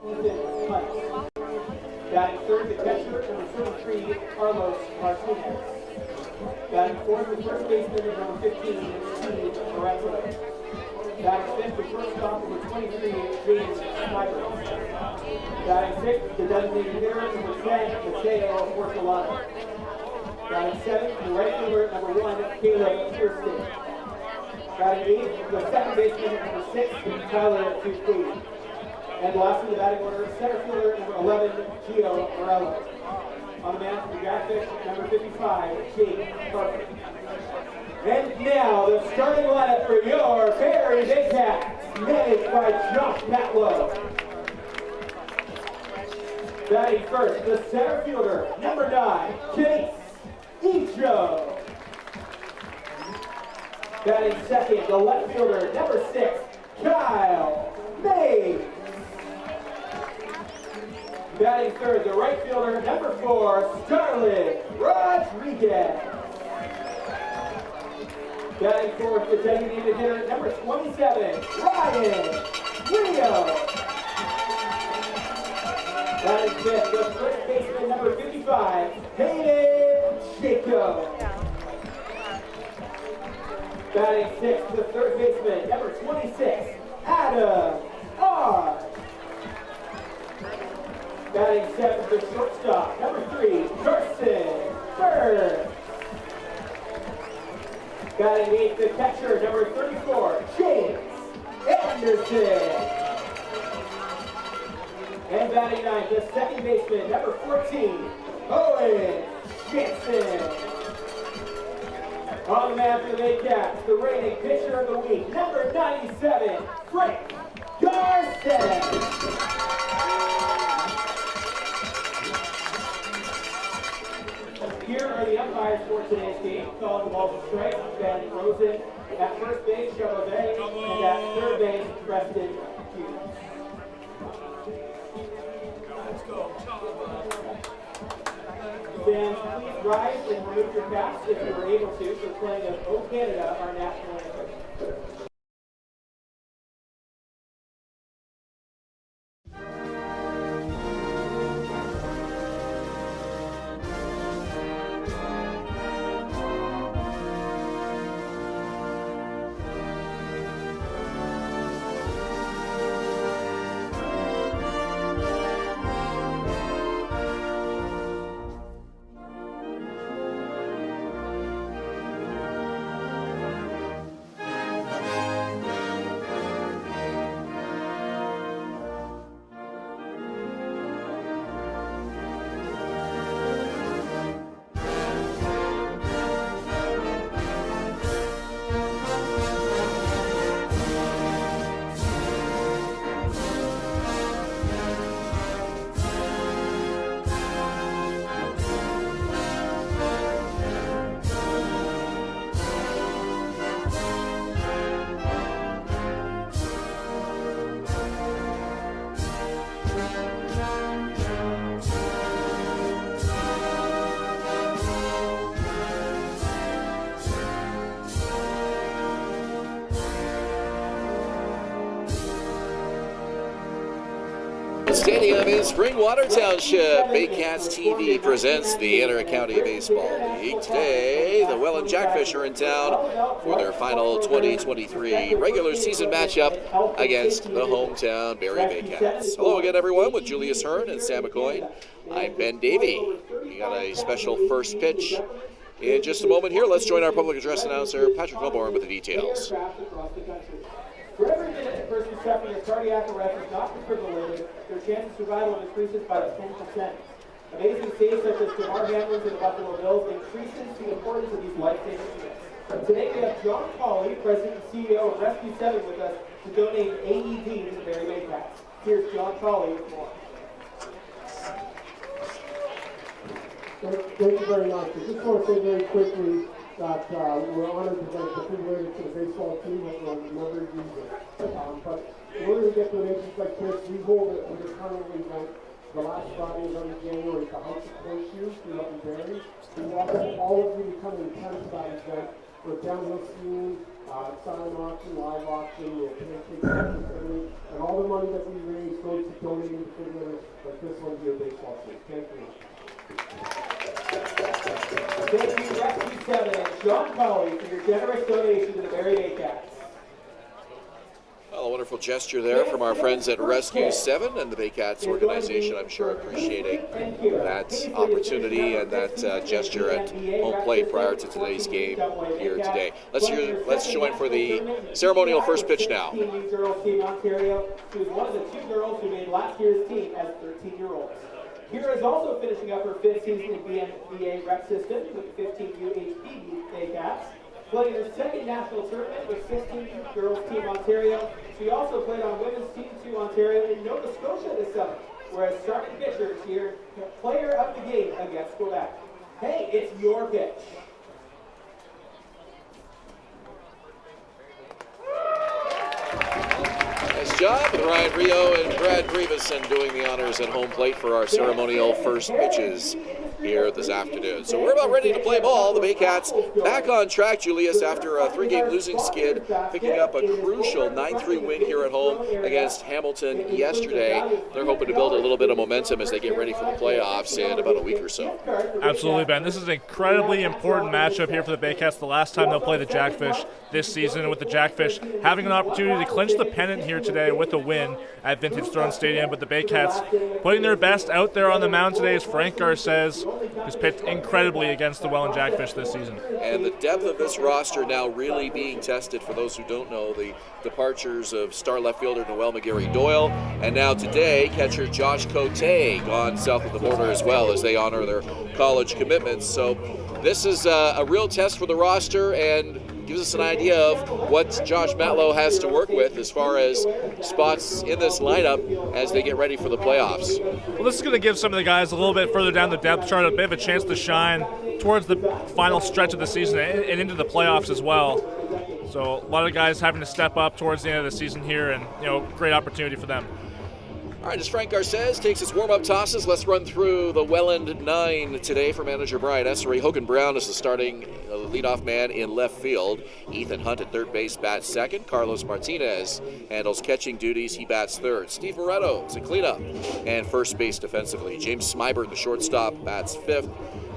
Batting third, the catcher, number 33, Carlos Martinez. Batting fourth, the first baseman, number 15, Steve Lorenzo. Batting fifth, the shortstop, number 23, James Snyder. Batting sixth, the designated hitter, number 10, Mateo Porcelano. Batting seventh, the right fielder, number 1, Caleb Kirsten. Batting eighth, the second baseman, number 6, Tyler Dupuy. And lastly, the batting order, center fielder, number 11, Gio Morello. On the mound for the Jackfish, number 55, Jake Carter. And now, the starting lineup for your Barrie Baycats, managed by Josh Matlow. Batting first, the center fielder, number 9, Chase Icho. Batting second, the left fielder, number 6, Kyle May. Batting third, the right fielder, number 4, Starlin Rodriguez. Batting fourth, the designated hitter, number 27, Ryan Rio. Batting fifth, the first baseman, number 55, Hayden Jacob. Batting sixth, the third baseman, number 26, Adam R. Batting seventh, the shortstop, number 3, Carson Hern. Batting eighth, the catcher, number 34, James Anderson. And batting ninth, the second baseman, number 14, Owen Jansen. On the mound for the Baycats, the reigning pitcher of the week, number 97, Frank Garces. Here are the umpires for today's game. Calling the balls of strike, Ben Rosen. At first base, Chauvet, and at third base, Preston Hughes. Fans, please rise and remove your caps if you are able to for playing of O Canada, our national anthem. Stadium in Springwater Township. Baycats TV presents the Inter-County Baseball League. Today, the Welland Jackfish are in town for their final 2023 regular season matchup against the hometown Barrie Baycats. Hello again, everyone, with Julius Hern and Sam McCoy. I'm Ben Davy. We got a special first pitch in just a moment here. Let's join our public address announcer, Patrick Melbourne, with the details. For every minute a person suffering a cardiac arrest is not defibrillated, their chance of survival increases by 10%. Amazing saves such as Jamar Hamlin's and the Buffalo Bills increases the importance of these life-saving units. Today we have John Colley, President and CEO of Rescue 7, with us to donate AED to the Barrie Baycats. Here's John Colley with more. Thank you very much. I just want to say very quickly that we're honored to get defibrillators to the baseball team that will never use it. But in order to get donations like this, we hold it under current event. The last Friday is on January at the House of Horseshoes in Barrie. We welcome all of you to come and attend that event. for downhill skiing, silent auction, live auction, we have pancake auction tournament, and all the money that we raise goes to donating to defibrillators like this one here, baseball team. Thank you. Thank you, Rescue 7 and John Colley, for your generous donation to the Barrie Baycats. Well, a wonderful gesture there from our friends at Rescue 7 and the Baycats organization. I'm sure appreciating that opportunity and that gesture at home plate prior to today's game here today. Let's join for the ceremonial first pitch now. Team girls team Ontario. She was one of the 2 girls who made last year's team as 13-year-olds. Kira is also finishing up her 5th season in BNBA rep system with the 15 UHP Baycats, playing her 2nd national tournament with 16 girls team Ontario. She also played on women's team 2 Ontario in Nova Scotia this summer, whereas starting pitcher here, player of the game against Quebec. Hey, it's your pitch. Nice job with Ryan Rio and Brad Grieveson doing the honors at home plate for our ceremonial first pitches here this afternoon. So we're about ready to play ball. The Baycats back on track, Julius, after a 3-game losing skid, picking up a crucial 9-3 win here at home against Hamilton yesterday. They're hoping to build a little bit of momentum as they get ready for the playoffs in about a week or so. Absolutely, Ben. This is an incredibly important matchup here for the Baycats. The last time they'll play the Jackfish this season, and with the Jackfish having an opportunity to clinch the pennant here today with a win at Vintage Throne Stadium. But the Baycats putting their best out there on the mound today, as Frank Garces, who's pitched incredibly against the Welland Jackfish this season. And the depth of this roster now really being tested. For those who don't know, the departures of star left fielder Noel McGarry-Doyle, and now today catcher Josh Cote gone south of the border as well as they honor their college commitments. So this is a real test for the roster and gives us an idea of what Josh Matlow has to work with as far as spots in this lineup as they get ready for the playoffs. Well, this is going to give some of the guys a little bit further down the depth chart a bit of a chance to shine towards the final stretch of the season and into the playoffs as well. So a lot of guys having to step up towards the end of the season here, and great opportunity for them. All right, as Frank Garces takes his warm-up tosses, let's run through the Welland 9 today for manager Brian Essery. Hogan Brown is the starting leadoff man in left field. Ethan Hunt at third base bats second. Carlos Martinez handles catching duties. He bats third. Steve Moretto is a cleanup and first base defensively. James Smyburn, the shortstop, bats fifth.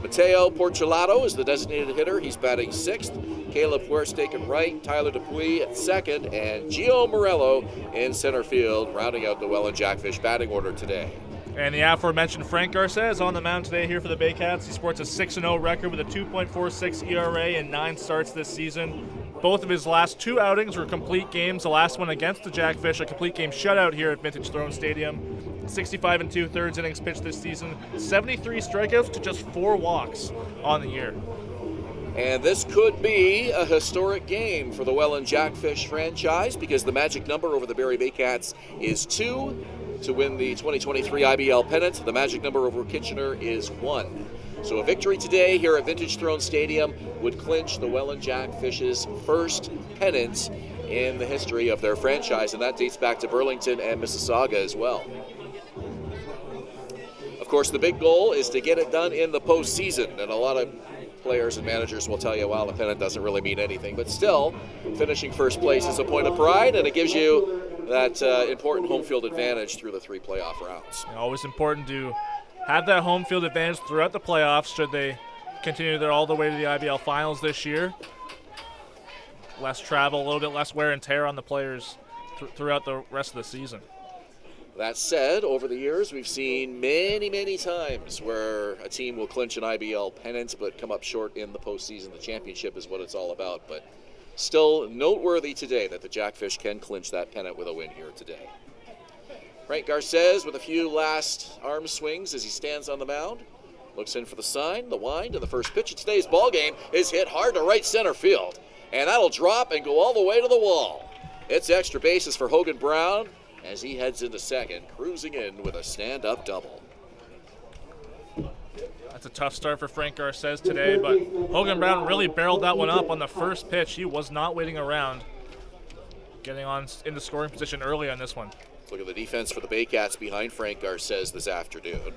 Mateo Porcelato is the designated hitter. He's batting sixth. Caleb Huerstake at right, Tyler Dupuis at second, and Gio Morello in center field, rounding out the Welland Jackfish batting order today. And the aforementioned Frank Garces on the mound today here for the Baycats. He sports a 6-0 record with a 2.46 ERA and 9 starts this season. Both of his last 2 outings were complete games. The last one against the Jackfish, a complete game shutout here at Vintage Throne Stadium. 65 2/3 innings pitched this season. 73 strikeouts to just 4 walks on the year. And this could be a historic game for the Welland Jackfish franchise because the magic number over the Barrie Baycats is 2 to win the 2023 IBL pennant. The magic number over Kitchener is 1. So a victory today here at Vintage Throne Stadium would clinch the Welland Jackfish's first pennant in the history of their franchise, and that dates back to Burlington and Mississauga as well. Of course, the big goal is to get it done in the postseason, and a lot of players and managers will tell you, well, the pennant doesn't really mean anything, but still, finishing first place is a point of pride, and it gives you that important home field advantage through the 3 playoff rounds. Always important to have that home field advantage throughout the playoffs should they continue there all the way to the IBL finals this year. Less travel, a little bit less wear and tear on the players throughout the rest of the season. That said, over the years, we've seen many, many times where a team will clinch an IBL pennant but come up short in the postseason. The championship is what it's all about, but still noteworthy today that the Jackfish can clinch that pennant with a win here today. Frank Garces with a few last arm swings as he stands on the mound. Looks in for the sign, the wind, and the first pitch of today's ball game is hit hard to right center field. And that'll drop and go all the way to the wall. It's extra bases for Hogan Brown as he heads into second, cruising in with a stand-up double. That's a tough start for Frank Garces today, but Hogan Brown really barreled that one up on the first pitch. He was not waiting around, getting on into scoring position early on this one. Look at the defense for the Baycats behind Frank Garces this afternoon.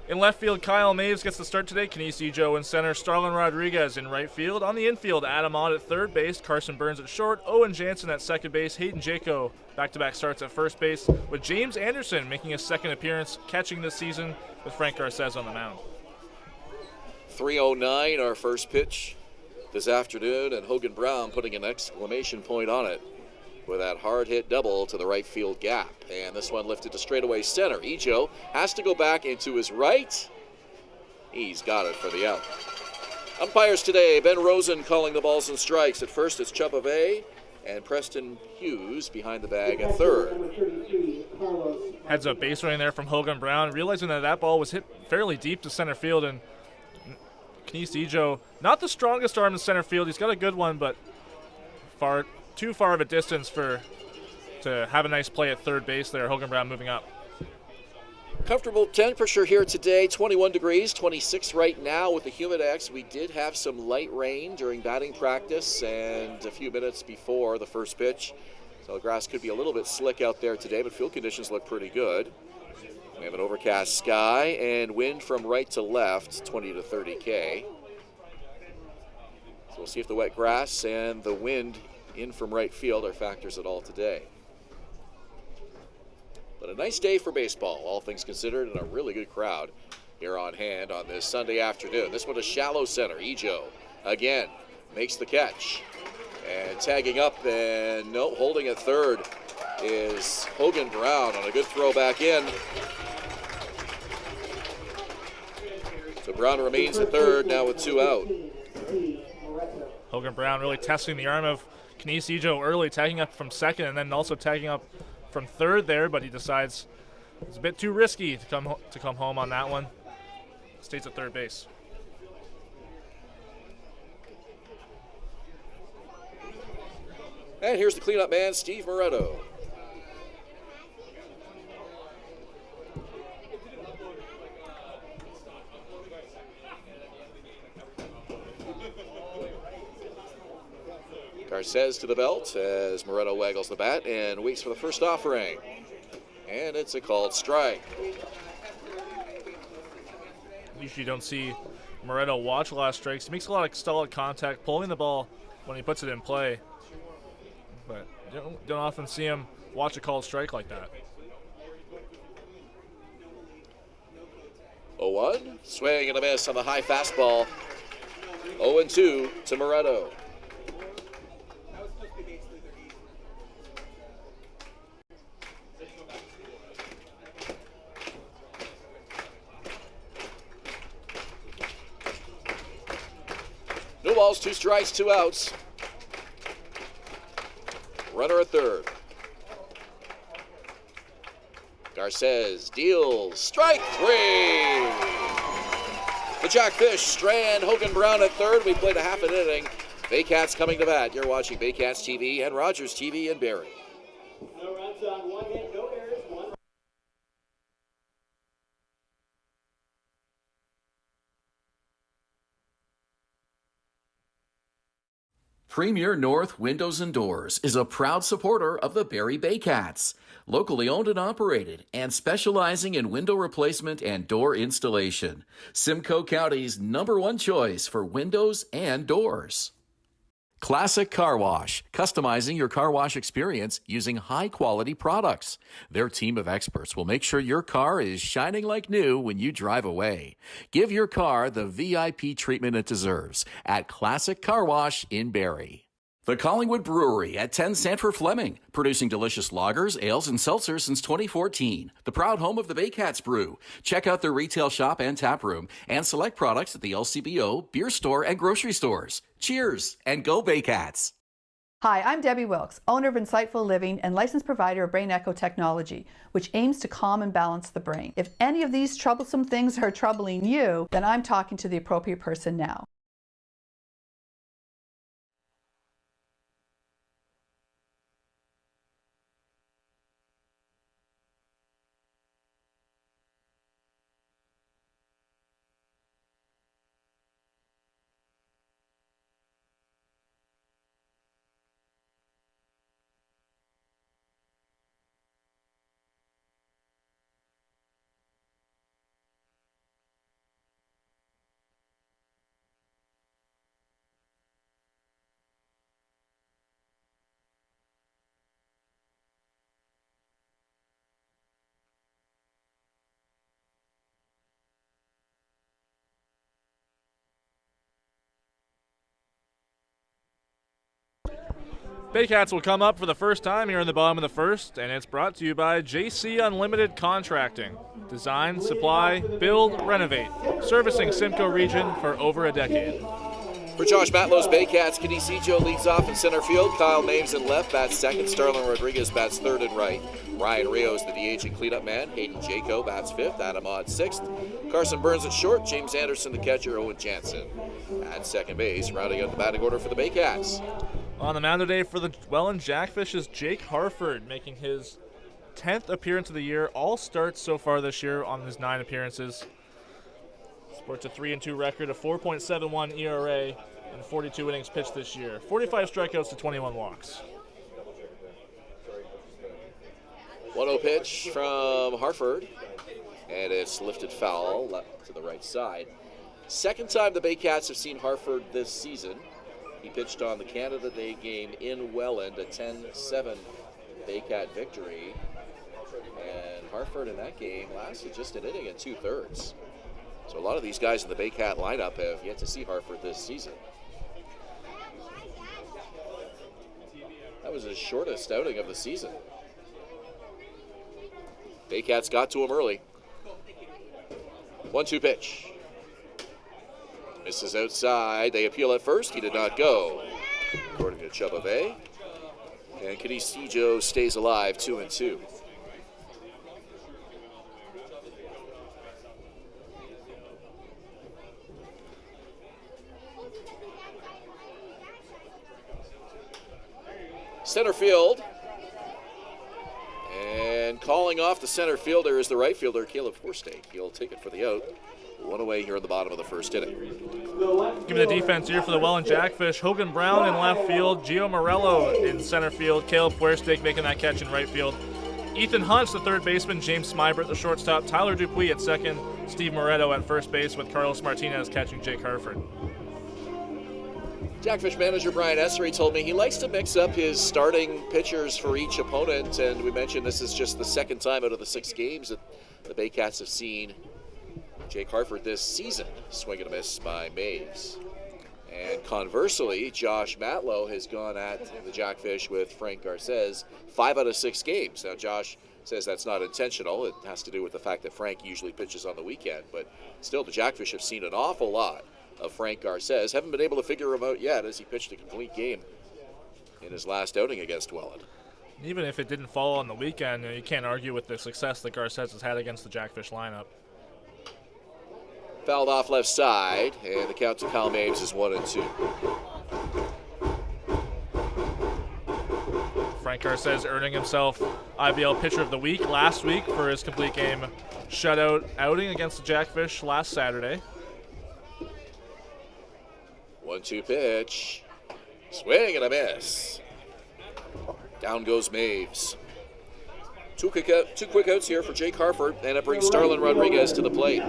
In left field, Kyle Maves gets the start today. Kinesi Joe in center, Starlin Rodriguez in right field. On the infield, Adam Ott at third base, Carson Burns at short, Owen Jansen at second base, Hayden Jaco back-to-back starts at first base, with James Anderson making his second appearance catching this season with Frank Garces on the mound. 3:09, our first pitch this afternoon, and Hogan Brown putting an exclamation point on it with that hard hit double to the right field gap. And this one lifted to straightaway center. Ejo has to go back into his right. He's got it for the out. Umpires today, Ben Rosen calling the balls and strikes. At first it's Chupave and Preston Hughes behind the bag at third. Heads up base running there from Hogan Brown, realizing that ball was hit fairly deep to center field, and Kinesi Ejo, not the strongest arm in center field. He's got a good one, but too far of a distance to have a nice play at third base there. Hogan Brown moving up. Comfortable temperature here today, 21 degrees, 26 right now with the Humidex. We did have some light rain during batting practice and a few minutes before the first pitch. So the grass could be a little bit slick out there today, but field conditions look pretty good. We have an overcast sky and wind from right to left, 20 to 30 K. So we'll see if the wet grass and the wind in from right field are factors at all today. But a nice day for baseball, all things considered, and a really good crowd here on hand on this Sunday afternoon. This one is shallow center. Ejo again makes the catch. And tagging up and holding at third is Hogan Brown on a good throw back in. So Brown remains at third now with two out. Hogan Brown really testing the arm of Kinesi Ejo early, tagging up from second and then also tagging up from third there, but he decides it's a bit too risky to come home on that one. Stays at third base. And here's the cleanup man, Steve Moretto. Garces to the belt as Moretto waggles the bat and waits for the first offering. And it's a called strike. Usually you don't see Moretto watch a lot of strikes. He makes a lot of solid contact, pulling the ball when he puts it in play. But you don't often see him watch a called strike like that. 0-1, swing and a miss on the high fastball. 0-2 to Moretto. No balls, 2 strikes, 2 outs. Runner at third. Garces deals strike 3. The Jackfish strand Hogan Brown at third. We played a half an inning. Baycats coming to bat. You're watching Baycats TV and Rogers TV in Barrie. No runs on 1 hit, no errors, 1. Premier North Windows and Doors is a proud supporter of the Barrie Baycats, locally owned and operated and specializing in window replacement and door installation. Simcoe County's #1 choice for windows and doors. Classic Car Wash, customizing your car wash experience using high-quality products. Their team of experts will make sure your car is shining like new when you drive away. Give your car the VIP treatment it deserves at Classic Car Wash in Barrie. The Collingwood Brewery at 10 Sanford Fleming, producing delicious lagers, ales, and seltzers since 2014. The proud home of the Baycats Brew. Check out their retail shop and tap room and select products at the LCBO, beer store, and grocery stores. Cheers and go Baycats! Hi, I'm Debbie Wilkes, owner of Insightful Living and licensed provider of Brain Echo Technology, which aims to calm and balance the brain. If any of these troublesome things are troubling you, then I'm talking to the appropriate person now. Baycats will come up for the first time here in the bottom of the first, and it's brought to you by JC Unlimited Contracting. Design, supply, build, renovate. Servicing Simcoe region for over a decade. For Josh Matlow's Baycats, Kinesijo leads off in center field. Kyle Maves in left, bats second. Starlin Rodriguez bats third and right. Ryan Rios, the DH and cleanup man. Hayden Jaco bats fifth. Adam Odd sixth. Carson Burns at short. James Anderson, the catcher. Owen Jansen at second base. Rounding out the batting order for the Baycats. On the mound today for the Welland Jackfish is Jake Harford, making his 10th appearance of the year. All starts so far this year on his 9 appearances. Sports a 3-2 record, a 4.71 ERA, and 42 innings pitched this year. 45 strikeouts to 21 walks. 1-0 pitch from Harford, and it's lifted foul left to the right side. Second time the Baycats have seen Harford this season. He pitched on the Canada Day game in Welland, a 10-7 Baycat victory. And Harford in that game lasted just an inning and 2/3. So a lot of these guys in the Baycat lineup have yet to see Harford this season. That was his shortest outing of the season. Baycats got to him early. 1-2 pitch. Misses outside. They appeal at first. He did not go, according to Chubba Bay. And Kinesijo stays alive, 2-2. Center field. And calling off the center fielder is the right fielder, Caleb Forstake. He'll take it for the out. 1 away here in the bottom of the first inning. Give me the defense here for the Welland Jackfish. Hogan Brown in left field. Gio Morello in center field. Caleb Forstake making that catch in right field. Ethan Hunt's the third baseman. James Smyber at the shortstop. Tyler Dupuis at second. Steve Moretto at first base with Carlos Martinez catching Jake Harford. Jackfish manager Brian Essery told me he likes to mix up his starting pitchers for each opponent, and we mentioned this is just the second time out of the 6 games that the Baycats have seen Jake Harford this season swing and a miss by Maves. And conversely, Josh Matlow has gone at the Jackfish with Frank Garces 5 out of 6 games. Now Josh says that's not intentional. It has to do with the fact that Frank usually pitches on the weekend, but still the Jackfish have seen an awful lot of Frank Garces. Haven't been able to figure him out yet as he pitched a complete game in his last outing against Welland. Even if it didn't fall on the weekend, you can't argue with the success that Garces has had against the Jackfish lineup. Fouled off left side, and the count to Kyle Maves is 1-2. Frank Garces earning himself IBL Pitcher of the Week last week for his complete game shutout outing against the Jackfish last Saturday. 1-2 pitch. Swing and a miss. Down goes Maves. Two quick outs here for Jake Harford, and it brings Starlin Rodriguez to the plate.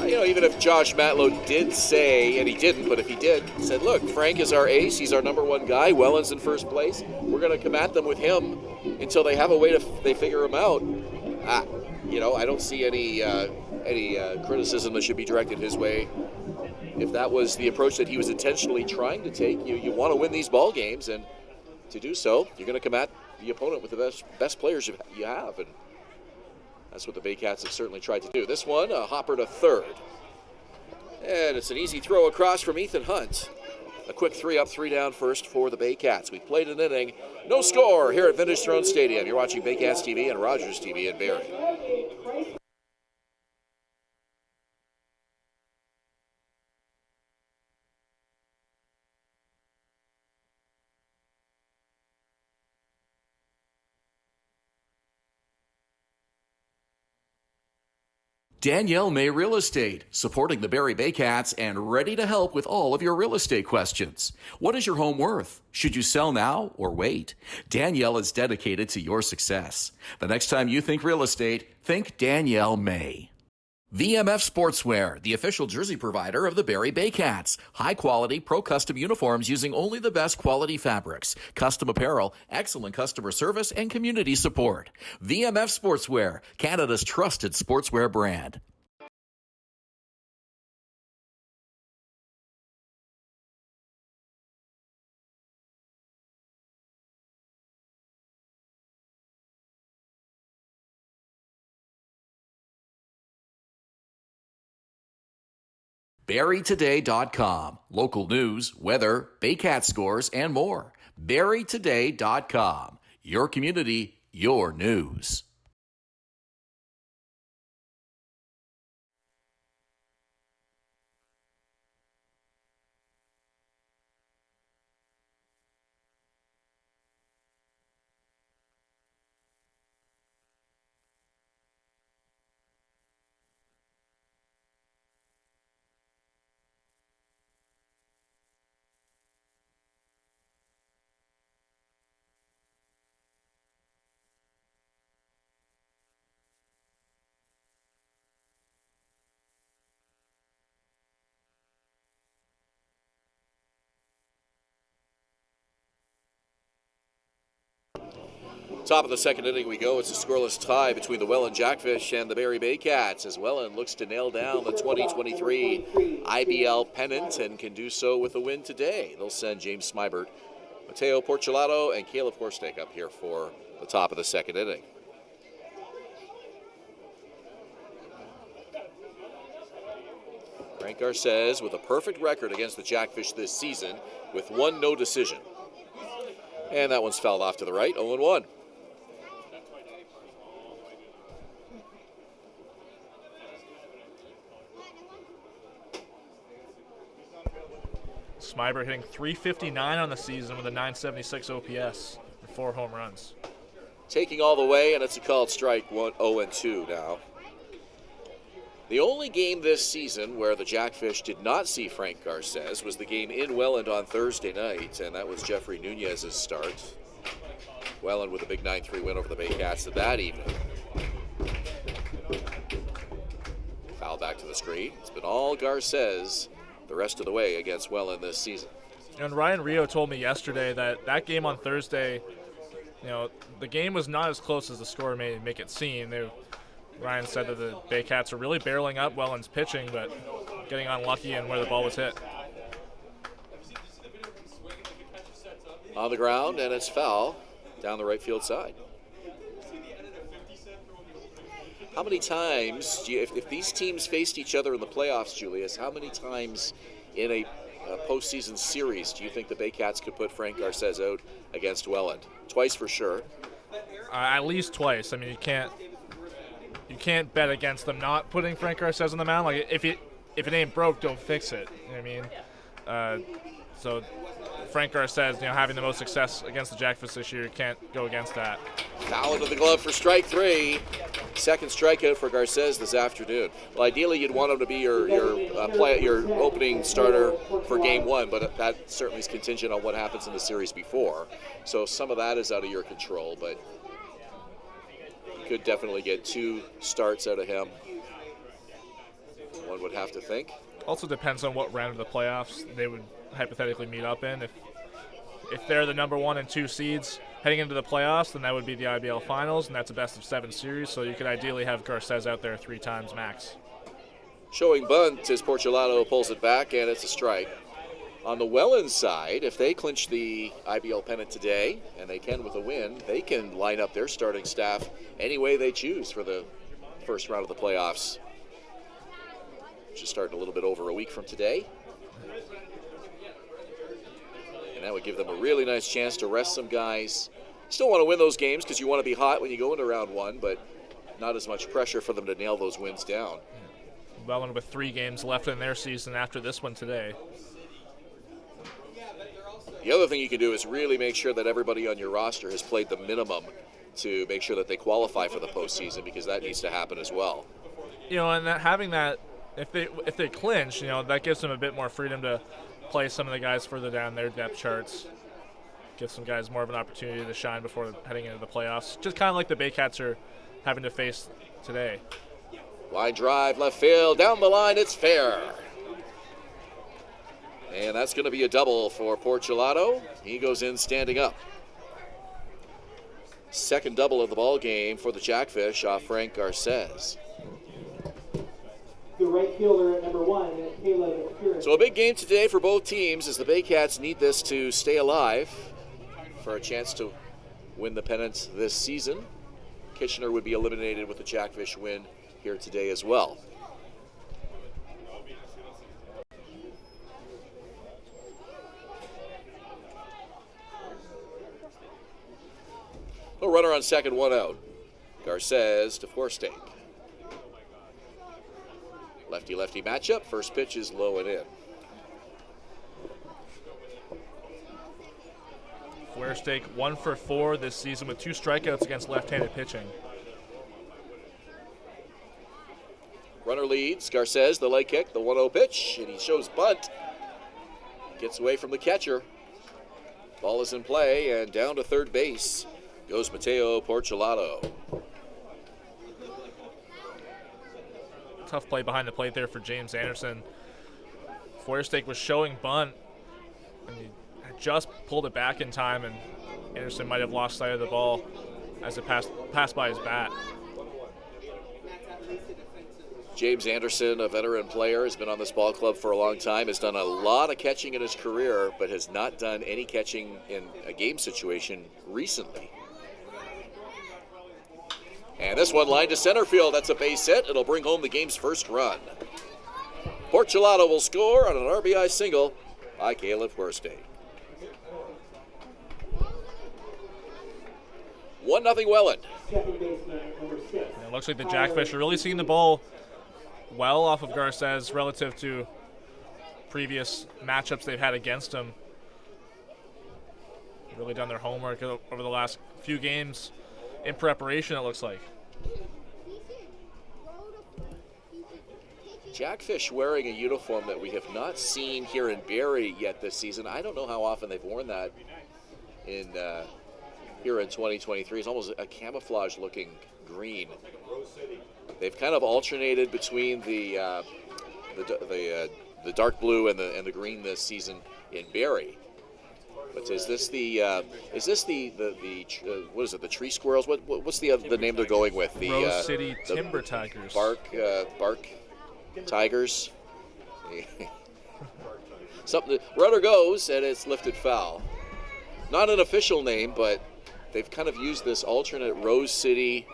Even if Josh Matlow did say, and he didn't, but if he did, said, look, Frank is our ace, he's our number 1 guy, Welland's in first place, we're going to come at them with him until they have a way they figure him out. I don't see any criticism that should be directed his way. If that was the approach that he was intentionally trying to take, you want to win these ball games, and to do so, you're going to come at the opponent with the best players you have, and that's what the Baycats have certainly tried to do. This one, a hopper to third, and it's an easy throw across from Ethan Hunt. A quick 3 up, 3 down first for the Baycats. We played an inning, no score here at Vintage Throne Stadium. You're watching Baycats TV and Rogers TV in Barrie. Danielle May Real Estate, supporting the Barrie Baycats and ready to help with all of your real estate questions. What is your home worth? Should you sell now or wait? Danielle is dedicated to your success. The next time you think real estate, think Danielle May. VMF Sportswear, the official jersey provider of the Barrie Baycats. High-quality, pro-custom uniforms using only the best quality fabrics, custom apparel, excellent customer service, and community support. VMF Sportswear, Canada's trusted sportswear brand. BarrieToday.com. Local news, weather, Baycat scores, and more. BarrieToday.com. Your community, your news. Top of the second inning we go. It's a scoreless tie between the Welland Jackfish and the Barrie Baycats as Welland looks to nail down the 2023 IBL pennant and can do so with a win today. They'll send James Smybert, Mateo Porcelato, and Caleb Horstake up here for the top of the second inning. Frank Garces with a perfect record against the Jackfish this season with one no decision. And that one's fouled off to the right, 0-1. Smybert hitting .359 on the season with a .976 OPS and 4 home runs. Taking all the way, and it's a called strike, 0-2 now. The only game this season where the Jackfish did not see Frank Garces was the game in Welland on Thursday night, and that was Jeffrey Nunez's start. Welland with a big 9-3 win over the Baycats that evening. Foul back to the screen. It's been all Garces the rest of the way against Welland this season. And Ryan Rio told me yesterday that game on Thursday, the game was not as close as the score may make it seem. Ryan said that the Baycats are really barreling up Welland's pitching, but getting unlucky in where the ball was hit. On the ground, and it's foul down the right field side. How many times, if these teams faced each other in the playoffs, Julius, how many times in a postseason series do you think the Baycats could put Frank Garces out against Welland? Twice for sure. At least twice. I mean, you can't bet against them not putting Frank Garces on the mound. Like if it ain't broke, don't fix it. You know what I mean? So Frank Garces, having the most success against the Jackfish this year, can't go against that. Foul into the glove for strike 3. Second strikeout for Garces this afternoon. Well, ideally you'd want him to be your opening starter for game 1, but that certainly is contingent on what happens in the series before. So some of that is out of your control, but you could definitely get 2 starts out of him. One would have to think. Also depends on what round of the playoffs they would hypothetically meet up in. If they're the number 1 and 2 seeds heading into the playoffs, then that would be the IBL Finals, and that's a best-of-7 series, so you could ideally have Garces out there 3 times max. Showing bunt as Porcelato pulls it back, and it's a strike. On the Welland side, if they clinch the IBL pennant today, and they can with a win, they can line up their starting staff any way they choose for the first round of the playoffs, which is starting a little bit over a week from today. And that would give them a really nice chance to rest some guys. Still want to win those games because you want to be hot when you go into round 1, but not as much pressure for them to nail those wins down. Welland with 3 games left in their season after this one today. The other thing you can do is really make sure that everybody on your roster has played the minimum to make sure that they qualify for the postseason, because that needs to happen as well. And having that, if they clinch, that gives them a bit more freedom to play some of the guys further down their depth charts. Give some guys more of an opportunity to shine before heading into the playoffs. Just kind of like the Baycats are having to face today. Line drive, left field, down the line, it's fair. And that's going to be a double for Porcelato. He goes in standing up. Second double of the ball game for the Jackfish off Frank Garces. The right fielder at number 1, Caleb Hern. So a big game today for both teams as the Baycats need this to stay alive for a chance to win the pennant this season. Kitchener would be eliminated with the Jackfish win here today as well. runner on second, one out. Garces to Forstake. Lefty-lefty matchup. First pitch is low and in. Forstake 1 for 4 this season with 2 strikeouts against left-handed pitching. Runner leads. Garces, the leg kick, the 1-0 pitch, and he shows bunt. Gets away from the catcher. Ball is in play, and down to third base goes Mateo Porcelato. Tough play behind the plate there for James Anderson. Forstake was showing bunt, and he just pulled it back in time, and Anderson might have lost sight of the ball as it passed by his bat. James Anderson, a veteran player, has been on this ball club for a long time, has done a lot of catching in his career, but has not done any catching in a game situation recently. And this one lined to center field. That's a base hit. It'll bring home the game's first run. Porcelato will score on an RBI single by Caleb Forstake. 1-0 Welland. It looks like the Jackfish are really seeing the ball well off of Garces relative to previous matchups they've had against him. Really done their homework over the last few games in preparation, it looks like. Jackfish wearing a uniform that we have not seen here in Barrie yet this season. I don't know how often they've worn that in here in 2023. It's almost a camouflage-looking green. They've kind of alternated between the dark blue and the green this season in Barrie. But is this the what is it? The tree squirrels? What's the name they're going with? The Rose City Timber Tigers. Bark Tigers. Something. Runner goes and it's lifted foul. Not an official name, but they've kind of used this alternate Rose City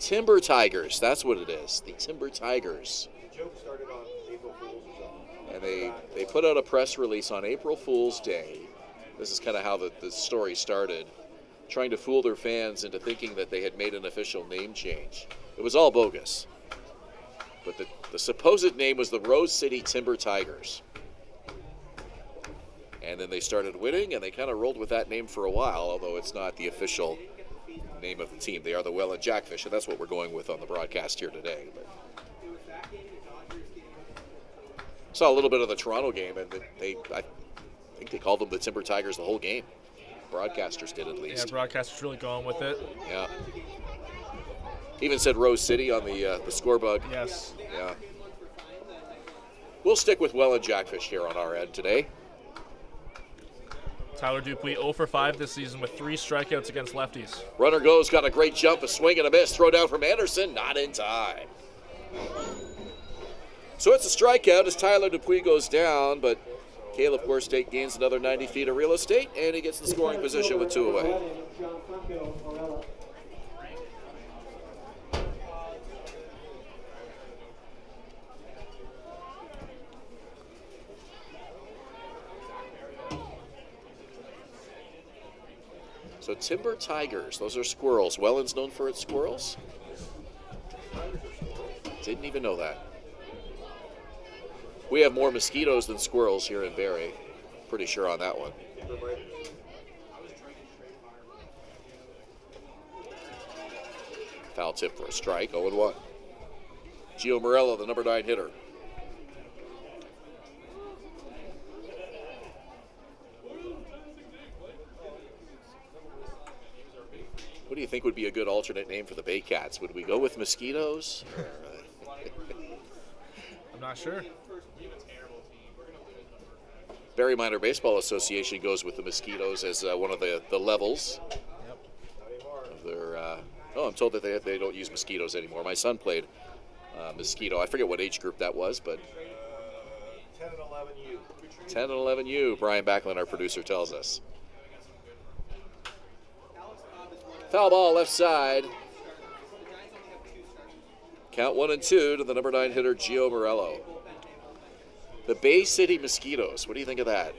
Timber Tigers. That's what it is. The Timber Tigers. The joke started on April Fool's. And they put out a press release on April Fool's Day. This is kind of how the story started, trying to fool their fans into thinking that they had made an official name change. It was all bogus. But the supposed name was the Rose City Timber Tigers. And then they started winning, and they kind of rolled with that name for a while, although it's not the official name of the team. They are the Welland Jackfish, and that's what we're going with on the broadcast here today. But saw a little bit of the Toronto game, and I think they called them the Timber Tigers the whole game. Broadcasters did, at least. Yeah, broadcasters really going with it. Yeah. Even said Rose City on the scorebug. Yes. Yeah. We'll stick with Welland Jackfish here on our end today. Tyler Dupuis 0 for 5 this season with 3 strikeouts against lefties. Runner goes, got a great jump, a swing and a miss. Throw down from Anderson, not in time. So it's a strikeout as Tyler Dupuis goes down, but Caleb Forstake gains another 90 feet of real estate, and he gets the scoring position with 2 away. So Timber Tigers, those are squirrels. Welland's known for its squirrels? Didn't even know that. We have more mosquitoes than squirrels here in Barrie. Pretty sure on that one. Foul tip for a strike, 0-1. Gio Morello, the number 9 hitter. What do you think would be a good alternate name for the Baycats? Would we go with mosquitoes? I'm not sure. Barrie Minor Baseball Association goes with the mosquitoes as one of the levels. Yep. Of their, I'm told that they don't use mosquitoes anymore. My son played mosquito. I forget what age group that was, but 10 and 11U. 10 and 11U, Brian Backland, our producer, tells us. Foul ball left side. Count 1 and 2 to the number 9 hitter, Gio Morello. The Bay City Mosquitoes. What do you think of that?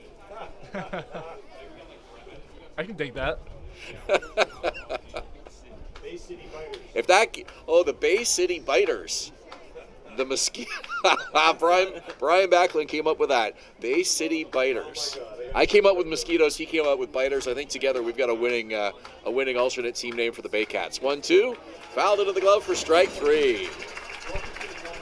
I can dig that. Bay City Biters. If that, the Bay City Biters. The mosquito. Brian Backland came up with that. Bay City Biters. I came up with mosquitoes. He came up with biters. I think together we've got a winning alternate team name for the Baycats. 1-2. Fouled into the glove for strike 3.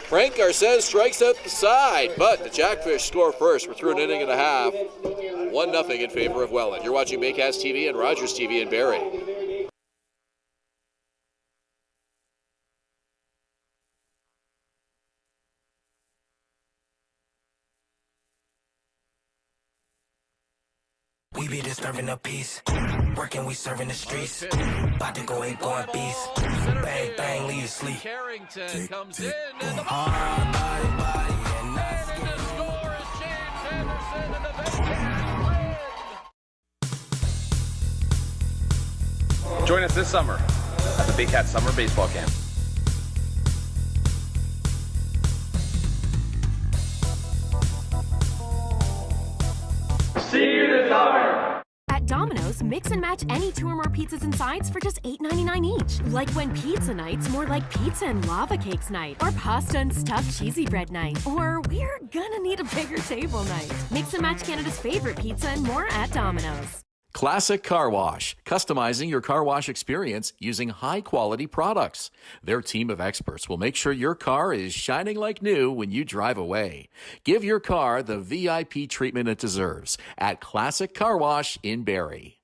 Frank Garces strikes out the side, but the Jackfish score first. We're through an inning and a half. 1-0 in favor of Welland. You're watching Baycats TV and Rogers TV in Barrie. We be disturbing the peace. Working, we serving the streets. About to go ain't going beast. Bang, bang, leave you sleep. Carrington comes in, and the Hard body, and that's the score is James Henderson, and the Baycats win. Join us this summer at the Baycats Summer Baseball Camp. At Domino's, mix and match any 2 or more pizzas and sides for just $8.99 each. Like when pizza night's more like pizza and lava cakes night, or pasta and stuffed cheesy bread night, or we're gonna need a bigger table night. Mix and match Canada's favorite pizza and more at Domino's. Classic Car Wash, customizing your car wash experience using high-quality products. Their team of experts will make sure your car is shining like new when you drive away. Give your car the VIP treatment it deserves at Classic Car Wash in Barrie.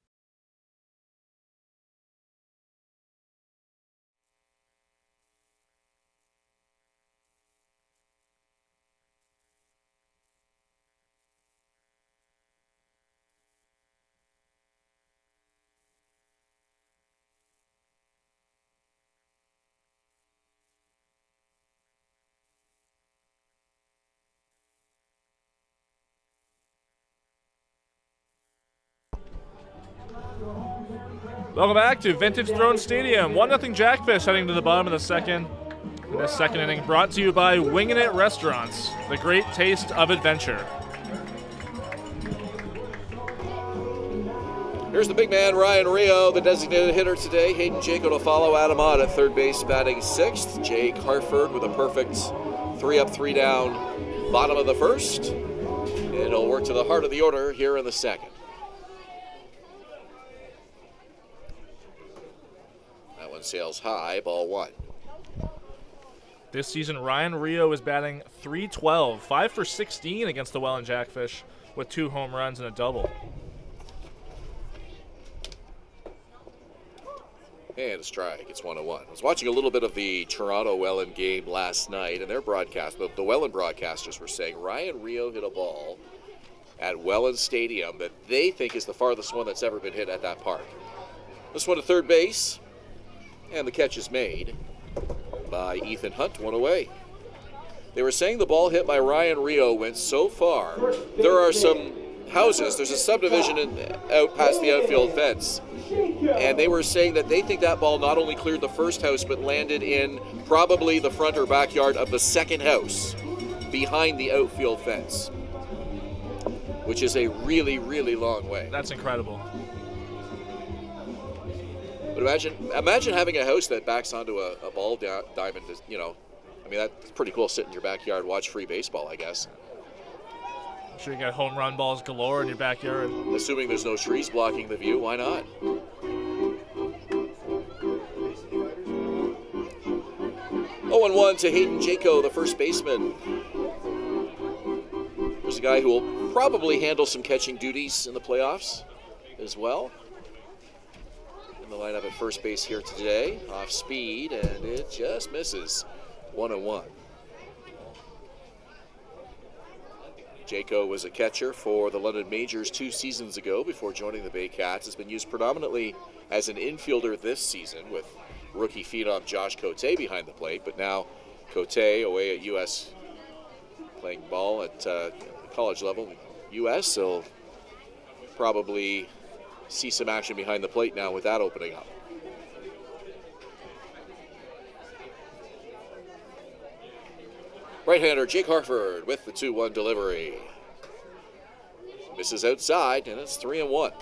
Welcome back to Vintage Throne Stadium. 1-0 Jackfish heading to the bottom of the second. In this second inning, brought to you by Wingin' It Restaurants, the great taste of adventure. Here's the big man, Ryan Rio, the designated hitter today. Hayden Jaco to follow. Adam Ott at third base, batting 6th. Jake Harford with a perfect 3 up, 3 down, bottom of the first. And he'll work to the heart of the order here in the second. That one sails high, ball 1. This season, Ryan Rio is batting .312, 5 for 16 against the Welland Jackfish with 2 home runs and a double. And a strike. It's 1-1. I was watching a little bit of the Toronto-Welland game last night, and their broadcast, the Welland broadcasters were saying Ryan Rio hit a ball at Welland Stadium that they think is the farthest one that's ever been hit at that park. This one to third base, and the catch is made by Ethan Hunt, 1 away. They were saying the ball hit by Ryan Rio went so far. There are some houses, there's a subdivision out past the outfield fence, and they were saying that they think that ball not only cleared the first house but landed in probably the front or backyard of the second house behind the outfield fence, which is a really, really long way. That's incredible. But imagine having a house that backs onto a ball diamond. You know, I mean, that's pretty cool. Sit in your backyard, watch free baseball, I guess. I'm sure you got home run balls galore in your backyard. Assuming there's no trees blocking the view, why not? 0-1 to Hayden Jaco, the first baseman. There's a guy who will probably handle some catching duties in the playoffs as well. In the lineup at first base here today, off speed, and it just misses. 1-1. Jaco was a catcher for the London Majors 2 seasons ago before joining the Baycats. Has been used predominantly as an infielder this season with rookie phenom Josh Cote behind the plate, but now Cote away at U.S. playing ball at college level. U.S. will probably see some action behind the plate now with that opening up. Right-hander Jake Harford with the 2-1 delivery. Misses outside, and it's 3-1.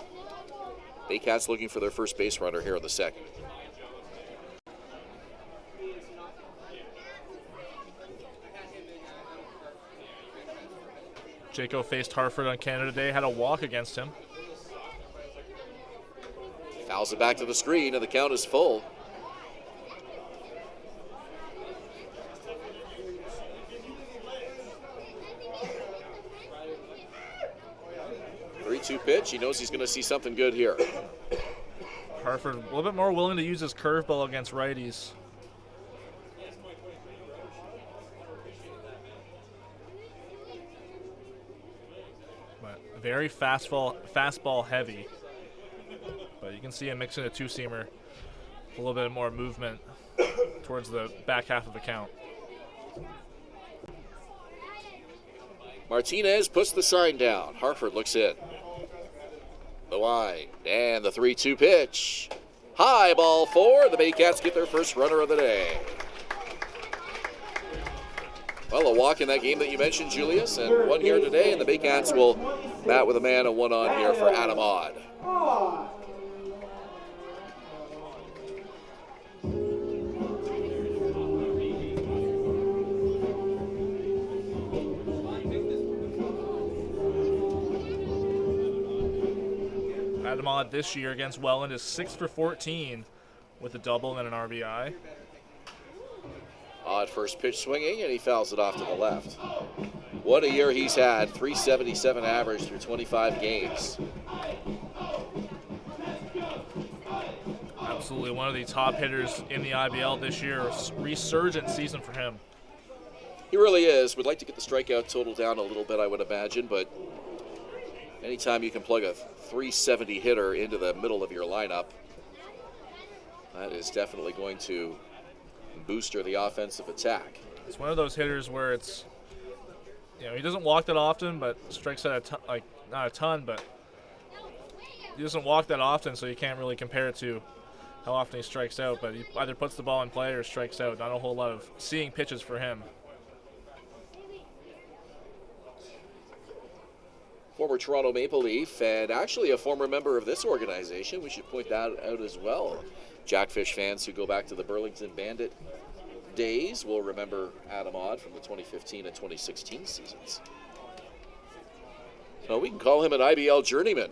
Baycats looking for their first base runner here in the second. Jaco faced Harford on Canada Day, had a walk against him. Fouls it back to the screen, and the count is full. Three-two pitch. He knows he's going to see something good here. Harford a little bit more willing to use his curveball against righties. But very fastball heavy. But you can see him mixing a two-seamer. A little bit more movement towards the back half of the count. Martinez puts the sign down. Harford looks in. The wide, and the 3-2 pitch. High ball four. The Baycats get their first runner of the day. Well, a walk in that game that you mentioned, Julius, and one here today, and the Baycats will bat with a man and one on here for Adam Odd. Adam Odd this year against Welland is 6 for 14 with a double and an RBI. Odd first pitch swinging, and he fouls it off to the left. What a year he's had. 377 average through 25 games. Absolutely one of the top hitters in the IBL this year. A resurgent season for him. He really is. Would like to get the strikeout total down a little bit, I would imagine, but anytime you can plug a 370 hitter into the middle of your lineup, that is definitely going to booster the offensive attack. It's one of those hitters where it's, he doesn't walk that often, but strikes out not a ton, but he doesn't walk that often, so you can't really compare it to how often he strikes out. But he either puts the ball in play or strikes out. Not a whole lot of seeing pitches for him. Former Toronto Maple Leaf, and actually a former member of this organization. We should point that out as well. Jackfish fans who go back to the Burlington Bandit days will remember Adam Odd from the 2015 and 2016 seasons. So we can call him an IBL journeyman.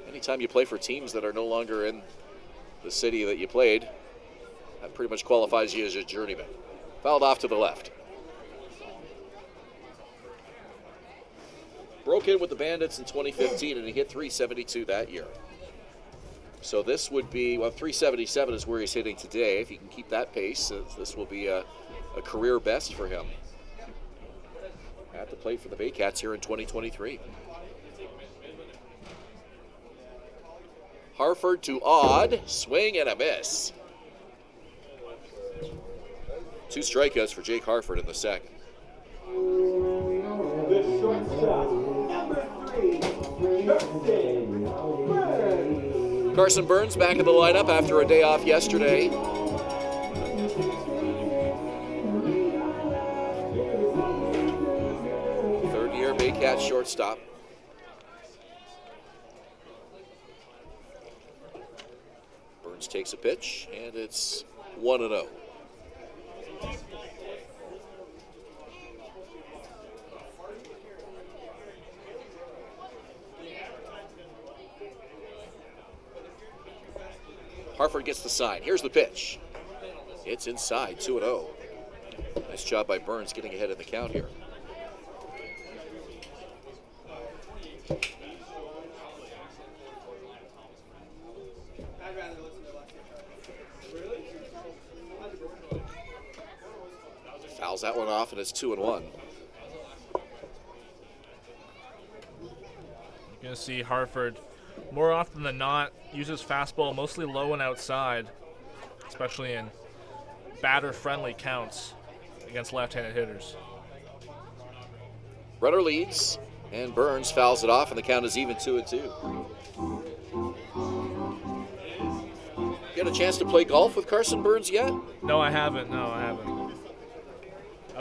Anytime you play for teams that are no longer in the city that you played, that pretty much qualifies you as a journeyman. Fouled off to the left. Broke in with the Bandits in 2015, and he hit 372 that year. So this would be, 377 is where he's hitting today. If he can keep that pace, this will be a career best for him. At the plate for the Baycats here in 2023. Harford to Odd, swing and a miss. 2 strikeouts for Jake Harford in the second. The shortstop, number 3, Carson Burns back in the lineup after a day off yesterday. Third-year Baycats shortstop. Burns takes a pitch, and it's 1-0. Harford gets the sign. Here's the pitch. It's inside, 2-0. Nice job by Burns getting ahead of the count here. Fouls that one off, and it's 2-1. You're going to see Harford more often than not uses fastball mostly low and outside, especially in batter-friendly counts against left-handed hitters. Runner leads, and Burns fouls it off, and the count is even 2-2. Get a chance to play golf with Carson Burns yet? No, I haven't. I've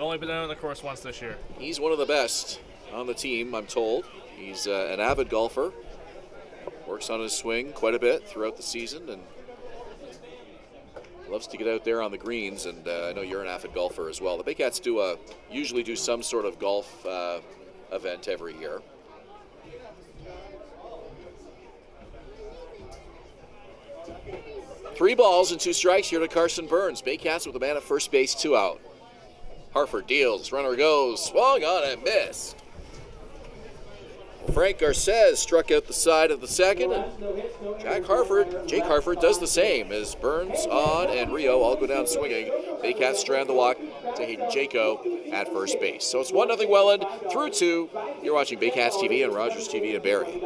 only been down on the course once this year. He's one of the best on the team, I'm told. He's an avid golfer. Works on his swing quite a bit throughout the season and loves to get out there on the greens, and I know you're an avid golfer as well. The Baycats usually do some sort of golf event every year. Three balls and 2 strikes here to Carson Burns. Baycats with a man at first base, 2 out. Harford deals, runner goes, swung on and missed. Frank Garces struck out the side of the second, and Jake Harford does the same as Burns, On, and Rio all go down swinging. Baycats strand the walk to Hayden Jaco at first base. So it's 1-0 Welland through 2. You're watching Baycats TV and Rogers TV in Barrie.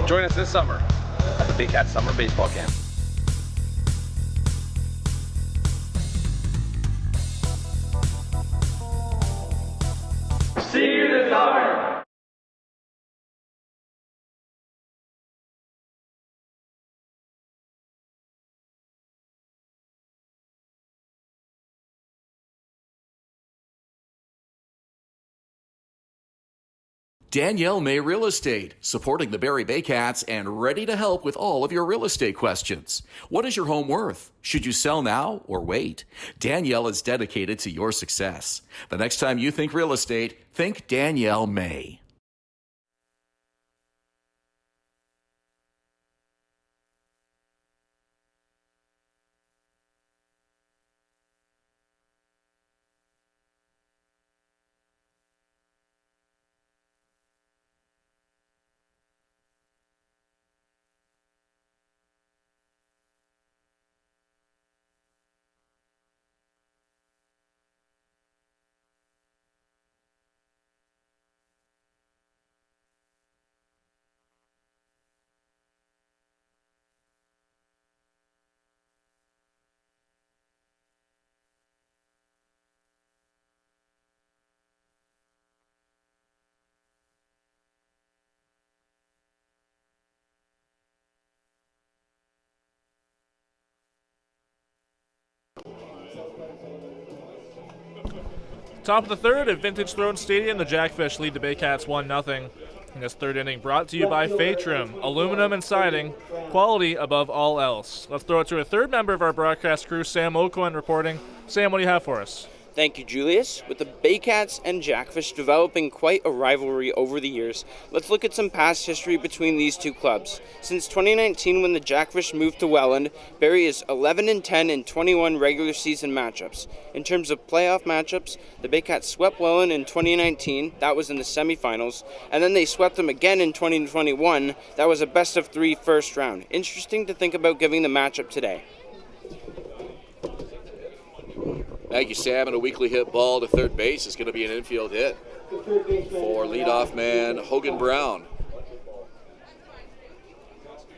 Join us this summer at the Baycats Summer Baseball Camp. See you this summer! Danielle May Real Estate, supporting the Barrie Baycats and ready to help with all of your real estate questions. What is your home worth? Should you sell now or wait? Danielle is dedicated to your success. The next time you think real estate, think Danielle May. Top of the third at Vintage Throne Stadium, the Jackfish lead the Baycats 1-0 in this third inning. Brought to you by Phaetrum, aluminum and siding, quality above all else. Let's throw it to a third member of our broadcast crew, Sam Ocohen, reporting. Sam, what do you have for us? Thank you, Julius. With the Baycats and Jackfish developing quite a rivalry over the years, let's look at some past history between these two clubs. Since 2019, when the Jackfish moved to Welland, Barrie is 11-10 in 21 regular season matchups. In terms of playoff matchups, the Baycats swept Welland in 2019, that was in the semifinals, and then they swept them again in 2021, that was a best-of-3 first round. Interesting to think about giving the matchup today. Thank you, Sam, and a weakly hit ball to third base is going to be an infield hit for leadoff man Hogan Brown.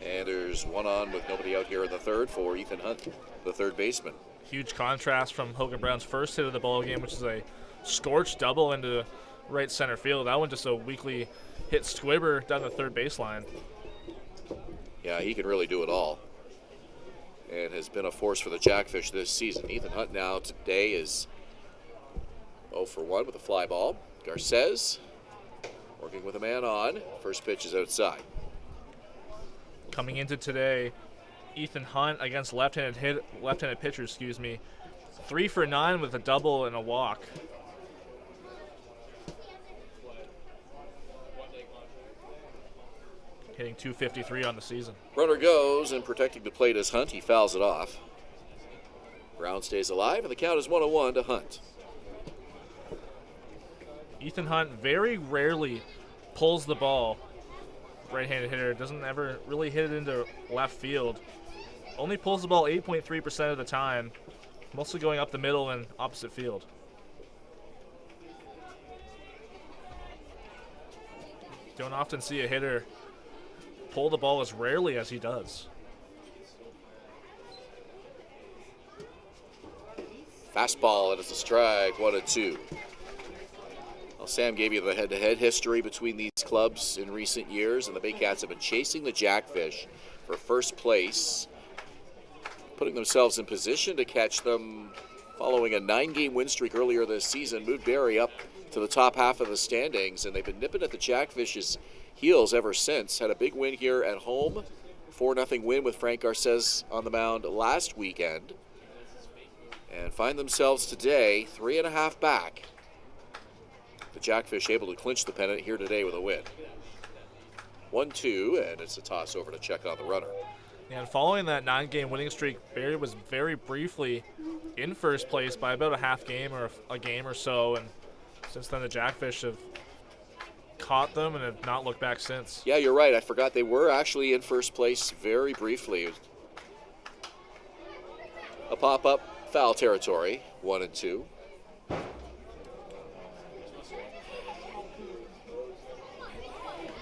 And there's one on with nobody out here in the third for Ethan Hunt, the third baseman. Huge contrast from Hogan Brown's first hit of the ball game, which is a scorched double into right center field. That one just a weakly hit squibber down the third baseline. Yeah, he can really do it all. And has been a force for the Jackfish this season. Ethan Hunt now today is 0 for 1 with a fly ball. Garces working with a man on. First pitch is outside. Coming into today, Ethan Hunt against left-handed pitcher, 3 for 9 with a double and a walk. Hitting .253 on the season. Runner goes, and protecting the plate is Hunt. He fouls it off. Brown stays alive, and the count is 1-1 to Hunt. Ethan Hunt very rarely pulls the ball. Right-handed hitter doesn't ever really hit it into left field. Only pulls the ball 8.3% of the time, mostly going up the middle and opposite field. Don't often see a hitter pull the ball as rarely as he does. Fastball, and it's a strike, 1-2. Well, Sam gave you the head-to-head history between these clubs in recent years, and the Baycats have been chasing the Jackfish for first place, putting themselves in position to catch them following a 9-game win streak earlier this season, moved Barrie up to the top half of the standings, and they've been nipping at the Jackfish's heels ever since. Had a big win here at home, 4-0 win with Frank Garces on the mound last weekend, and find themselves today 3.5 back. The Jackfish able to clinch the pennant here today with a win. 1-2, and it's a toss over to check on the runner. And following that 9-game winning streak, Barrie was very briefly in first place by about a half game or a game or so, and since then the Jackfish have caught them and have not looked back since. Yeah, you're right. I forgot they were actually in first place very briefly. A pop-up, foul territory, 1-2.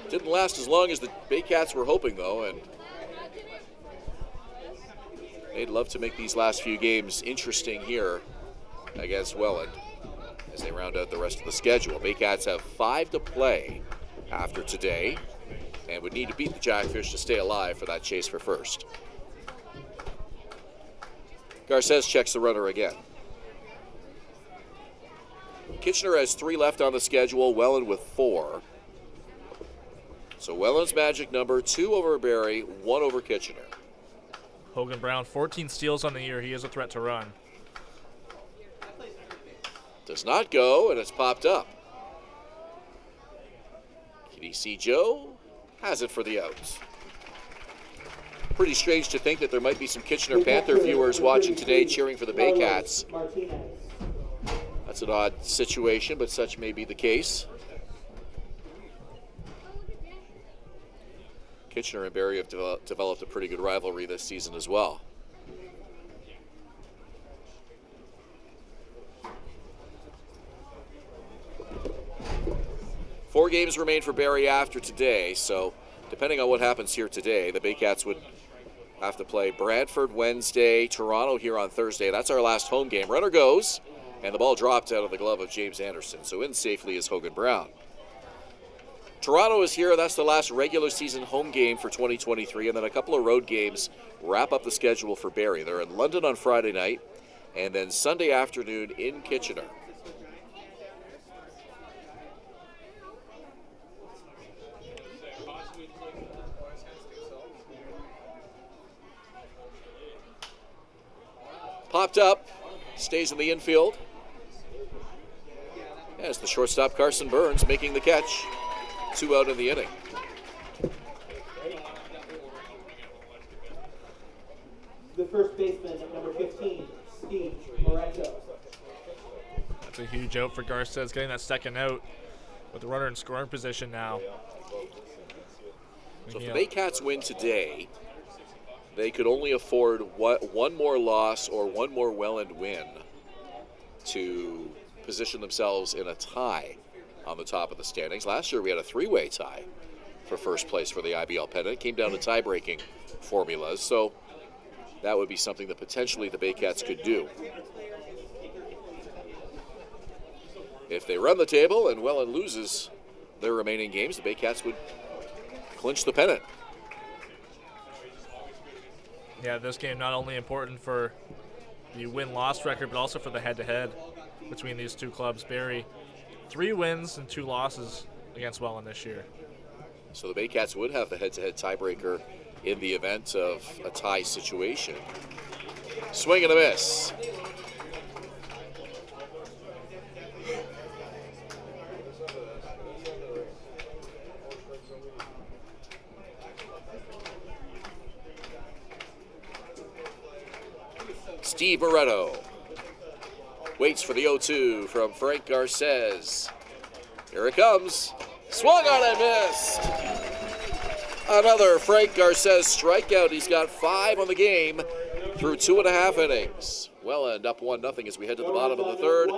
Didn't last as long as the Baycats were hoping, though, and they'd love to make these last few games interesting here against Welland as they round out the rest of the schedule. Baycats have 5 to play after today and would need to beat the Jackfish to stay alive for that chase for first. Garces checks the runner again. Kitchener has 3 left on the schedule, Welland with 4. So Welland's magic number, 2 over Barrie, 1 over Kitchener. Hogan Brown, 14 steals on the year. He is a threat to run. Does not go, and it's popped up. Kitty C. Joe has it for the out. Pretty strange to think that there might be some Kitchener Panther viewers watching today cheering for the Baycats. That's an odd situation, but such may be the case. Kitchener and Barrie have developed a pretty good rivalry this season as well. Four games remain for Barrie after today, so depending on what happens here today, the Baycats would have to play Brantford Wednesday, Toronto here on Thursday. That's our last home game. Runner goes, and the ball dropped out of the glove of James Anderson, so in safely is Hogan Brown. Toronto is here. That's the last regular season home game for 2023, and then a couple of road games wrap up the schedule for Barrie. They're in London on Friday night, and then Sunday afternoon in Kitchener. Popped up, stays in the infield. As the shortstop Carson Burns making the catch. 2 out in the inning. The first baseman at number 15, Steve Moretto. That's a huge out for Garces, getting that second out with the runner in scoring position now. So if the Baycats win today, they could only afford one more loss or one more Welland win to position themselves in a tie on the top of the standings. Last year we had a 3-way tie for first place for the IBL pennant. It came down to tie-breaking formulas, so that would be something that potentially the Baycats could do. If they run the table and Welland loses their remaining games, the Baycats would clinch the pennant. Yeah, this game not only important for the win-loss record, but also for the head-to-head between these two clubs. Barrie, 3 wins and 2 losses against Welland this year. So the Baycats would have the head-to-head tiebreaker in the event of a tie situation. Swing and a miss. Steve Moretto waits for the 0-2 from Frank Garces. Here it comes. Swung on and missed. Another Frank Garces strikeout. He's got 5 on the game through 2.5 innings. Welland up 1-0 as we head to the bottom of the third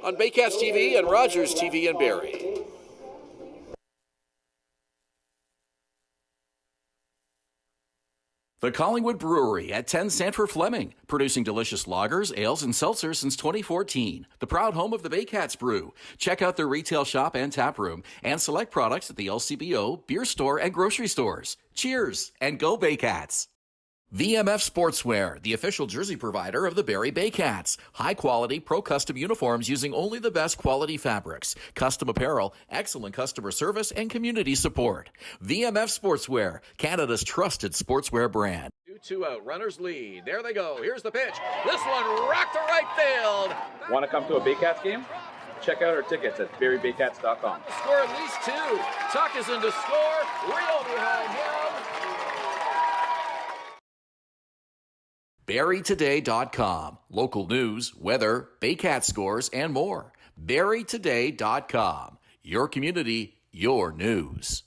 on Baycats TV and Rogers TV in Barrie. The Collingwood Brewery at 10 Sanford Fleming, producing delicious lagers, ales, and seltzers since 2014. The proud home of the Baycats Brew. Check out their retail shop and tap room and select products at the LCBO, beer store, and grocery stores. Cheers and go Baycats! VMF Sportswear, the official jersey provider of the Barrie Baycats. High-quality, pro-custom uniforms using only the best quality fabrics. Custom apparel, excellent customer service, and community support. VMF Sportswear, Canada's trusted sportswear brand. 2 out, runners lead. There they go. Here's the pitch. This one rocked to right field. Want to come to a Baycats game? Check out our tickets at barriebaycats.com. Score at least 2. Tuck is in to score. Rio behind him. BarrieToday.com. Local news, weather, Baycat scores, and more. BarrieToday.com. Your community, your news.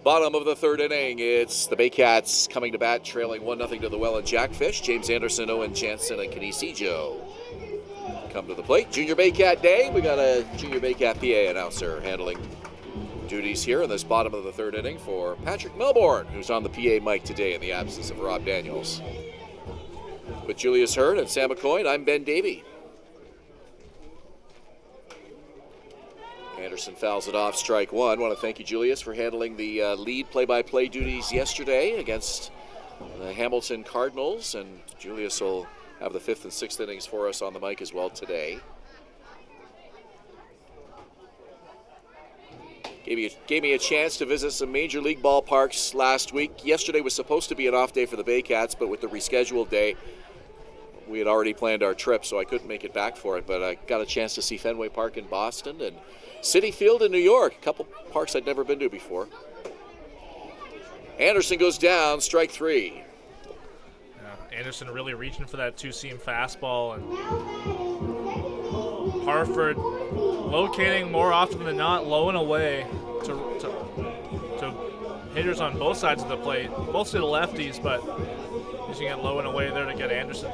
Bottom of the third inning, it's the Baycats coming to bat, trailing 1-0 to the Welland Jackfish. James Anderson, Owen Jansen, and Kinesijo come to the plate. Junior Baycat Day. We got a Junior Baycat PA announcer handling duties here in this bottom of the third inning for Patrick Melbourne, who's on the PA mic today in the absence of Rob Daniels. With Julius Hern and Sam McCoy, I'm Ben Davy. Anderson fouls it off, strike one. Want to thank you, Julius, for handling the lead play-by-play duties yesterday against the Hamilton Cardinals, and Julius will have the 5th and 6th innings for us on the mic as well today. Gave me a chance to visit some Major League ballparks last week. Yesterday was supposed to be an off day for the Baycats, but with the rescheduled day, we had already planned our trip, so I couldn't make it back for it. But I got a chance to see Fenway Park in Boston and Citi Field in New York, a couple parks I'd never been to before. Anderson goes down, strike 3. Yeah, Anderson really reaching for that two-seam fastball, and Harford locating more often than not low and away to hitters on both sides of the plate, mostly the lefties, but using it low and away there to get Anderson.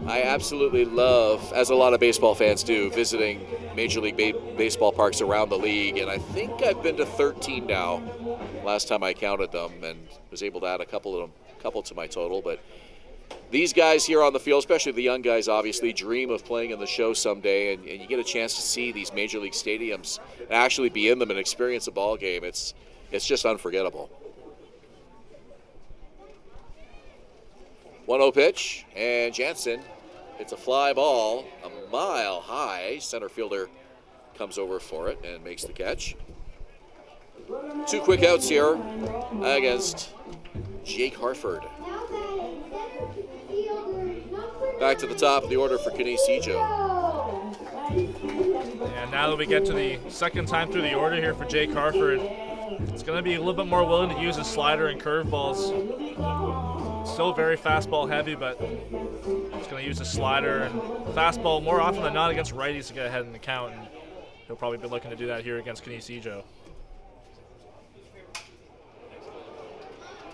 I absolutely love, as a lot of baseball fans do, visiting Major League Baseball parks around the league, and I think I've been to 13 now. Last time I counted them, and was able to add a couple to my total. But these guys here on the field, especially the young guys, obviously dream of playing in the show someday, and you get a chance to see these Major League stadiums and actually be in them and experience a ball game. It's just unforgettable. 1-0 pitch, and Jansen, it's a fly ball, a mile high. Center fielder comes over for it and makes the catch. 2 quick outs here against Jake Harford. Back to the top of the order for Kinesijo. And now that we get to the second time through the order here for Jake Harford, it's going to be a little bit more willing to use his slider and curveballs. Still very fastball heavy, but he's going to use his slider and fastball more often than not against righties to get ahead in the count, and he'll probably be looking to do that here against Kinesijo.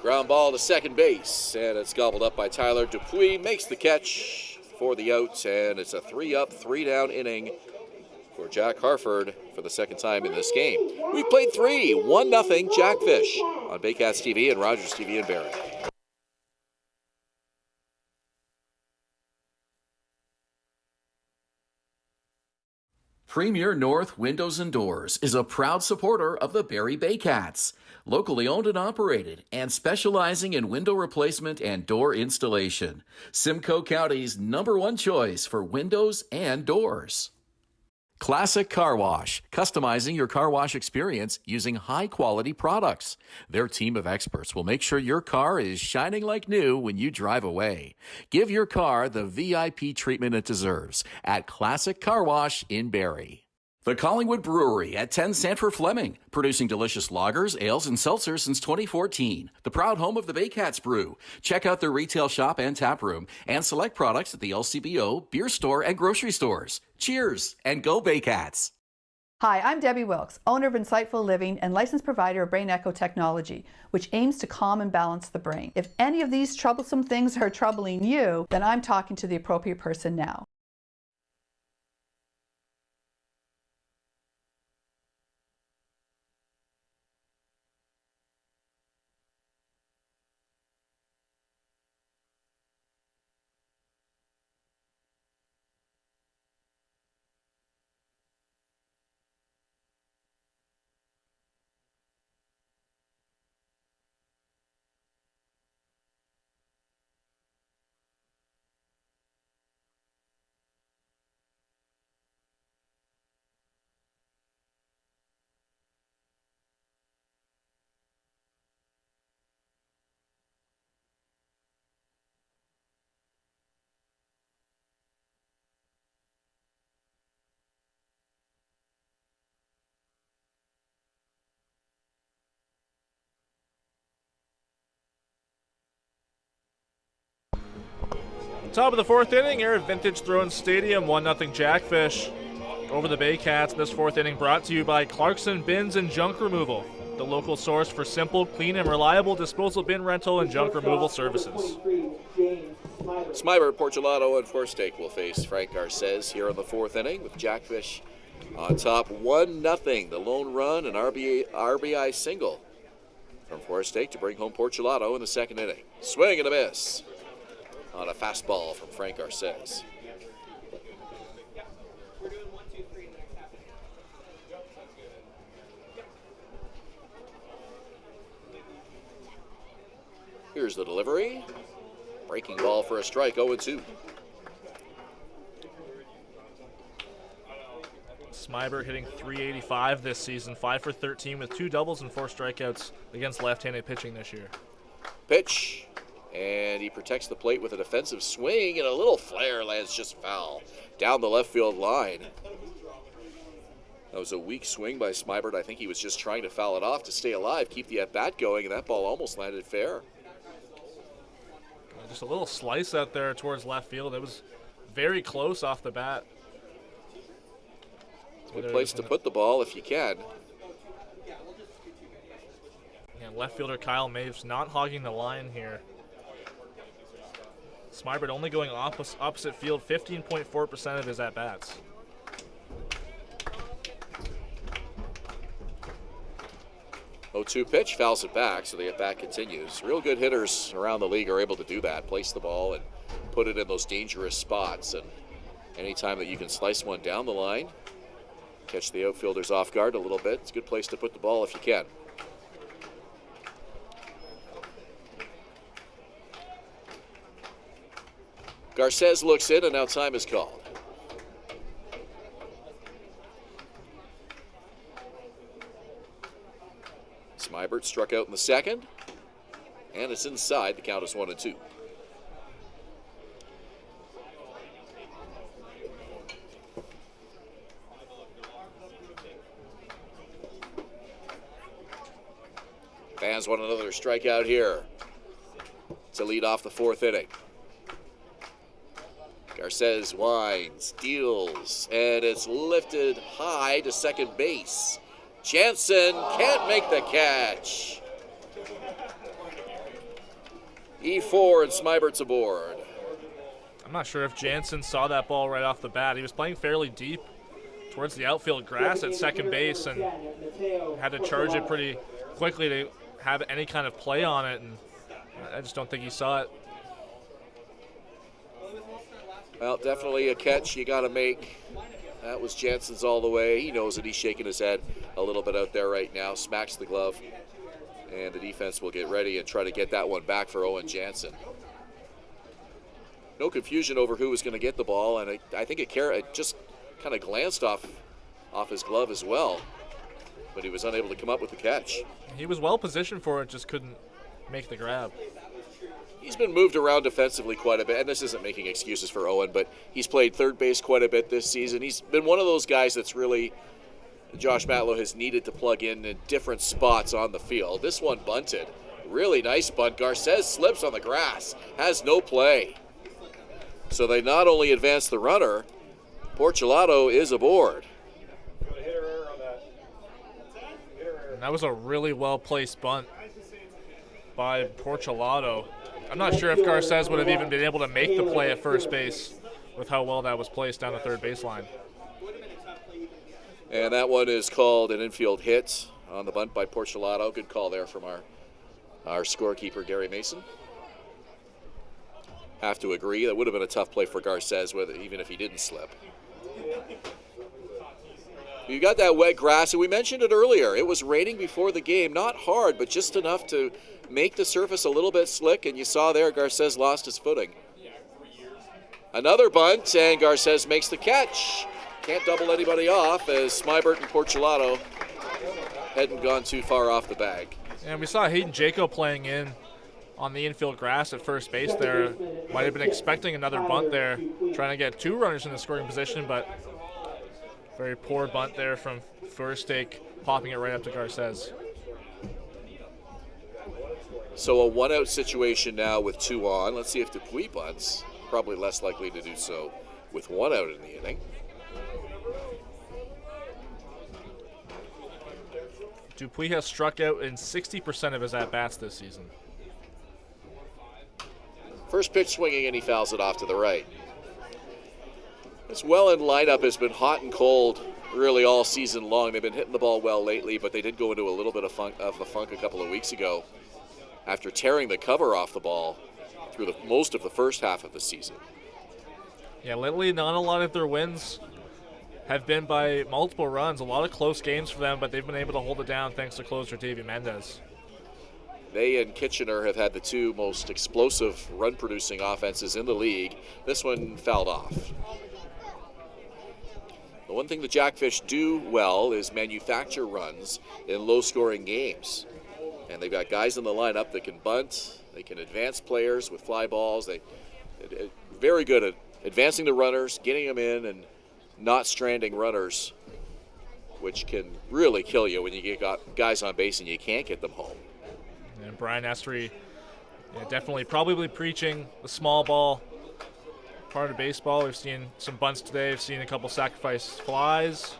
Ground ball to second base, and it's gobbled up by Tyler Dupuis. Makes the catch for the out, and it's a 3-up, 3-down inning for Jack Harford for the second time in this game. We've played 3, 1-0 Jackfish on Baycats TV and Rogers TV in Barrie. Premier North Windows and Doors is a proud supporter of the Barrie Baycats, locally owned and operated, and specializing in window replacement and door installation. Simcoe County's #1 choice for windows and doors. Classic Car Wash, customizing your car wash experience using high-quality products. Their team of experts will make sure your car is shining like new when you drive away. Give your car the VIP treatment it deserves at Classic Car Wash in Barrie. The Collingwood Brewery at 10 Sanford Fleming, producing delicious lagers, ales, and seltzers since 2014. The proud home of the Baycats Brew. Check out their retail shop and tap room and select products at the LCBO, beer store, and grocery stores. Cheers and go Baycats! Hi, I'm Debbie Wilkes, owner of Insightful Living and licensed provider of Brain Echo Technology, which aims to calm and balance the brain. If any of these troublesome things are troubling you, then I'm talking to the appropriate person now. Top of the fourth inning here at Vintage Throne Stadium, 1-0 Jackfish over the Baycats. This fourth inning brought to you by Clarkson Bins and Junk Removal, the local source for simple, clean, and reliable disposal bin rental and junk removal services. Smyber, Portulato, and Forstake will face Frank Garces here in the fourth inning with Jackfish on top 1-0. The lone run, an RBI single from Forstake to bring home Portulato in the second inning. Swing and a miss on a fastball from Frank Garces. Here's the delivery. Breaking ball for a strike, 0-2. Smyber hitting .385 this season, 5 for 13 with 2 doubles and 4 strikeouts against left-handed pitching this year. Pitch, and he protects the plate with a defensive swing, and a little flare lands just foul down the left field line. That was a weak swing by Smyber. I think he was just trying to foul it off to stay alive, keep the at-bat going, and that ball almost landed fair. Just a little slice out there towards left field. It was very close off the bat. Good place to put the ball if you can. And left fielder Kyle Maves not hogging the line here. Smyber only going opposite field 15.4% of his at-bats. Oh, 2 pitch, fouls it back, so the at-bat continues. Real good hitters around the league are able to do that, place the ball and put it in those dangerous spots. And anytime that you can slice one down the line, catch the outfielders off guard a little bit, it's a good place to put the ball if you can. Garces looks in, and now time is called. Smybert struck out in the second, and it's inside. The count is 1-2. Fans want another strikeout here to lead off the fourth inning. Garces winds, deals, and it's lifted high to second base. Jansen can't make the catch. E4 and Smybert's aboard. I'm not sure if Jansen saw that ball right off the bat. He was playing fairly deep towards the outfield grass at second base and had to charge it pretty quickly to have any kind of play on it, and I just don't think he saw it. Well, definitely a catch you got to make. That was Jansen's all the way. He knows it. He's shaking his head a little bit out there right now. Smacks the glove. And the defense will get ready and try to get that one back for Owen Jansen. No confusion over who was going to get the ball. And I think it just kind of glanced off off his glove as well, but he was unable to come up with the catch. He was well positioned for it, just couldn't make the grab. He's been moved around defensively quite a bit, and this isn't making excuses for Owen, but he's played third base quite a bit this season. He's been one of those guys that's really, Josh Matlow has needed to plug in different spots on the field. This one bunted. Really nice bunt. Garces slips on the grass, has no play. So they not only advance the runner, Porcelato is aboard. And that was a really well-placed bunt by Porcelato. I'm not sure if Garces would have even been able to make the play at first base with how well that was placed down the third baseline. And that one is called an infield hit on the bunt by Porcelato. Good call there from our scorekeeper, Gary Mason. Have to agree, that would have been a tough play for Garces, even if he didn't slip. You got that wet grass, and we mentioned it earlier. It was raining before the game, not hard, but just enough to make the surface a little bit slick, and you saw there Garces lost his footing. Another bunt, and Garces makes the catch. Can't double anybody off as Smybert and Porcelato hadn't gone too far off the bag. And we saw Hayden Jaco playing in on the infield grass at first base there. Might have been expecting another bunt there, trying to get two runners in the scoring position, but very poor bunt there from Furstake, popping it right up to Garces. So a one-out situation now with two on. Let's see if Dupuis bunts. Probably less likely to do so with one out in the inning. Dupuis has struck out in 60% of his at-bats this season. First pitch swinging, and he fouls it off to the right. This Welland lineup has been hot and cold really all season long. They've been hitting the ball well lately, but they did go into a little bit of a funk a couple of weeks ago after tearing the cover off the ball through most of the first half of the season. Yeah, lately not a lot of their wins have been by multiple runs. A lot of close games for them, but they've been able to hold it down thanks to closer Davy Mendez. They and Kitchener have had the two most explosive run-producing offenses in the league. This one fouled off. The one thing the Jackfish do well is manufacture runs in low-scoring games. And they've got guys in the lineup that can bunt, they can advance players with fly balls. They're very good at advancing the runners, getting them in, and not stranding runners, which can really kill you when you got guys on base and you can't get them home. And Brian Estrie, definitely probably preaching the small ball part of baseball. We've seen some bunts today. We've seen a couple sacrifice flies.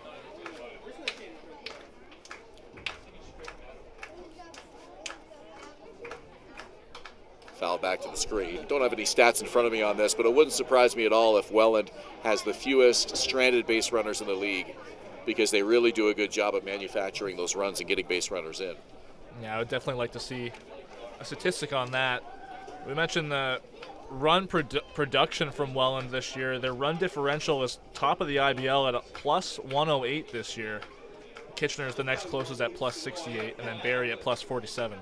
Foul back to the screen. Don't have any stats in front of me on this, but it wouldn't surprise me at all if Welland has the fewest stranded base runners in the league, because they really do a good job of manufacturing those runs and getting base runners in. Yeah, I would definitely like to see a statistic on that. We mentioned the run production from Welland this year. Their run differential is top of the IBL at a plus 108 this year. Kitchener is the next closest at plus 68, and then Barrie at plus 47.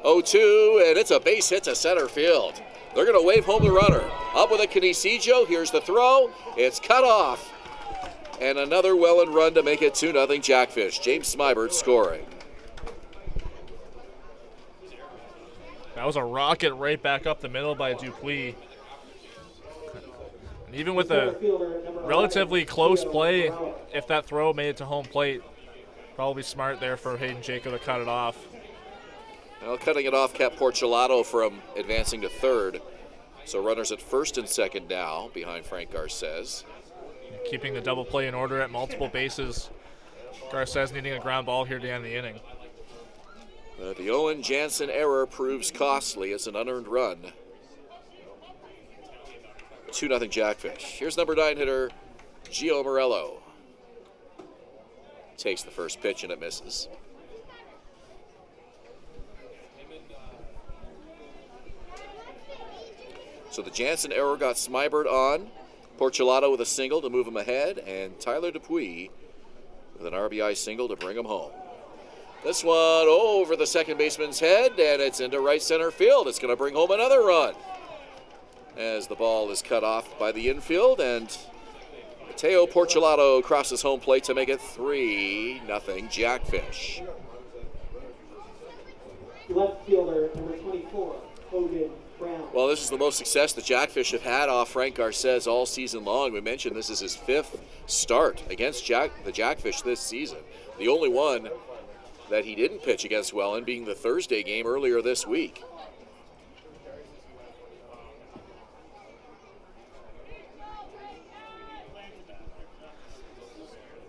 0-2, and it's a base hit to center field. They're going to wave home the runner. Up with a Canisijo. Here's the throw. It's cut off. And another Welland run to make it 2-0 Jackfish. James Smybert scoring. That was a rocket right back up the middle by Dupuis. And even with a relatively close play, if that throw made it to home plate, probably smart there for Hayden Jaco to cut it off. Well, cutting it off kept Porcelato from advancing to third. So runners at first and second now behind Frank Garces. Keeping the double play in order at multiple bases. Garces needing a ground ball here to end the inning. The Owen Jansen error proves costly. It's an unearned run. 2-0 Jackfish. Here's number 9 hitter Gio Morello. Takes the first pitch and it misses. So the Jansen error got Smybert on. Porcelato with a single to move him ahead, and Tyler Dupuis with an RBI single to bring him home. This one over the second baseman's head, and it's into right center field. It's going to bring home another run as the ball is cut off by the infield, and the Mateo Porcelato crosses home plate to make it 3-0 Jackfish. Left fielder, number 24, Hogan Brown. Well, this is the most success the Jackfish have had off Frank Garces all season long. We mentioned this is his 5th start against the Jackfish this season. The only one that he didn't pitch against Welland being the Thursday game earlier this week.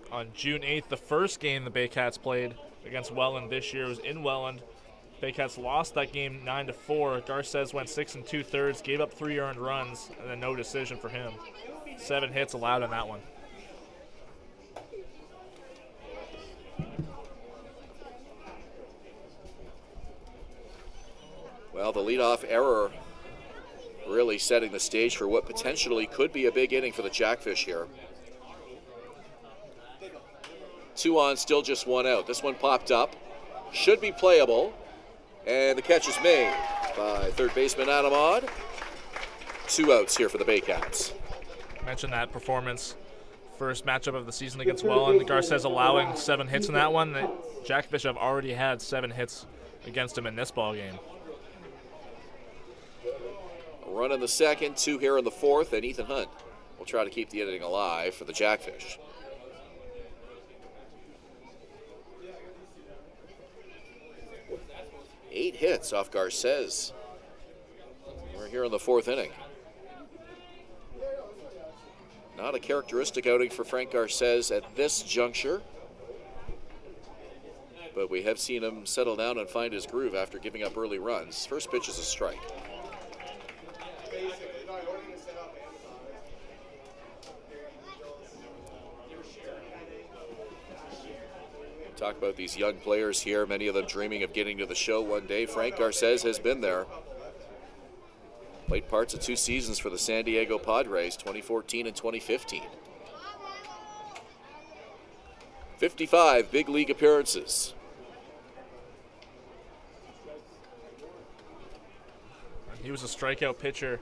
On June 8th, the first game the Baycats played against Welland this year was in Welland. Baycats lost that game 9-4. Garces went 6 2/3, gave up 3 earned runs, and then no decision for him. 7 hits allowed in that one. Well, the leadoff error really setting the stage for what potentially could be a big inning for the Jackfish here. 2 on, still just 1 out. This one popped up, should be playable, and the catch is made by third baseman Adam Odd. 2 outs here for the Baycats. Mentioned that performance. First matchup of the season against Welland. Garces allowing 7 hits in that one. The Jackfish have already had 7 hits against him in this ball game. A run in the second, 2 here in the fourth, and Ethan Hunt will try to keep the inning alive for the Jackfish. Eight hits off Garces. We're here in the 4th inning. Not a characteristic outing for Frank Garces at this juncture, but we have seen him settle down and find his groove after giving up early runs. First pitch is a strike. Talk about these young players here, many of them dreaming of getting to the show one day. Frank Garces has been there. Played parts of 2 seasons for the San Diego Padres, 2014 and 2015. 55 big league appearances. He was a strikeout pitcher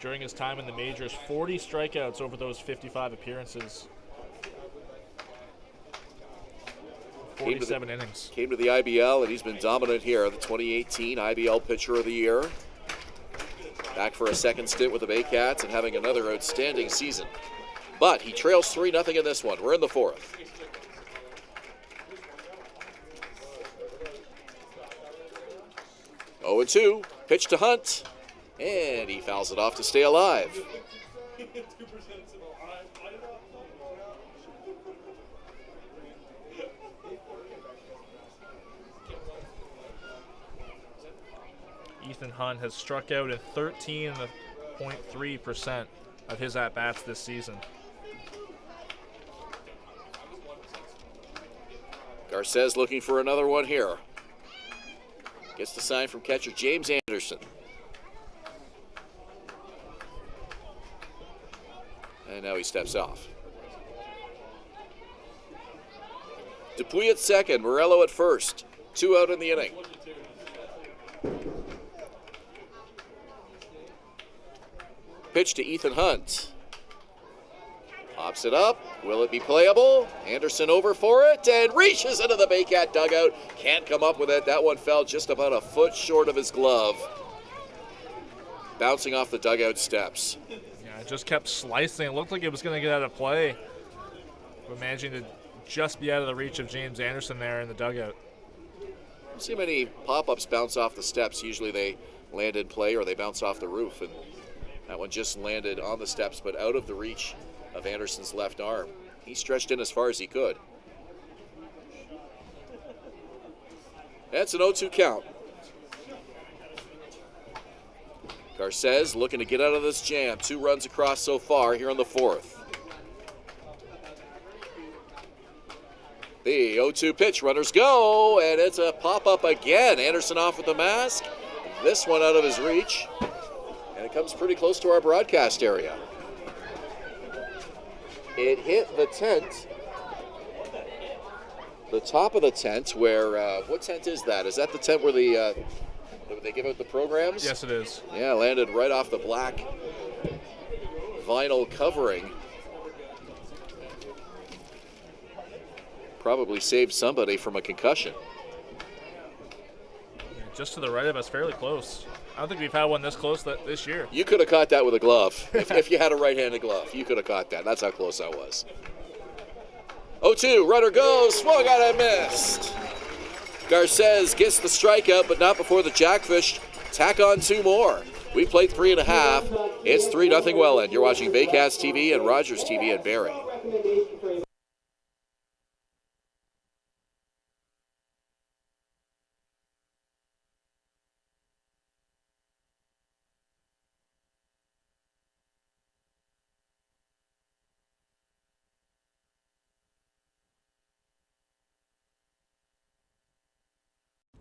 during his time in the majors. 40 strikeouts over those 55 appearances. 47 innings. Came to the IBL, and he's been dominant here. The 2018 IBL Pitcher of the Year. Back for a second stint with the Baycats and having another outstanding season. But he trails 3-0 in this one. We're in the 4th. Oh, 2. Pitch to Hunt. And he fouls it off to stay alive. Ethan Hunt has struck out in 13.3% of his at-bats this season. Garces looking for another one here. Gets the sign from catcher James Anderson. And now he steps off. Dupuy at second, Morello at first. 2 out in the inning. Pitch to Ethan Hunt. Pops it up. Will it be playable? Anderson over for it and reaches into the Baycat dugout. Can't come up with it. That one fell just about a foot short of his glove. Bouncing off the dugout steps. Yeah, it just kept slicing. It looked like it was going to get out of play, but managing to just be out of the reach of James Anderson there in the dugout. Don't see many pop-ups bounce off the steps. Usually they land in play or they bounce off the roof, and that one just landed on the steps but out of the reach of Anderson's left arm. He stretched in as far as he could. That's an 0-2 count. Garces looking to get out of this jam. 2 runs across so far here in the 4th. The 0-2 pitch, runners go, and it's a pop-up again. Anderson off with the mask. This one out of his reach. And it comes pretty close to our broadcast area. It hit the tent. The top of the tent where, what tent is that? Is that the tent where they give out the programs? Yes, it is. Yeah, landed right off the black vinyl covering probably saved somebody from a concussion. Just to the right of us, fairly close. I don't think we've had one this close this year. You could have caught that with a glove. if you had a right-handed glove, you could have caught that. That's how close that was. 0-2, runner goes, swung on and missed. Garces gets the strikeout, but not before the Jackfish tack on 2 more. We played 3.5. It's 3-0 Welland. You're watching Baycats TV and Rogers TV in Barrie.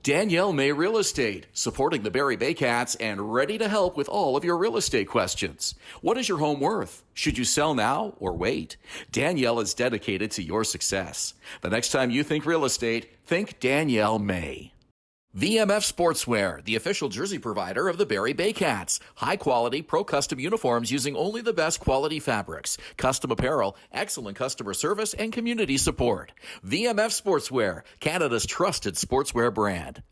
Danielle May Real Estate, supporting the Barrie Baycats and ready to help with all of your real estate questions. What is your home worth? Should you sell now or wait? Danielle is dedicated to your success. The next time you think real estate, think Danielle May. VMF Sportswear, the official jersey provider of the Barrie Baycats. High-quality, pro-custom uniforms using only the best quality fabrics. Custom apparel, excellent customer service, and community support. VMF Sportswear, Canada's trusted sportswear brand.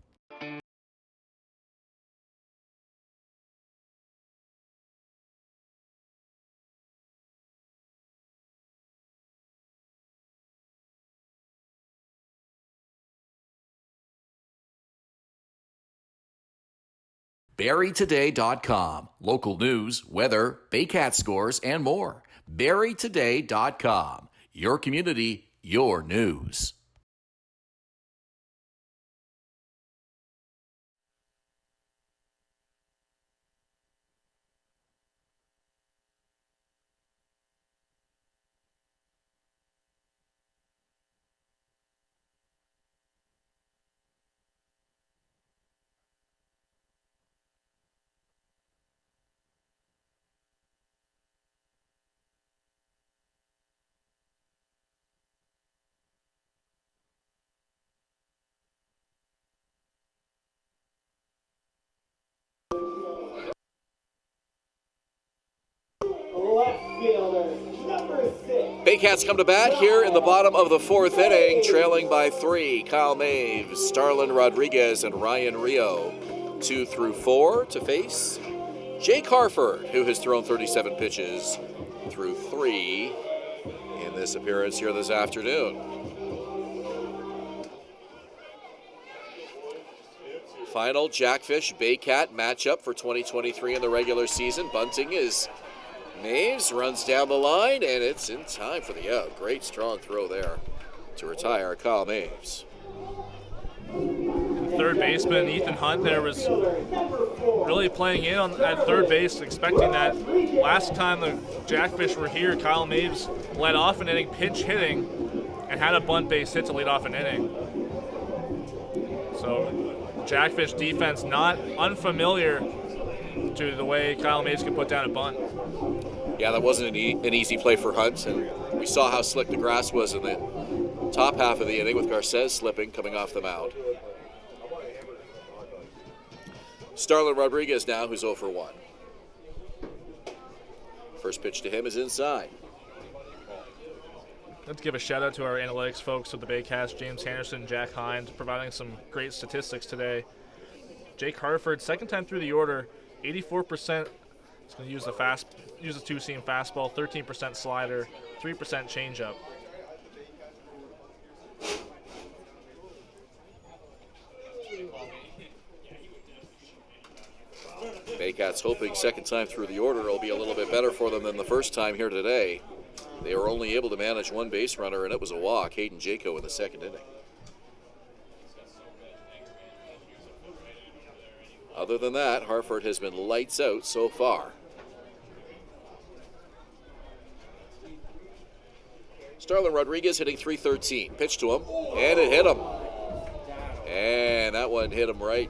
BarrieToday.com. Local news, weather, Baycat scores, and more. BarrieToday.com. Your community, your news. Baycats come to bat here in the bottom of the 4th inning, trailing by 3. Kyle Maves, Starlin Rodriguez, and Ryan Rio. 2 through 4 to face Jake Harford, who has thrown 37 pitches through 3 in this appearance here this afternoon. Final Jackfish Baycat matchup for 2023 in the regular season. Bunting is Maves, runs down the line, and it's in time for the out. Great strong throw there to retire Kyle Maves. Third baseman Ethan Hunt there was really playing in at third base, expecting that. Last time the Jackfish were here, Kyle Maves led off an inning pinch hitting and had a bunt base hit to lead off an inning. So Jackfish defense not unfamiliar to the way Kyle Maves can put down a bunt. Yeah, that wasn't an easy play for Hunt, and we saw how slick the grass was in the top half of the inning with Garces slipping coming off the mound. Starlin Rodriguez now, who's 0 for 1. First pitch to him is inside. Let's give a shout out to our analytics folks with the Baycats, James Henderson, Jack Hind, providing some great statistics today. Jake Harford, second time through the order, 84%. He's going to use a two-seam fastball, 13% slider, 3% changeup. Baycats hoping second time through the order will be a little bit better for them than the first time here today. They were only able to manage one base runner, and it was a walk, Hayden Jaco, in the second inning. Other than that, Harford has been lights out so far. Starlin Rodriguez hitting .313. Pitch to him, and it hit him. And that one hit him right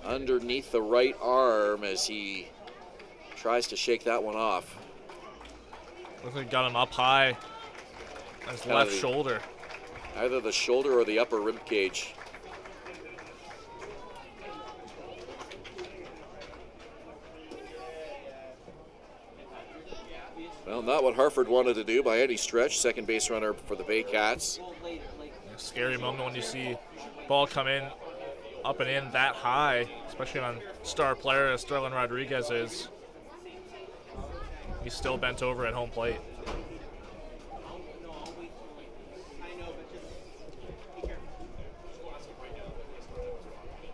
underneath the right arm as he tries to shake that one off. Looks like it got him up high on his left shoulder. Either the shoulder or the upper rib cage. Well, not what Harford wanted to do by any stretch. Second base runner for the Baycats. a scary moment when you see ball come in, up and in that high, especially on star player as Starlin Rodriguez is. He's still bent over at home plate.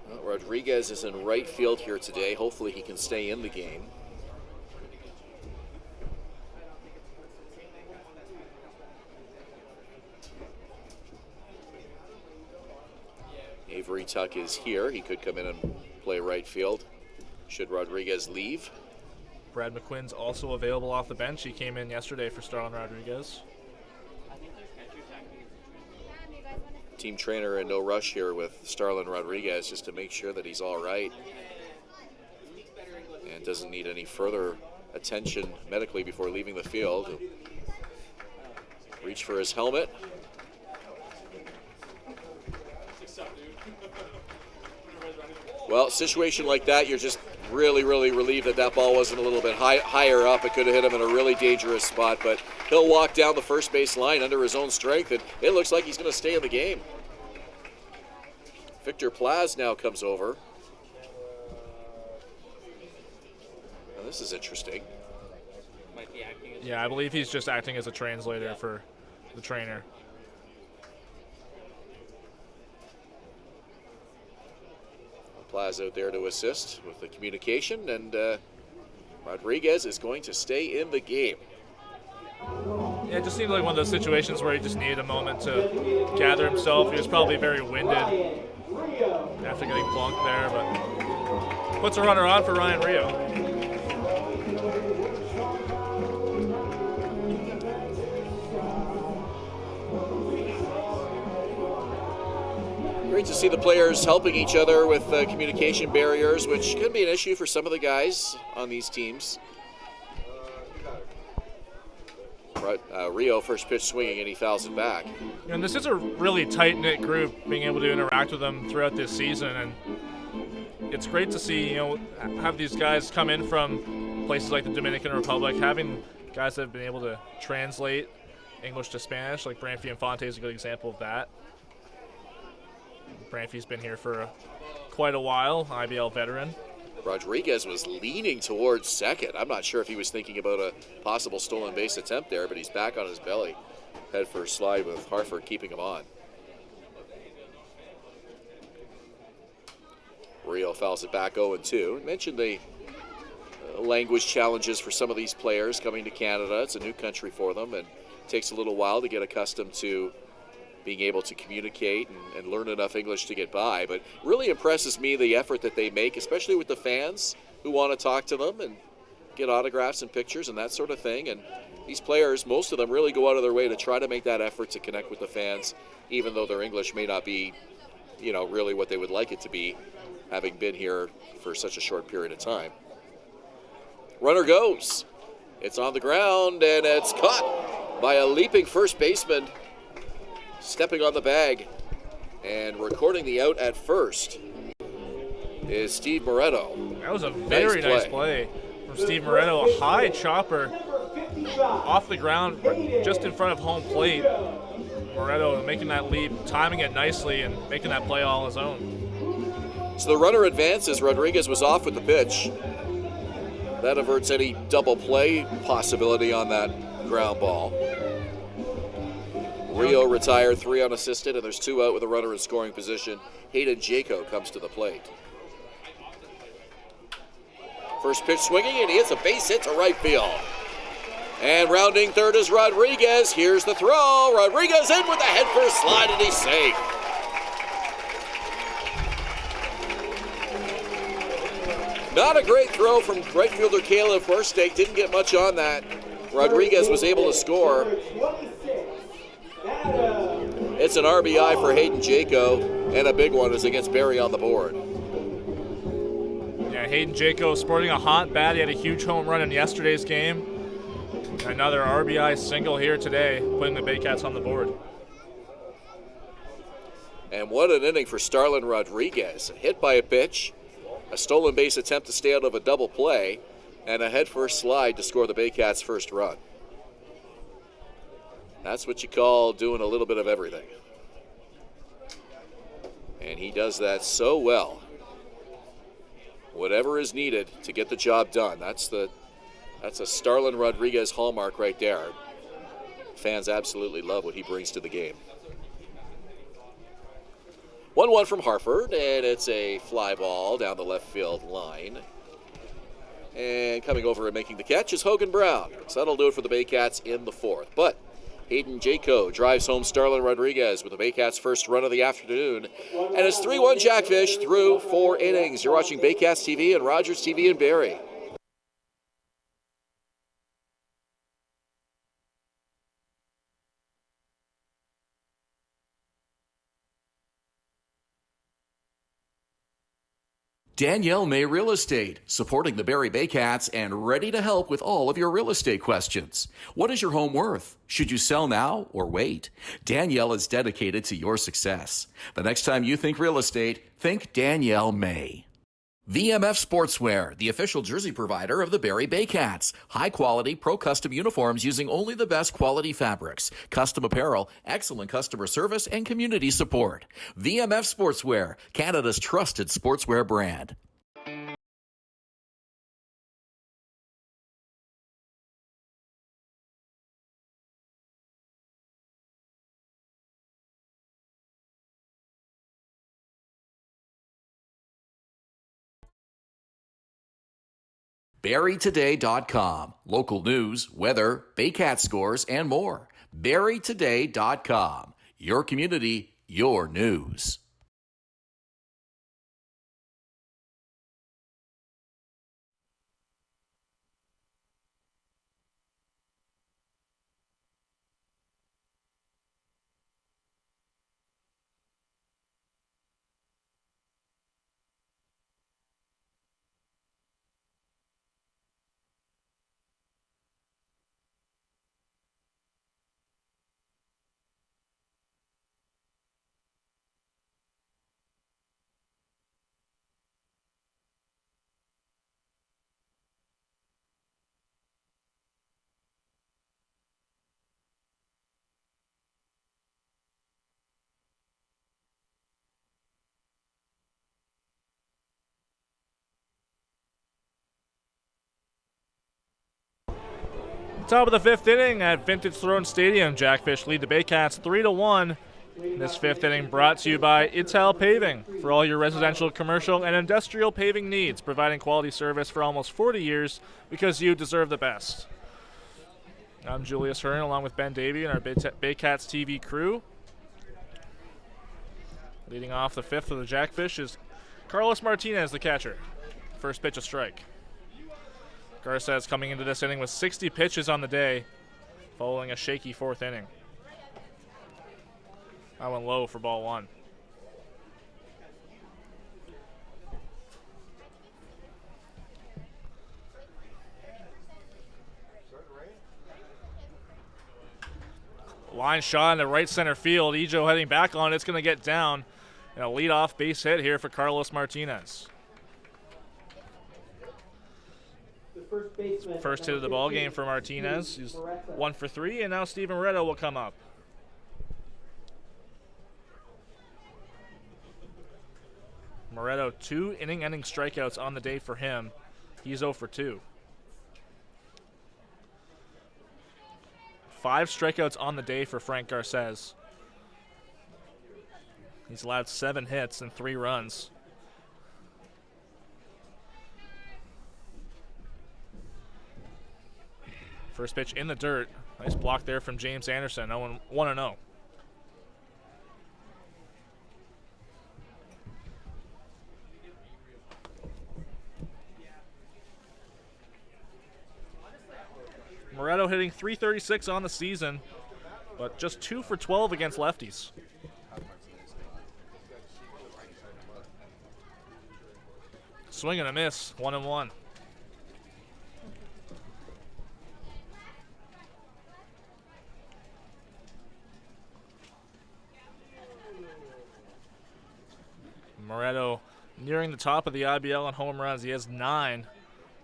Well, Rodriguez is in right field here today. Hopefully he can stay in the game. Avery Tuck is here. He could come in and play right field should Rodriguez leave. Brad McQuinn's also available off the bench. He came in yesterday for Starlin Rodriguez. Team trainer in no rush here with Starlin Rodriguez just to make sure that he's all right and doesn't need any further attention medically before leaving the field. Reach for his helmet. Well, situation like that, you're just really relieved that that ball wasn't a little bit higher up. It could have hit him in a really dangerous spot, but he'll walk down the first base line under his own strength, and it looks like he's going to stay in the game. Victor Plaz now comes over. Now, this is interesting. Yeah, I believe he's just acting as a translator for the trainer. Plaz out there to assist with the communication, and Rodriguez is going to stay in the game. Yeah, it just seemed like one of those situations where he just needed a moment to gather himself. He was probably very winded after getting plunked there, but puts a runner on for Ryan Rio. Great to see the players helping each other with communication barriers, which can be an issue for some of the guys on these teams. Rio first pitch swinging, and he fouls it back. And this is a really tight-knit group, being able to interact with them throughout this season, and it's great to see, have these guys come in from places like the Dominican Republic, having guys that have been able to translate English to Spanish, like Branfy Infante is a good example of that. Branfy's been here for quite a while, IBL veteran. Rodriguez was leaning towards second. I'm not sure if he was thinking about a possible stolen base attempt there, but he's back on his belly. Head first slide with Harford keeping him on. Rio fouls it back 0-2. I mentioned the language challenges for some of these players coming to Canada. It's a new country for them, and it takes a little while to get accustomed to being able to communicate and learn enough English to get by. But really impresses me the effort that they make, especially with the fans who want to talk to them and get autographs and pictures and that sort of thing. And these players, most of them really go out of their way to try to make that effort to connect with the fans, even though their English may not be, really what they would like it to be, having been here for such a short period of time. Runner goes. It's on the ground, and it's caught by a leaping first baseman. Stepping on the bag and recording the out at first is Steve Moretto. That was a very nice play from Steve Moretto. A high chopper off the ground just in front of home plate. Moretto making that leap, timing it nicely, and making that play all his own. So the runner advances. Rodriguez was off with the pitch. That averts any double play possibility on that ground ball. Rio retired, 3 unassisted, and there's 2 out with a runner in scoring position. Hayden Jaco comes to the plate. First pitch swinging, and he hits a base hit to right field. And rounding third is Rodriguez. Here's the throw. Rodriguez in with the head first slide, and he's safe. Not a great throw from right fielder Caleb Forstake. Didn't get much on that. Rodriguez was able to score. It's an RBI for Hayden Jaco, and a big one is against Barrie on the board. Yeah, Hayden Jaco sporting a hot bat. He had a huge home run in yesterday's game. Another RBI single here today, putting the Baycats on the board. And what an inning for Starlin Rodriguez. Hit by a pitch, a stolen base attempt to stay out of a double play, and a head-first slide to score the Baycats' first run. That's what you call doing a little bit of everything. And he does that so well. Whatever is needed to get the job done. That's a Starlin Rodriguez hallmark right there. Fans absolutely love what he brings to the game. 1-1 from Harford, and it's a fly ball down the left field line. And coming over and making the catch is Hogan Brown. So that'll do it for the Baycats in the fourth. But Hayden Jaco drives home Starlin Rodriguez with the Baycats' first run of the afternoon. And it's 3-1 Jackfish through 4 innings. You're watching Baycats TV and Rogers TV in Barrie. Danielle May Real Estate, supporting the Barrie Baycats and ready to help with all of your real estate questions. What is your home worth? Should you sell now or wait? Danielle is dedicated to your success. The next time you think real estate, think Danielle May. VMF Sportswear, the official jersey provider of the Barrie Baycats. High-quality, pro-custom uniforms using only the best quality fabrics. Custom apparel, excellent customer service, and community support. VMF Sportswear, Canada's trusted sportswear brand. BarrieToday.com. Local news, weather, Baycat scores, and more. BarrieToday.com. Your community, your news. Top of the fifth inning at Vintage Throne Stadium. Jackfish lead the Baycats 3-1. This fifth inning brought to you by Ital Paving for all your residential, commercial, and industrial paving needs, providing quality service for almost 40 years because you deserve the best. I'm Julius Hern along with Ben Davy and our Baycats TV crew. Leading off the fifth of the Jackfish is Carlos Martinez, the catcher. First pitch, a strike. Garces coming into this inning with 60 pitches on the day, following a shaky fourth inning. That went low for ball one. Line shot into right center field. Ejo heading back on it. It's going to get down. And a leadoff base hit here for Carlos Martinez. First hit of the ball game for Martinez. He's 1 for 3, and now Steven Moretto will come up. Moretto, 2 inning-ending strikeouts on the day for him. He's 0 for 2. 5 strikeouts on the day for Frank Garces. He's allowed 7 hits and 3 runs. First pitch in the dirt. Nice block there from James Anderson. 1-0. Moretto hitting .336 on the season, but just 2 for 12 against lefties. Swing and a miss, 1-1. Moretto nearing the top of the IBL in home runs. He has 9.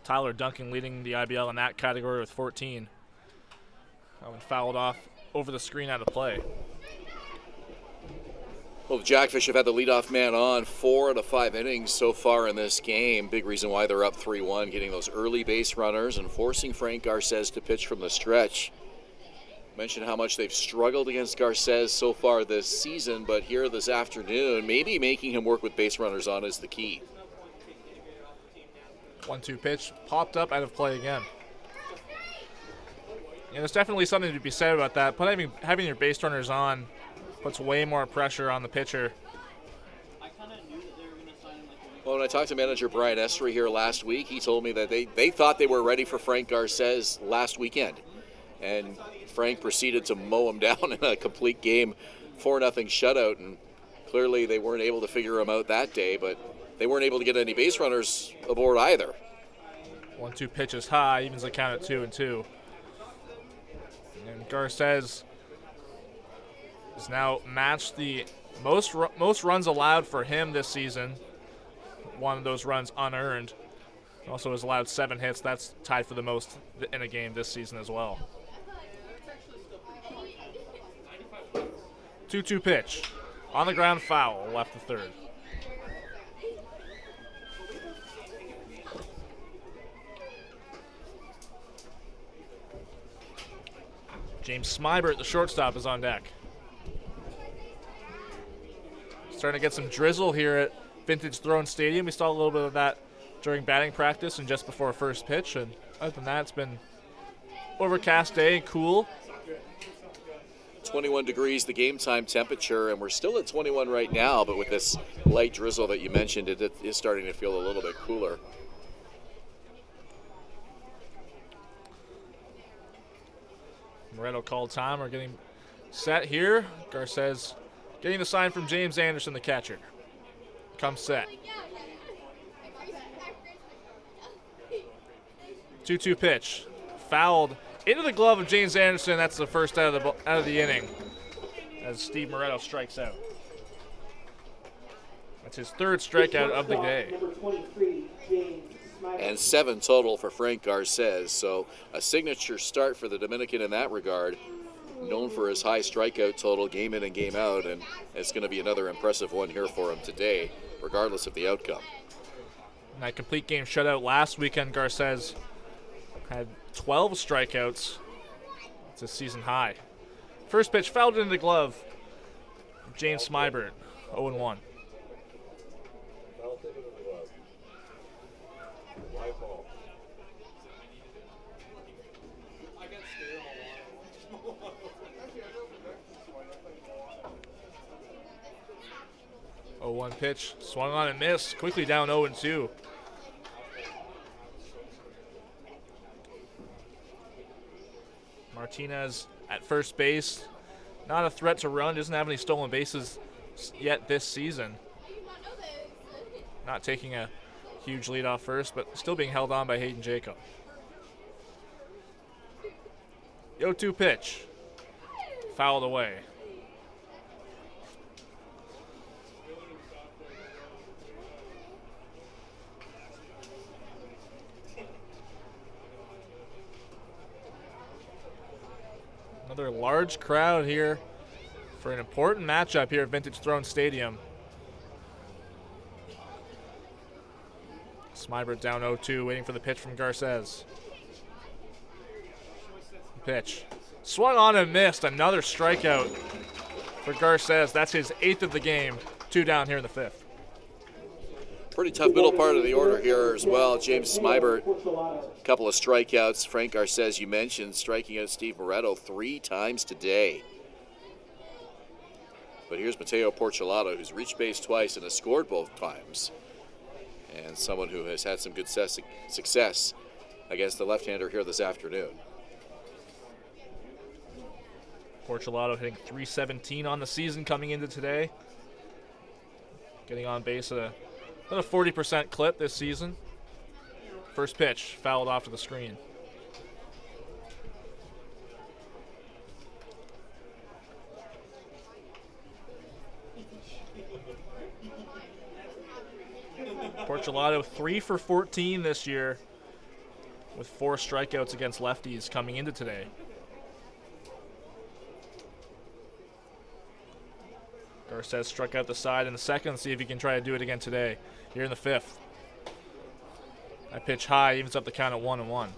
Tyler Duncan leading the IBL in that category with 14. That one fouled off over the screen out of play. Well, the Jackfish have had the leadoff man on 4 out of 5 innings so far in this game. Big reason why they're up 3-1, getting those early base runners and forcing Frank Garces to pitch from the stretch. Mentioned how much they've struggled against Garces so far this season, but here this afternoon, maybe making him work with base runners on is the key. 1-2 pitch, popped up, out of play again. And there's definitely something to be said about that. But having your base runners on puts way more pressure on the pitcher. Well, when I talked to manager Brian Essery here last week, he told me that they thought they were ready for Frank Garces last weekend. And Frank proceeded to mow him down in a complete game, 4-0 shutout. And clearly they weren't able to figure him out that day, but they weren't able to get any base runners aboard either. 1-2 pitch is high, evens the count at 2-2. And Garces has now matched the most runs allowed for him this season. One of those runs unearned. Also has allowed 7 hits. That's tied for the most in a game this season as well. 2-2 pitch. On the ground, foul, left the third. James Smybert, the shortstop, is on deck. Starting to get some drizzle here at Vintage Throne Stadium. We saw a little bit of that during batting practice and just before first pitch. And other than that, it's been overcast day, cool. 21 degrees the game time temperature, and we're still at 21 right now, but with this light drizzle that you mentioned, it is starting to feel a little bit cooler. Moretto called time. We're getting set here. Garces getting the sign from James Anderson, the catcher. Come set. 2-2 pitch. Fouled into the glove of James Anderson. That's the first out of the inning as Steve Moretto strikes out. That's his third strikeout of the day. And 7 total for Frank Garces, so a signature start for the Dominican in that regard. Known for his high strikeout total game in and game out, and it's going to be another impressive one here for him today, regardless of the outcome. In that complete game shutout last weekend, Garces had 12 strikeouts. It's a season high. First pitch fouled into the glove. James Smybert, 0-1. Oh, 1 pitch, swung on and missed. Quickly down 0-2. Martinez at first base. Not a threat to run, doesn't have any stolen bases yet this season. Not taking a huge lead off first, but still being held on by Hayden Jacob. 0-2 pitch. Fouled away. Another large crowd here for an important matchup here at Vintage Throne Stadium. Smybert down 0-2, waiting for the pitch from Garces. Pitch. Swung on and missed. Another strikeout for Garces. That's his 8th of the game. 2 down here in the 5th. Pretty tough middle part of the order here as well. James Smybert, a couple of strikeouts. Frank Garces, you mentioned, striking out Steve Moretto 3 times today. But here's Mateo Porchelato, who's reached base twice and has scored both times. And someone who has had some good success against the left-hander here this afternoon. Porchelato hitting .317 on the season coming into today. Getting on base at a 40% clip this season. First pitch, fouled off to the screen. Porchelato 3 for 14 this year with 4 strikeouts against lefties coming into today. Garces struck out the side in the second. See if he can try to do it again today. Here in the fifth. That pitch high, evens up the count at 1-1.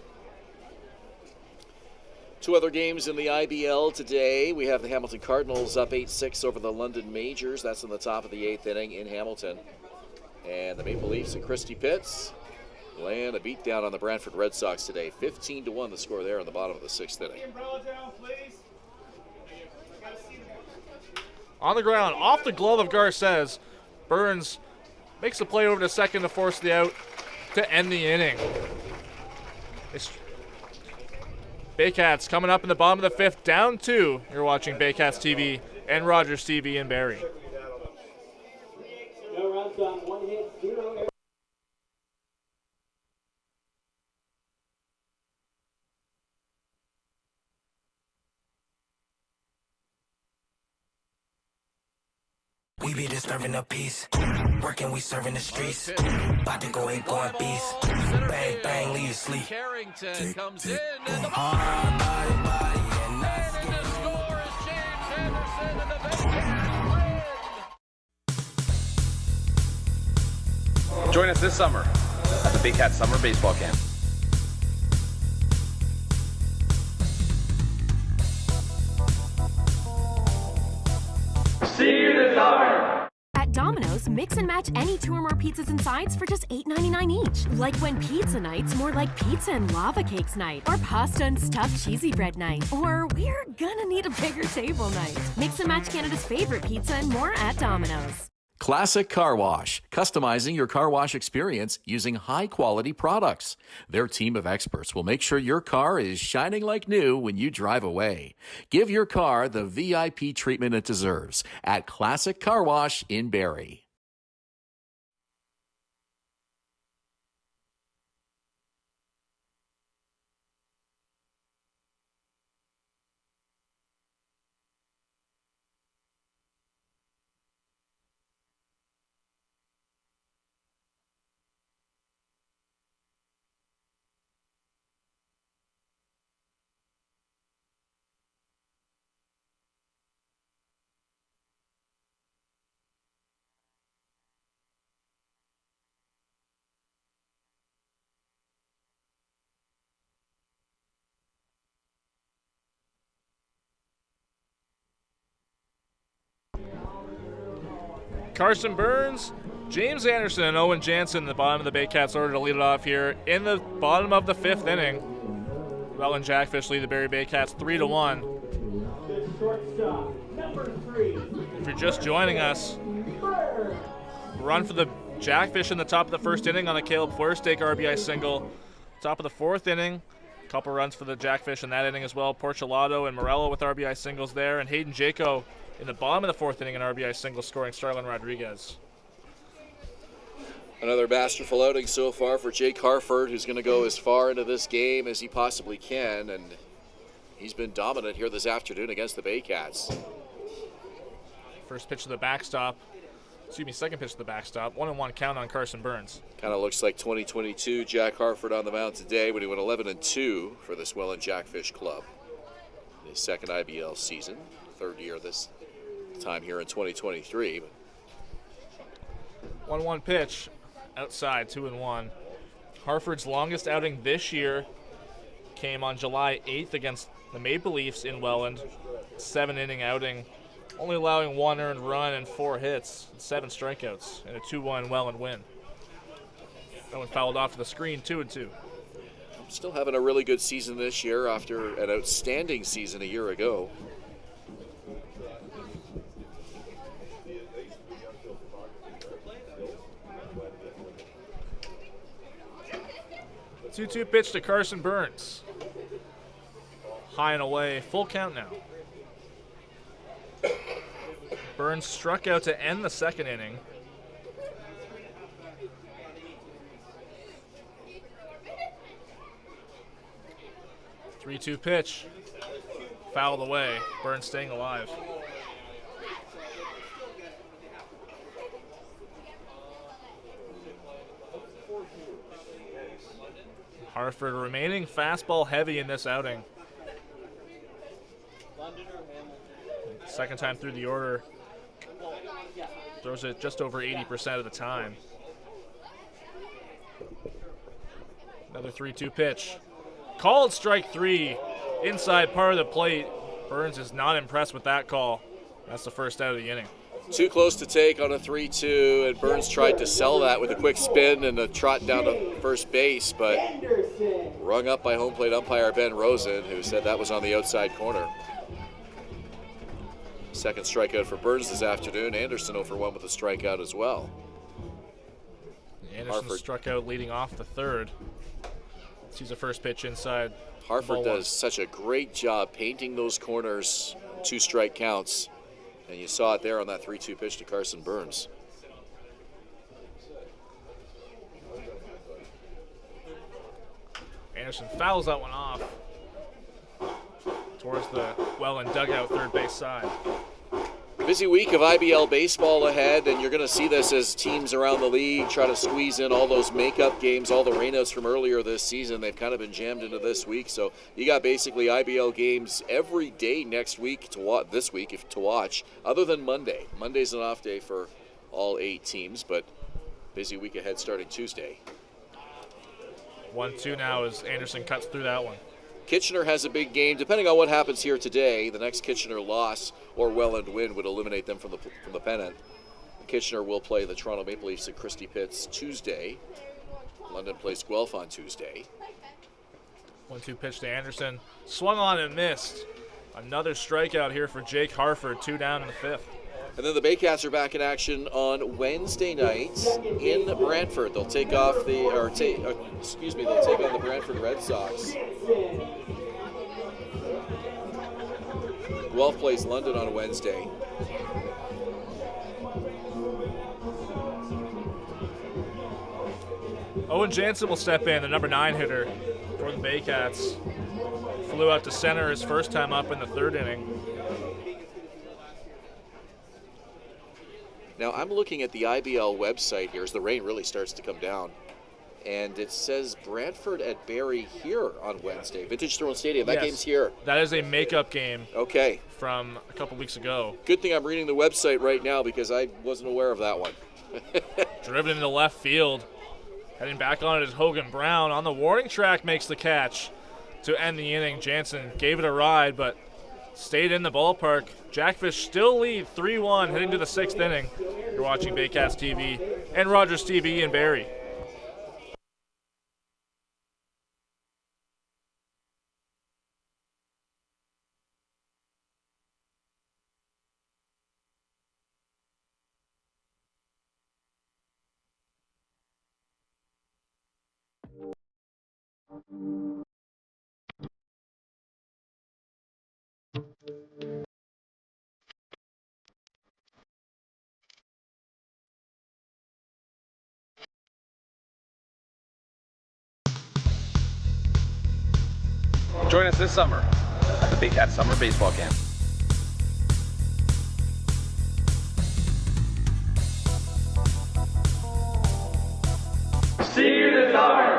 Two other games in the IBL today. We have the Hamilton Cardinals up 8-6 over the London Majors. That's in the top of the 8th inning in Hamilton. And the Maple Leafs and Christie Pitts laying a beat down on the Brantford Red Sox today. 15-1 the score there in the bottom of the 6th inning. On the ground, off the glove of Garces, Burns makes a play over to second to force the out to end the inning. Baycats coming up in the bottom of the 5th, down 2. You're watching Baycats TV and Rogers TV in Barrie. No runs on 1 hit, 0 errors. We be disturbing the peace. Working, we serving the streets. About to go ain't going beast. Bang, bang, leave you sleep. Carrington comes in and the score is James Anderson and the Baycats win. Join us this summer at the Baycats Summer Baseball Camp. See you this summer! At Domino's, mix and match any 2 or more pizzas and sides for just $8.99 each. Like when pizza night's more like pizza and lava cakes night, or pasta and stuffed cheesy bread night, or we're gonna need a bigger table night. Mix and match Canada's favorite pizza and more at Domino's. Classic Car Wash, customizing your car wash experience using high-quality products. Their team of experts will make sure your car is shining like new when you drive away. Give your car the VIP treatment it deserves at Classic Car Wash in Barrie. Carson Burns, James Anderson, and Owen Jansen in the bottom of the Baycats order to lead it off here in the bottom of the 5th inning. Welland Jackfish lead the Barrie Baycats 3-1. The shortstop, number 3. If you're just joining us, run for the Jackfish in the top of the 1st inning on a Caleb Feuerstake RBI single. Top of the 4th inning, a couple runs for the Jackfish in that inning as well. Porcelato and Morello with RBI singles there, and Hayden Jaco in the bottom of the 4th inning, an RBI single, scoring Starlin Rodriguez. Another masterful outing so far for Jake Harford, who's going to go as far into this game as he possibly can, and he's been dominant here this afternoon against the Baycats. First pitch to the backstop. Second pitch to the backstop. 1-1 count on Carson Burns. Kind of looks like 2022 Jack Harford on the mound today when he went 11-2 for this Welland Jackfish club. His second IBL season, 3rd year this time here in 2023. 1-1 pitch outside, 2-1. Harford's longest outing this year came on July 8th against the Maple Leafs in Welland. 7-inning outing, only allowing 1 earned run and 4 hits, 7 strikeouts, and a 2-1 Welland win. That one fouled off to the screen, 2-2. Still having a really good season this year after an outstanding season a year ago. Two-two pitch to Carson Burns. High and away, full count now. Burns struck out to end the 2nd inning. Three-two pitch. Fouled away. Burns staying alive. Harford remaining fastball heavy in this outing. Second time through the order. Throws it just over 80% of the time. Another 3-2 pitch. Called strike 3, inside part of the plate. Burns is not impressed with that call. That's the first out of the inning. Too close to take on a 3-2, and Burns tried to sell that with a quick spin and a trot down to first base, but rung up by home plate umpire Ben Rosen, who said that was on the outside corner. Second strikeout for Burns this afternoon. Anderson 0-for-1 with a strikeout as well. Anderson struck out leading off the third. Sees a first pitch inside. Harford does such a great job painting those corners, 2 strike counts. And you saw it there on that 3-2 pitch to Carson Burns. Anderson fouls that one off towards the Welland dugout third base side. Busy week of IBL baseball ahead, and you're going to see this as teams around the league try to squeeze in all those makeup games, all the rainouts from earlier this season. They've kind of been jammed into this week, so you got basically IBL games every day next week to watch. This week, if to watch, other than Monday. Monday's an off day for all 8 teams, but busy week ahead starting Tuesday. 1-2 now as Anderson cuts through that one. Kitchener has a big game. Depending on what happens here today, the next Kitchener loss or Welland win would eliminate them from the pennant. Kitchener will play the Toronto Maple Leafs at Christie Pitts Tuesday. London plays Guelph on Tuesday. 1-2 pitch to Anderson. Swung on and missed. Another strikeout here for Jake Harford. 2 down in the 5th. And then the Baycats are back in action on Wednesday night in Brantford. They'll take off they'll take on the Brantford Red Sox. Guelph plays London on Wednesday. Owen Jansen will step in, the number 9 hitter for the Baycats. Flew out to center his first time up in the 3rd inning. Now I'm looking at the IBL website here as the rain really starts to come down. And it says Brantford at Barrie here on Wednesday. Vintage Throne Stadium, that game's here. That is a makeup game. Okay. From a couple weeks ago. Good thing I'm reading the website right now because I wasn't aware of that one. Driven into left field. Heading back on it is Hogan Brown. On the warning track makes the catch to end the inning. Jansen gave it a ride, but stayed in the ballpark. Jackfish still lead 3-1 heading to the 6th inning. You're watching Baycats TV and Rogers TV in Barrie. Join us this summer at the Baycats Summer Baseball Camp. See you this summer!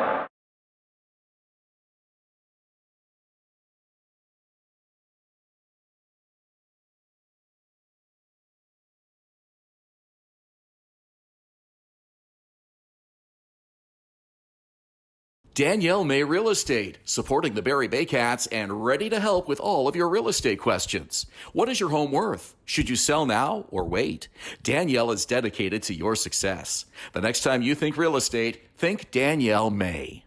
Danielle May Real Estate, supporting the Barrie Baycats and ready to help with all of your real estate questions. What is your home worth? Should you sell now or wait? Danielle is dedicated to your success. The next time you think real estate, think Danielle May.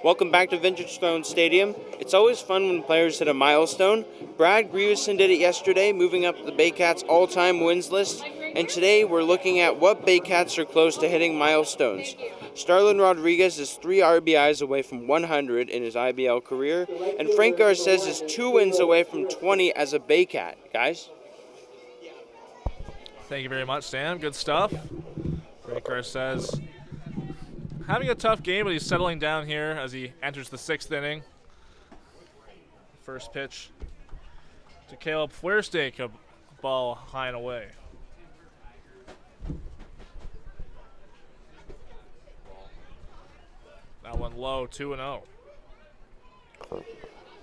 Welcome back to Vintage Throne Stadium. It's always fun when players hit a milestone. Brad Grieveson did it yesterday, moving up the Baycats' all-time wins list. And today we're looking at what Baycats are close to hitting milestones. Starlin Rodriguez is 3 RBIs away from 100 in his IBL career, and Frank Garces is 2 wins away from 20 as a Baycat. Guys? Thank you very much, Sam. Good stuff. Frank Garces having a tough game, but he's settling down here as he enters the 6th inning. First pitch to Caleb Fuerstake, a ball high and away. That one low, 2-0.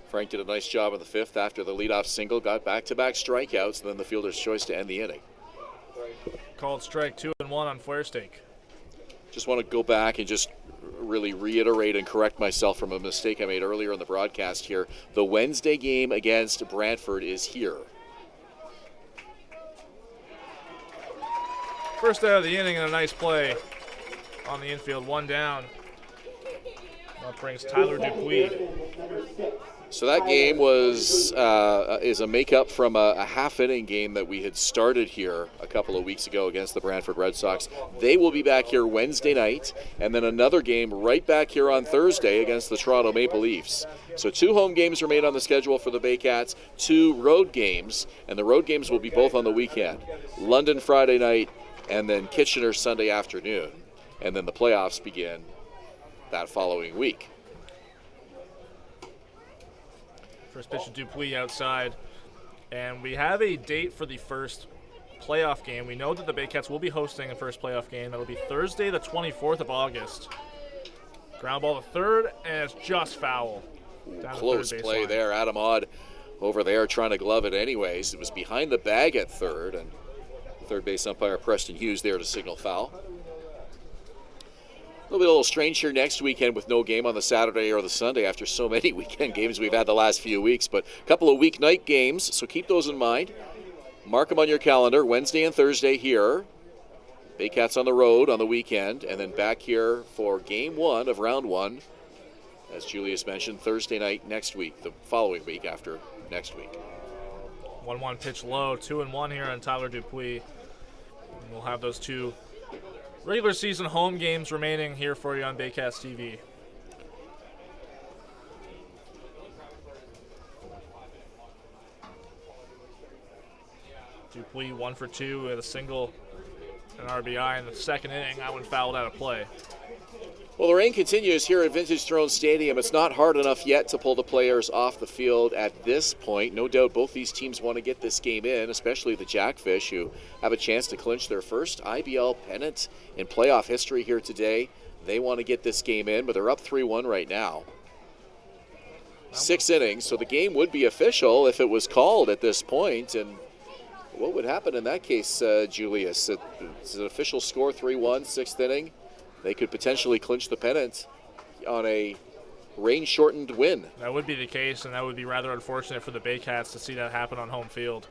Frank did a nice job in the 5th after the leadoff single, got back-to-back strikeouts, and then the fielder's choice to end the inning. Called strike 2-1 on Fuerstake. Just want to go back and just really reiterate and correct myself from a mistake I made earlier in the broadcast here. The Wednesday game against Brantford is here. First out of the inning and a nice play on the infield, 1 down. That brings Tyler Dupuis. So that game is a makeup from a half-inning game that we had started here a couple of weeks ago against the Brantford Red Sox. They will be back here Wednesday night, and then another game right back here on Thursday against the Toronto Maple Leafs. So 2 home games remain on the schedule for the Baycats, 2 road games, and the road games will be both on the weekend. London Friday night, and then Kitchener Sunday afternoon. And then the playoffs begin that following week. First pitch to Dupuis outside. And we have a date for the first playoff game. We know that the Baycats will be hosting the first playoff game. That'll be Thursday, the 24th of August. Ground ball to third, and it's just foul. Down Close the third play baseline. there. Adam Odd over there trying to glove it anyways. It was behind the bag at third, and third base umpire Preston Hughes there to signal foul. It'll be a little strange here next weekend with no game on the Saturday or the Sunday after so many weekend games we've had the last few weeks, but a couple of weeknight games, so keep those in mind. Mark them on your calendar, Wednesday and Thursday here. Baycats on the road on the weekend, and then back here for game 1 of round 1, as Julius mentioned, Thursday night next week, the following week after next week. 1-1 pitch low, 2-1 here on Tyler Dupuis. And we'll have those 2 regular season home games remaining here for you on Baycats TV. Dupuis 1 for 2 with a single and RBI in the 2nd inning. That one fouled out of play. Well, the rain continues here at Vintage Throne Stadium. It's not hard enough yet to pull the players off the field at this point. No doubt both these teams want to get this game in, especially the Jackfish, who have a chance to clinch their first IBL pennant in playoff history here today. They want to get this game in, but they're up 3-1 right now. 6 innings, so the game would be official if it was called at this point. And what would happen in that case, Julius? It's an official score, 3-1, 6th inning. They could potentially clinch the pennant on a rain-shortened win. That would be the case, and that would be rather unfortunate for the Baycats to see that happen on home field.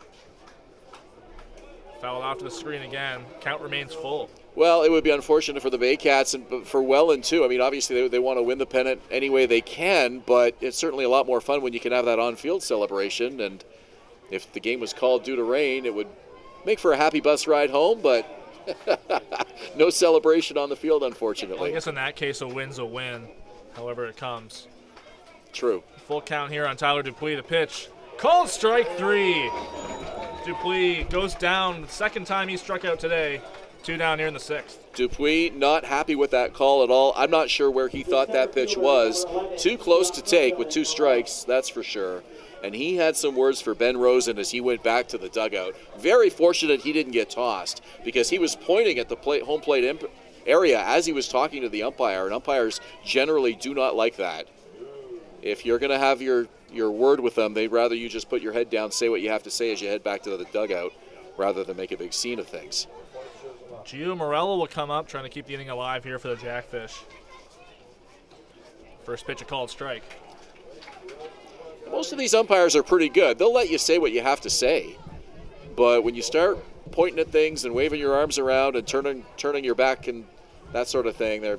Fouled off to the screen again. Count remains full. Well, it would be unfortunate for the Baycats and for Welland, too. I mean, obviously, they want to win the pennant any way they can, but it's certainly a lot more fun when you can have that on-field celebration. And if the game was called due to rain, it would make for a happy bus ride home, but no celebration on the field, unfortunately. Well, I guess in that case, a win's a win, however it comes. True. Full count here on Tyler Dupuis. The pitch. Called strike 3. Dupuis goes down. The 2nd time he struck out today. 2 down here in the 6th. Dupuis not happy with that call at all. I'm not sure where he thought that pitch was. Too close to take with 2 strikes, that's for sure. And he had some words for Ben Rosen as he went back to the dugout. Very fortunate he didn't get tossed because he was pointing at the home plate area as he was talking to the umpire, and umpires generally do not like that. If you're going to have your word with them, they'd rather you just put your head down, say what you have to say as you head back to the dugout rather than make a big scene of things. Gio Morello will come up, trying to keep the inning alive here for the Jackfish. First pitch, a called strike. Most of these umpires are pretty good. They'll let you say what you have to say. But when you start pointing at things and waving your arms around and turning your back and that sort of thing, they're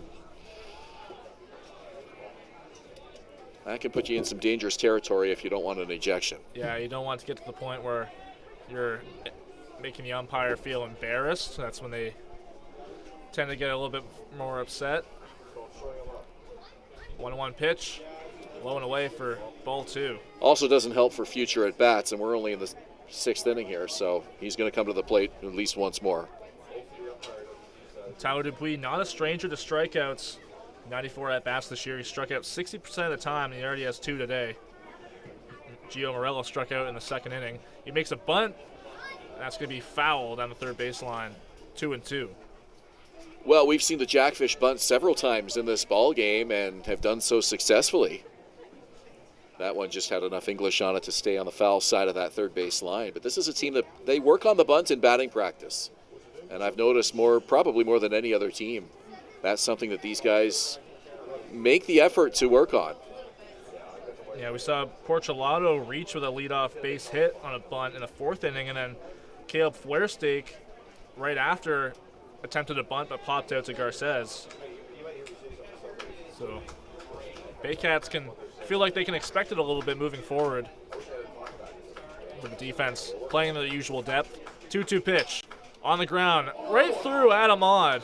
That can put you in some dangerous territory if you don't want an ejection. Yeah, you don't want to get to the point where you're making the umpire feel embarrassed. That's when they tend to get a little bit more upset. 1-1 pitch, low and away for ball 2. Also doesn't help for future at bats, and we're only in the 6th inning here, so he's going to come to the plate at least once more. Tyler Dupuis, not a stranger to strikeouts. 94 at bats this year. He struck out 60% of the time, and he already has 2 today. Gio Morello struck out in the 2nd inning. He makes a bunt. That's going to be foul down the third baseline. 2-2. Well, we've seen the Jackfish bunt several times in this ball game and have done so successfully. That one just had enough English on it to stay on the foul side of that third base line. But this is a team that they work on the bunt in batting practice. And I've noticed probably more than any other team, that's something that these guys make the effort to work on. Yeah, we saw Porchelato reach with a leadoff base hit on a bunt in the 4th inning, and then Caleb Flairsteak right after attempted a bunt but popped out to Garces. So Baycats can feel like they can expect it a little bit moving forward with the defense playing in the usual depth. 2-2 pitch on the ground right through Adam Odd.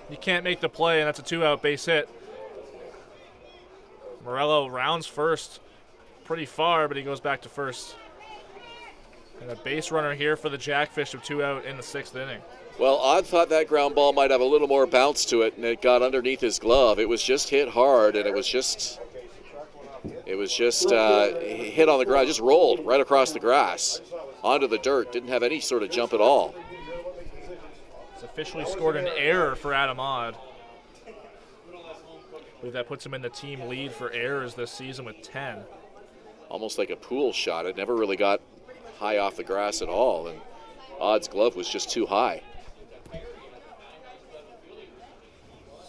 You can't make the play, and that's a 2-out base hit. Morello rounds first pretty far, but he goes back to first. And a base runner here for the Jackfish with 2 out in the 6th inning. Well, Odd thought that ground ball might have a little more bounce to it, and it got underneath his glove. It was just hit hard, and it was just hit on the ground, just rolled right across the grass onto the dirt. Didn't have any sort of jump at all. It's officially scored an error for Adam Odd. I believe that puts him in the team lead for errors this season with 10. Almost like a pool shot. It never really got high off the grass at all, and Odd's glove was just too high.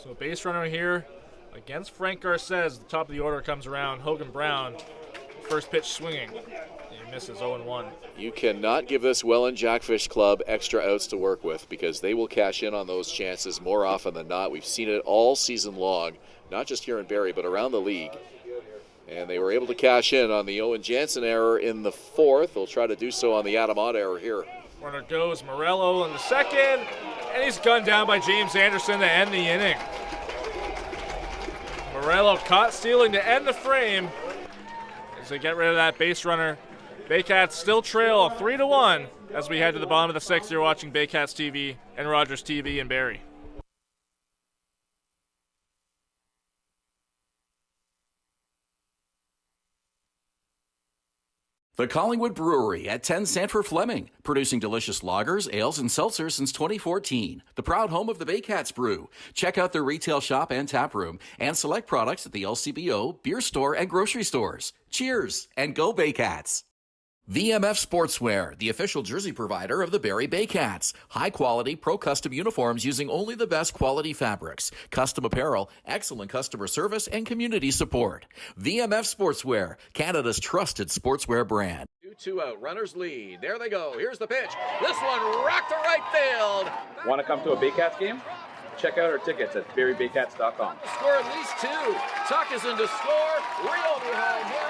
So base runner here against Frank Garces. The top of the order comes around. Hogan Brown, first pitch swinging. He misses 0-1. You cannot give this Welland Jackfish club extra outs to work with because they will cash in on those chances more often than not. We've seen it all season long, not just here in Barrie, but around the league. And they were able to cash in on the Owen Jansen error in the 4th. They'll try to do so on the Adam Odd error here. Runner goes Morello in the 2nd, and he's gunned down by James Anderson to end the inning. Morello caught stealing to end the frame as they get rid of that base runner. Baycats still trail 3-1 as we head to the bottom of the 6th. You're watching Baycats TV and Rogers TV in Barrie. The Collingwood Brewery at 10 Sanford Fleming, producing delicious lagers, ales, and seltzers since 2014. The proud home of the Baycats Brew. Check out their retail shop and tap room and select products at the LCBO, beer store, and grocery stores. Cheers, and go Baycats! VMF Sportswear, the official jersey provider of the Barrie Baycats. High-quality, pro-custom uniforms using only the best quality fabrics. Custom apparel, excellent customer service, and community support. VMF Sportswear, Canada's trusted sportswear brand. 2 out, runners lead. There they go. Here's the pitch. This one rocked to right field. Want to come to a Baycats game? Check out our tickets at barriebaycats.com. Score at least 2. Tuck is in to score. Rio behind him.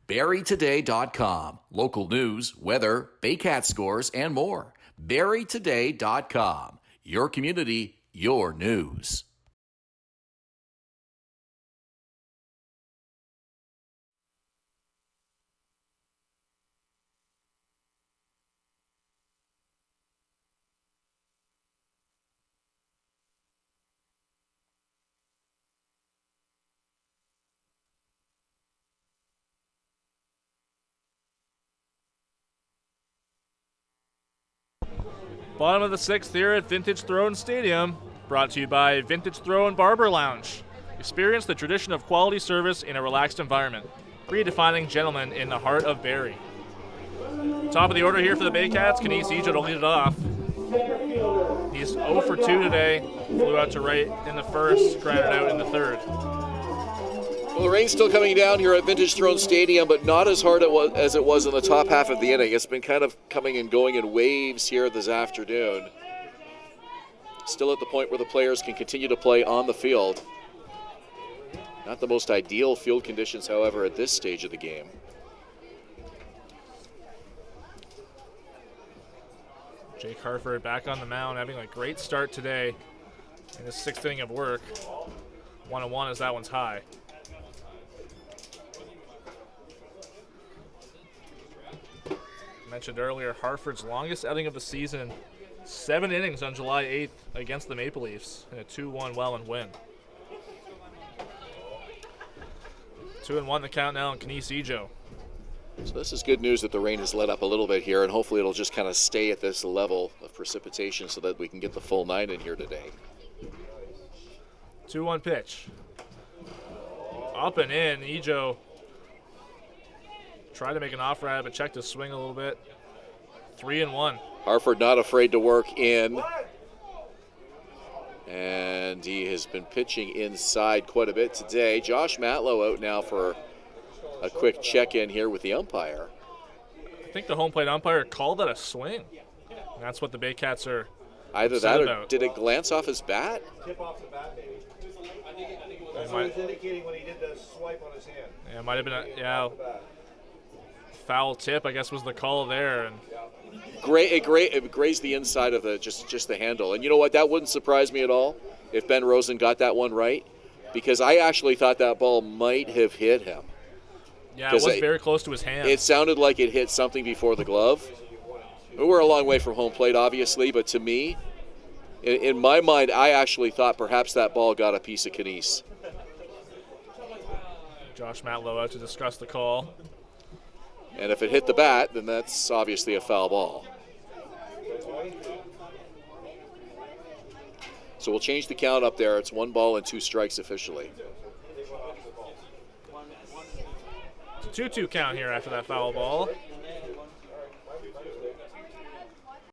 BarrieToday.com. Local news, weather, Baycats scores, and more. BarrieToday.com. Your community, your news. Bottom of the 6th here at Vintage Throw-In Stadium, brought to you by Vintage Throw-In Barber Lounge. Experience the tradition of quality service in a relaxed environment. Redefining gentlemen in the heart of Barrie. Top of the order here for the Baycats, Kenise Ejo to lead it off. He's 0 for 2 today, flew out to right in the 1st, grounded out in the 3rd. Well, the rain's still coming down here at Vintage Throne Stadium, but not as hard as it was in the top half of the inning. It's been kind of coming and going in waves here this afternoon. Still at the point where the players can continue to play on the field. Not the most ideal field conditions, however, at this stage of the game. Jake Harford back on the mound, having a great start today in his 6th inning of work. 1-1 as that one's high. Mentioned earlier, Hartford's longest outing of the season, 7 innings on July 8th against the Maple Leafs in a 2-1 Welland win. 2-1 the count now on Kinesis. So this is good news that the rain has let up a little bit here, and hopefully it'll just kind of stay at this level of precipitation so that we can get the full 9 in here today. 2-1 pitch. Up and in. Ejo tried to make an offer at it, but checked his swing a little bit. 3-1. Harford not afraid to work in. And he has been pitching inside quite a bit today. Josh Matlow out now for a quick check-in here with the umpire. I think the home plate umpire called that a swing. And that's what the Baycats are either that or about. Did it glance off his bat? Tip off the bat, maybe. That's what he was indicating when he did the swipe on his hand. Yeah, it might have been a foul tip, I guess was the call there. And It grazed the inside of the just the handle. And you know what? That wouldn't surprise me at all if Ben Rosen got that one right, because I actually thought that ball might have hit him. Yeah, it was very close to his hand. It sounded like it hit something before the glove. We're a long way from home plate, obviously, but to me, in my mind, I actually thought perhaps that ball got a piece of Kinesis. Josh Matlow out to discuss the call. And if it hit the bat, then that's obviously a foul ball. So we'll change the count up there. It's 1 ball and 2 strikes officially. 2-2 count here after that foul ball.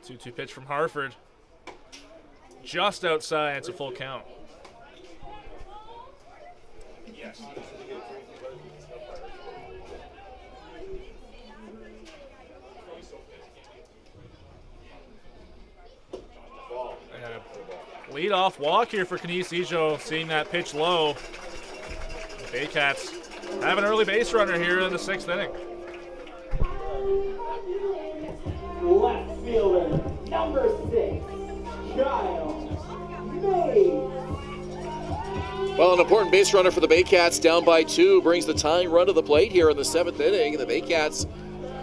2-2 pitch from Harford. Just outside, it's a full count. Yes. Lead-off walk here for Kinesis, seeing that pitch low. The Baycats have an early base runner here in the 6th inning. Left fielder, number 6, Giles Mays. Well, an important base runner for the Baycats, down by 2, brings the tying run to the plate here in the 7th inning. The Baycats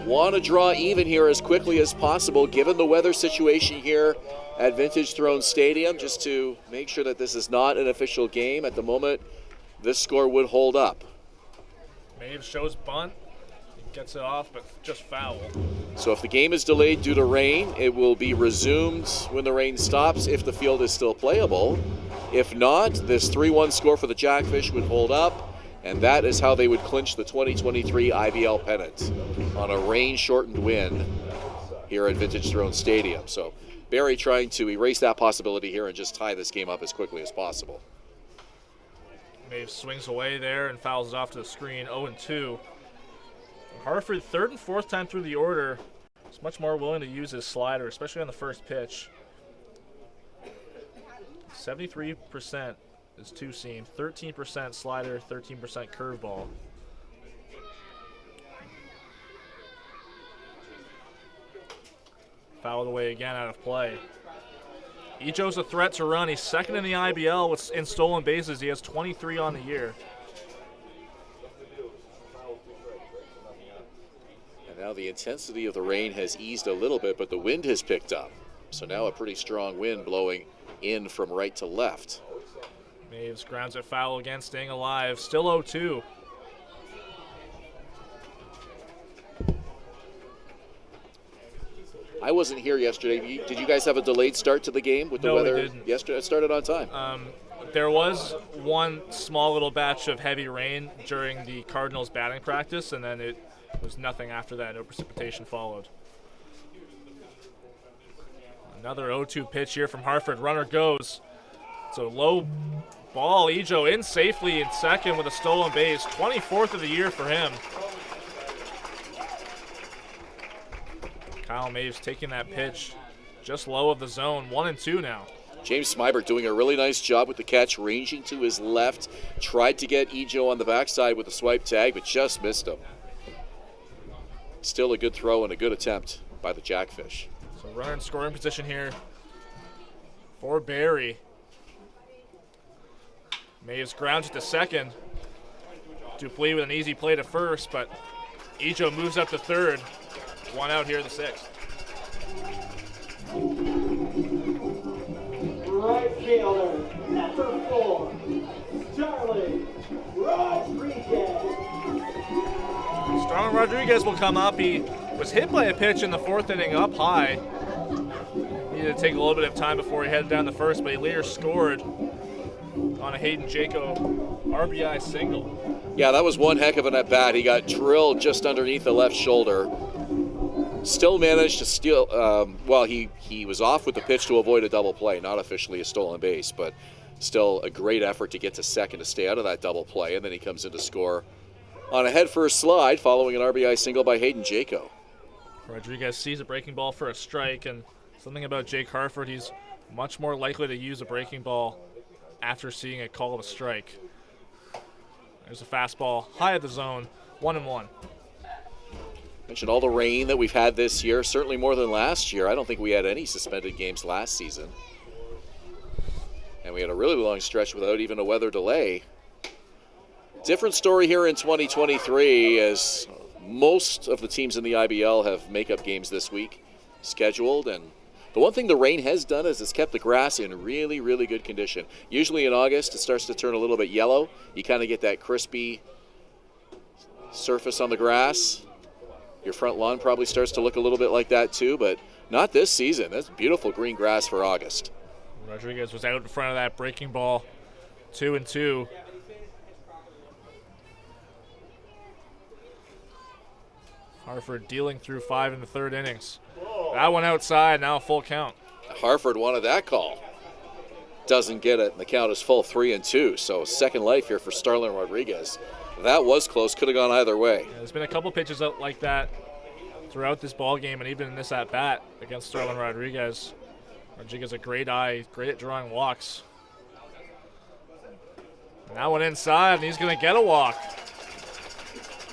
want to draw even here as quickly as possible, given the weather situation here at Vintage Throne Stadium, just to make sure that this is not an official game. At the moment, this score would hold up. Maves shows bunt, gets it off, but just foul. So if the game is delayed due to rain, it will be resumed when the rain stops if the field is still playable. If not, this 3-1 score for the Jackfish would hold up, and that is how they would clinch the 2023 IBL pennant on a rain-shortened win here at Vintage Throne Stadium. So Barrie trying to erase that possibility here and just tie this game up as quickly as possible. Maves swings away there and fouls it off to the screen, 0-2. Hartford, 3rd and 4th time through the order, is much more willing to use his slider, especially on the first pitch. 73% is two-seam, 13% slider, 13% curveball. Fouled away again, out of play. Ejo's a threat to run. He's 2nd in the IBL in stolen bases. He has 23 on the year. And now the intensity of the rain has eased a little bit, but the wind has picked up. So now a pretty strong wind blowing in from right to left. Maves grounds it foul again, staying alive. Still 0-2. I wasn't here yesterday. Did you guys have a delayed start to the game with the No, weather? we didn't. Yesterday, it started on time. There was one small little batch of heavy rain during the Cardinals batting practice, and then it was nothing after that. No precipitation followed. Another 0-2 pitch here from Hartford. Runner goes. It's a low ball. Ejo in safely in 2nd with a stolen base. 24th of the year for him. Kyle Maves taking that pitch just low of the zone. 1-2 now. James Smybert doing a really nice job with the catch, ranging to his left. Tried to get Ejo on the backside with a swipe tag, but just missed him. Still a good throw and a good attempt by the Jackfish. So runner in scoring position here for Barrie. Maves grounds it to second. Dupuis with an easy play to first, but Ejo moves up to third. One out here in the sixth. Right fielder, number 4, Charlie Rodriguez. Starlin Rodriguez will come up. He was hit by a pitch in the fourth inning up high. Needed to take a little bit of time before he headed down the first, but he later scored on a Hayden Jaco RBI single. Yeah, that was one heck of an at-bat. He got drilled just underneath the left shoulder. Still managed to steal, he was off with the pitch to avoid a double play, not officially a stolen base, but still a great effort to get to second to stay out of that double play, and then he comes in to score on a head-first slide following an RBI single by Hayden Jaco. Rodriguez sees a breaking ball for a strike, and something about Jake Harford, he's much more likely to use a breaking ball after seeing a call of a strike. There's a fastball high at the zone, 1-1. Mentioned all the rain that we've had this year, certainly more than last year. I don't think we had any suspended games last season. And we had a really long stretch without even a weather delay. Different story here in 2023, as most of the teams in the IBL have makeup games this week scheduled. And the one thing the rain has done is it's kept the grass in really, really good condition. Usually in August, it starts to turn a little bit yellow. You kind of get that crispy surface on the grass. Your front lawn probably starts to look a little bit like that too, but not this season. That's beautiful green grass for August. Rodriguez was out in front of that breaking ball, 2-2. Harford dealing through 5 in the third innings. That one outside, now a full count. Harford wanted that call. Doesn't get it, and the count is full 3-2. So second life here for Starlin Rodriguez. That was close, could have gone either way. Yeah, there's been a couple pitches out like that throughout this ball game, and even in this at-bat against Starlin Rodriguez. Rodriguez a great eye, great at drawing walks. And that one inside, and he's going to get a walk.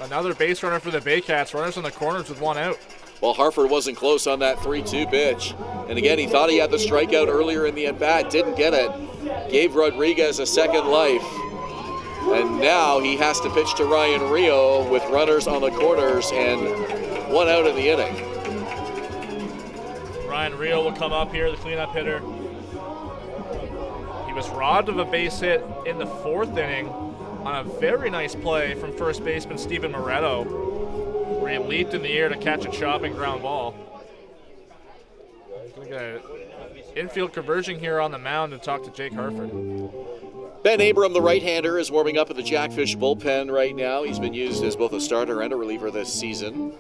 Another base runner for the Baycats. Runners on the corners with one out. Well, Harford wasn't close on that 3-2 pitch. And again, he thought he had the strikeout earlier in the at-bat, didn't get it. Gave Rodriguez a second life. And now he has to pitch to Ryan Rio with runners on the corners and one out in the inning. Ryan Rio will come up here, the cleanup hitter. He was robbed of a base hit in the fourth inning on a very nice play from first baseman Steven Moretto, where he leaped in the air to catch a chopping ground ball. He's going to get an infield conversion here on the mound to talk to Jake Harford. Ben Abram, the right-hander, is warming up at the Jackfish bullpen right now. He's been used as both a starter and a reliever this season.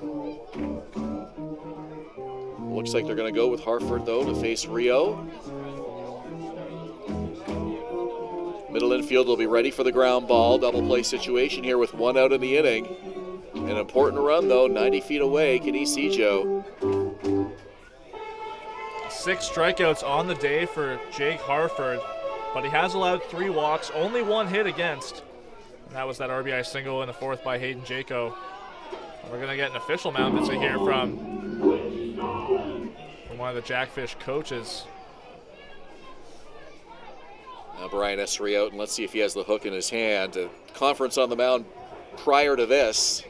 Looks like they're going to go with Harford, though, to face Rio. Middle infield will be ready for the ground ball. Double play situation here with one out in the inning. An important run, though, 90 feet away. Kenise Ejo. 6 strikeouts on the day for Jake Harford, but he has allowed 3 walks, only 1 hit against. And that was that RBI single in the fourth by Hayden Jaco. We're going to get an official mound visit here from one of the Jackfish coaches. Now Brian Essery out, and let's see if he has the hook in his hand. A conference on the mound prior to this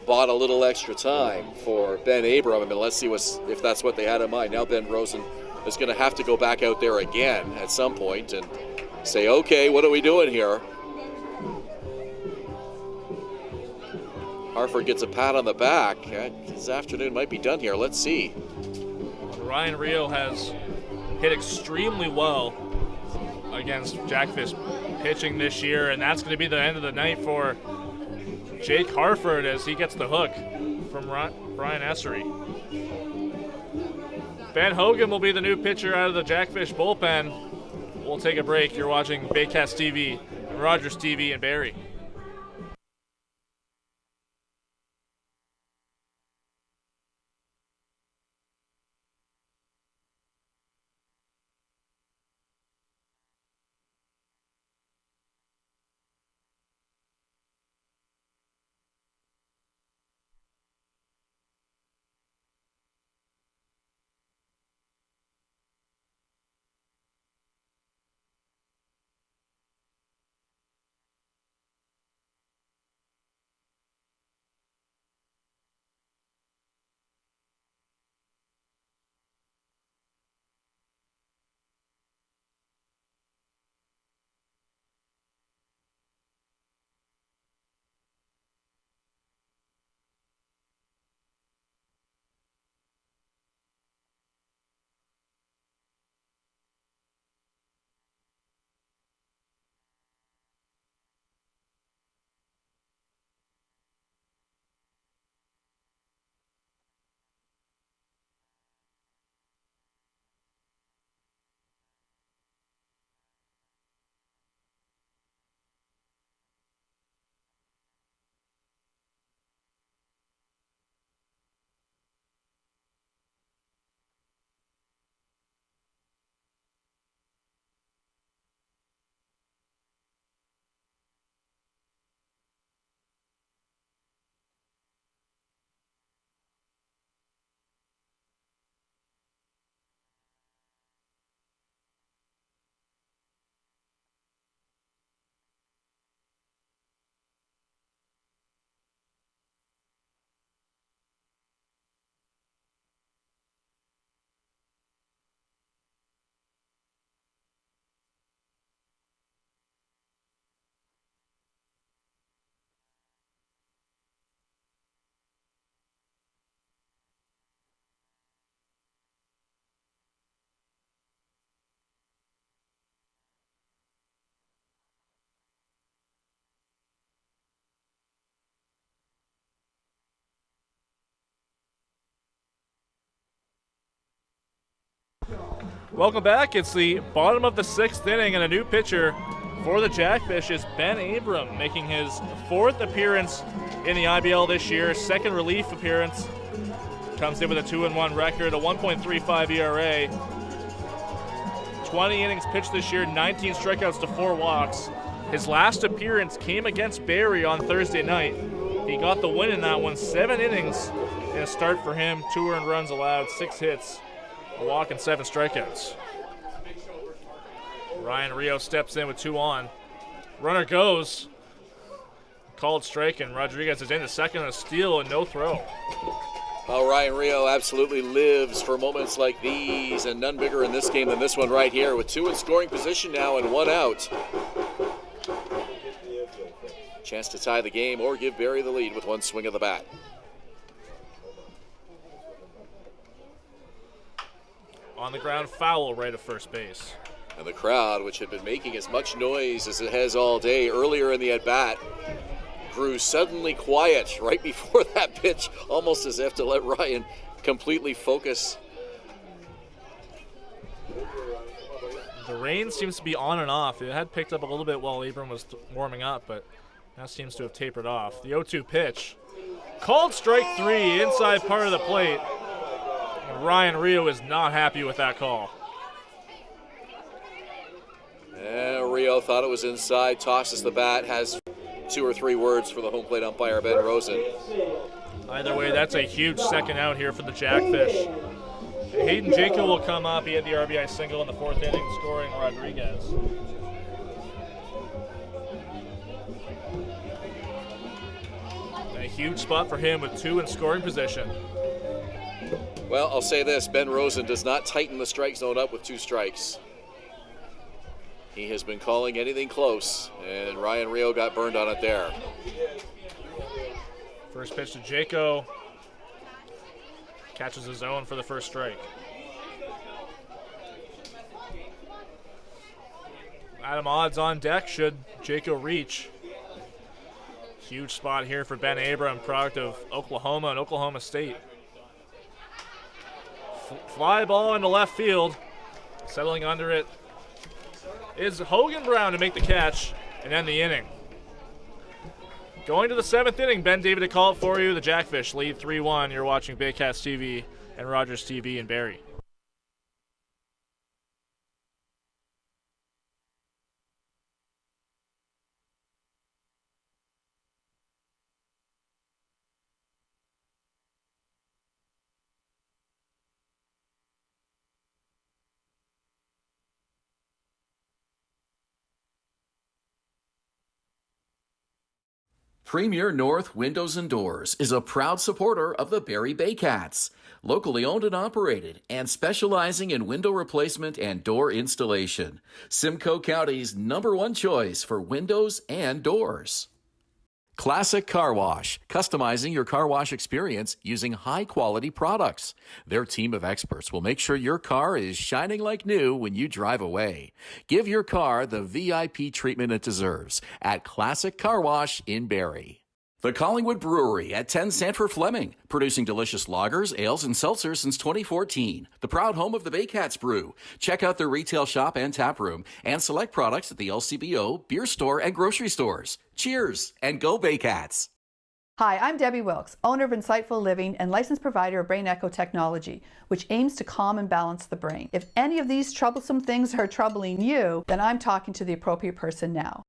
bought a little extra time for Ben Abram. I mean, let's see if that's what they had in mind. Now Ben Rosen is going to have to go back out there again at some point and say, okay, what are we doing here? Harford gets a pat on the back. His afternoon might be done here. Let's see. Ryan Rio has hit extremely well against Jackfish pitching this year, and that's going to be the end of the night for Jake Harford as he gets the hook from Brian Essery. Ben Hogan will be the new pitcher out of the Jackfish bullpen. We'll take a break. You're watching Baycats TV and Rogers TV in Barrie. Welcome back. It's the bottom of the 6th inning, and a new pitcher for the Jackfish is Ben Abram, making his 4th appearance in the IBL this year, 2nd relief appearance. Comes in with a 2-1 record, a 1.35 ERA. 20 innings pitched this year, 19 strikeouts to 4 walks. His last appearance came against Barrie on Thursday night. He got the win in that one, 7 innings in a start for him, 2 earned runs allowed, 6 hits, a walk, and 7 strikeouts. Ryan Rio steps in with 2 on. Runner goes. Called strike, and Rodriguez is in the second on a steal and no throw. Oh, Ryan Rio absolutely lives for moments like these, and none bigger in this game than this one right here, with 2 in scoring position now and 1 out. Chance to tie the game or give Barrie the lead with 1 swing of the bat. On the ground, foul right of first base. And the crowd, which had been making as much noise as it has all day earlier in the at-bat, grew suddenly quiet right before that pitch, almost as if to let Ryan completely focus. The rain seems to be on and off. It had picked up a little bit while Abram was warming up, but now seems to have tapered off. The 0-2 pitch. Called strike 3, inside part of the plate. And Ryan Rio is not happy with that call. Rio thought it was inside, tosses the bat, has 2 or 3 words for the home plate umpire, Ben Rosen. Either way, that's a huge second out here for the Jackfish. Hayden Jacob will come up. He had the RBI single in the 4th inning, scoring Rodriguez. A huge spot for him with 2 in scoring position. Well, I'll say this, Ben Rosen does not tighten the strike zone up with 2 strikes. He has been calling anything close, and Ryan Rio got burned on it there. First pitch to Jaco. Catches his zone for the first strike. Adam odds on deck should Jaco reach. Huge spot here for Ben Abram, product of Oklahoma and Oklahoma State. Fly ball into left field. Settling under it is Hogan Brown to make the catch and end the inning. Going to the 7th inning, Ben Davy to call it for you. The Jackfish lead 3-1. You're watching Baycats TV and Rogers TV in Barrie. Premier North Windows and Doors is a proud supporter of the Barrie Baycats, locally owned and operated, and specializing in window replacement and door installation. Simcoe County's #1 choice for windows and doors. Classic Car Wash, customizing your car wash experience using high-quality products. Their team of experts will make sure your car is shining like new when you drive away. Give your car the VIP treatment it deserves at Classic Car Wash in Barrie. The Collingwood Brewery at 10 Sanford Fleming, producing delicious lagers, ales, and seltzers since 2014. The proud home of the Baycats Brew. Check out their retail shop and tap room and select products at the LCBO, beer store, and grocery stores. Cheers and go Baycats! Hi, I'm Debbie Wilkes, owner of Insightful Living and licensed provider of Brain Echo Technology, which aims to calm and balance the brain. If any of these troublesome things are troubling you, then I'm talking to the appropriate person now.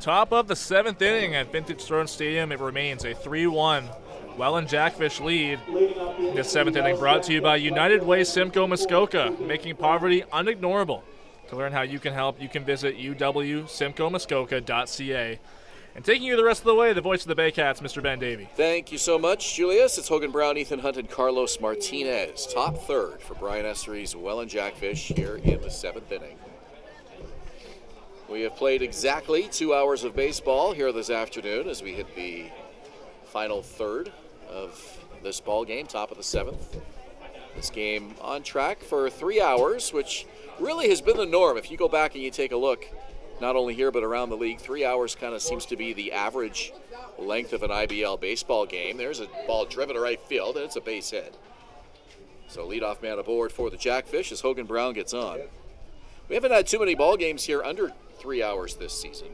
Top of the 7th inning at Vintage Throne Stadium, it remains a 3-1 Welland Jackfish lead. This 7th inning brought to you by United Way Simcoe Muskoka, making poverty unignorable. To learn how you can help, you can visit uwsimcoemuskoka.ca. And taking you the rest of the way, the voice of the Baycats, Mr. Ben Davy. Thank you so much, Julius. It's Hogan Brown, Ethan Hunt, and Carlos Martinez. Top third for Brian Estuary's Welland Jackfish here in the 7th inning. We have played exactly 2 hours of baseball here this afternoon as we hit the final third of this ball game, top of the 7th. This game on track for 3 hours, which really has been the norm. If you go back and you take a look, not only here but around the league, 3 hours kind of seems to be the average length of an IBL baseball game. There's a ball driven to right field, and it's a base hit. So leadoff man aboard for the Jackfish as Hogan Brown gets on. We haven't had too many ball games here under 3 hours this season.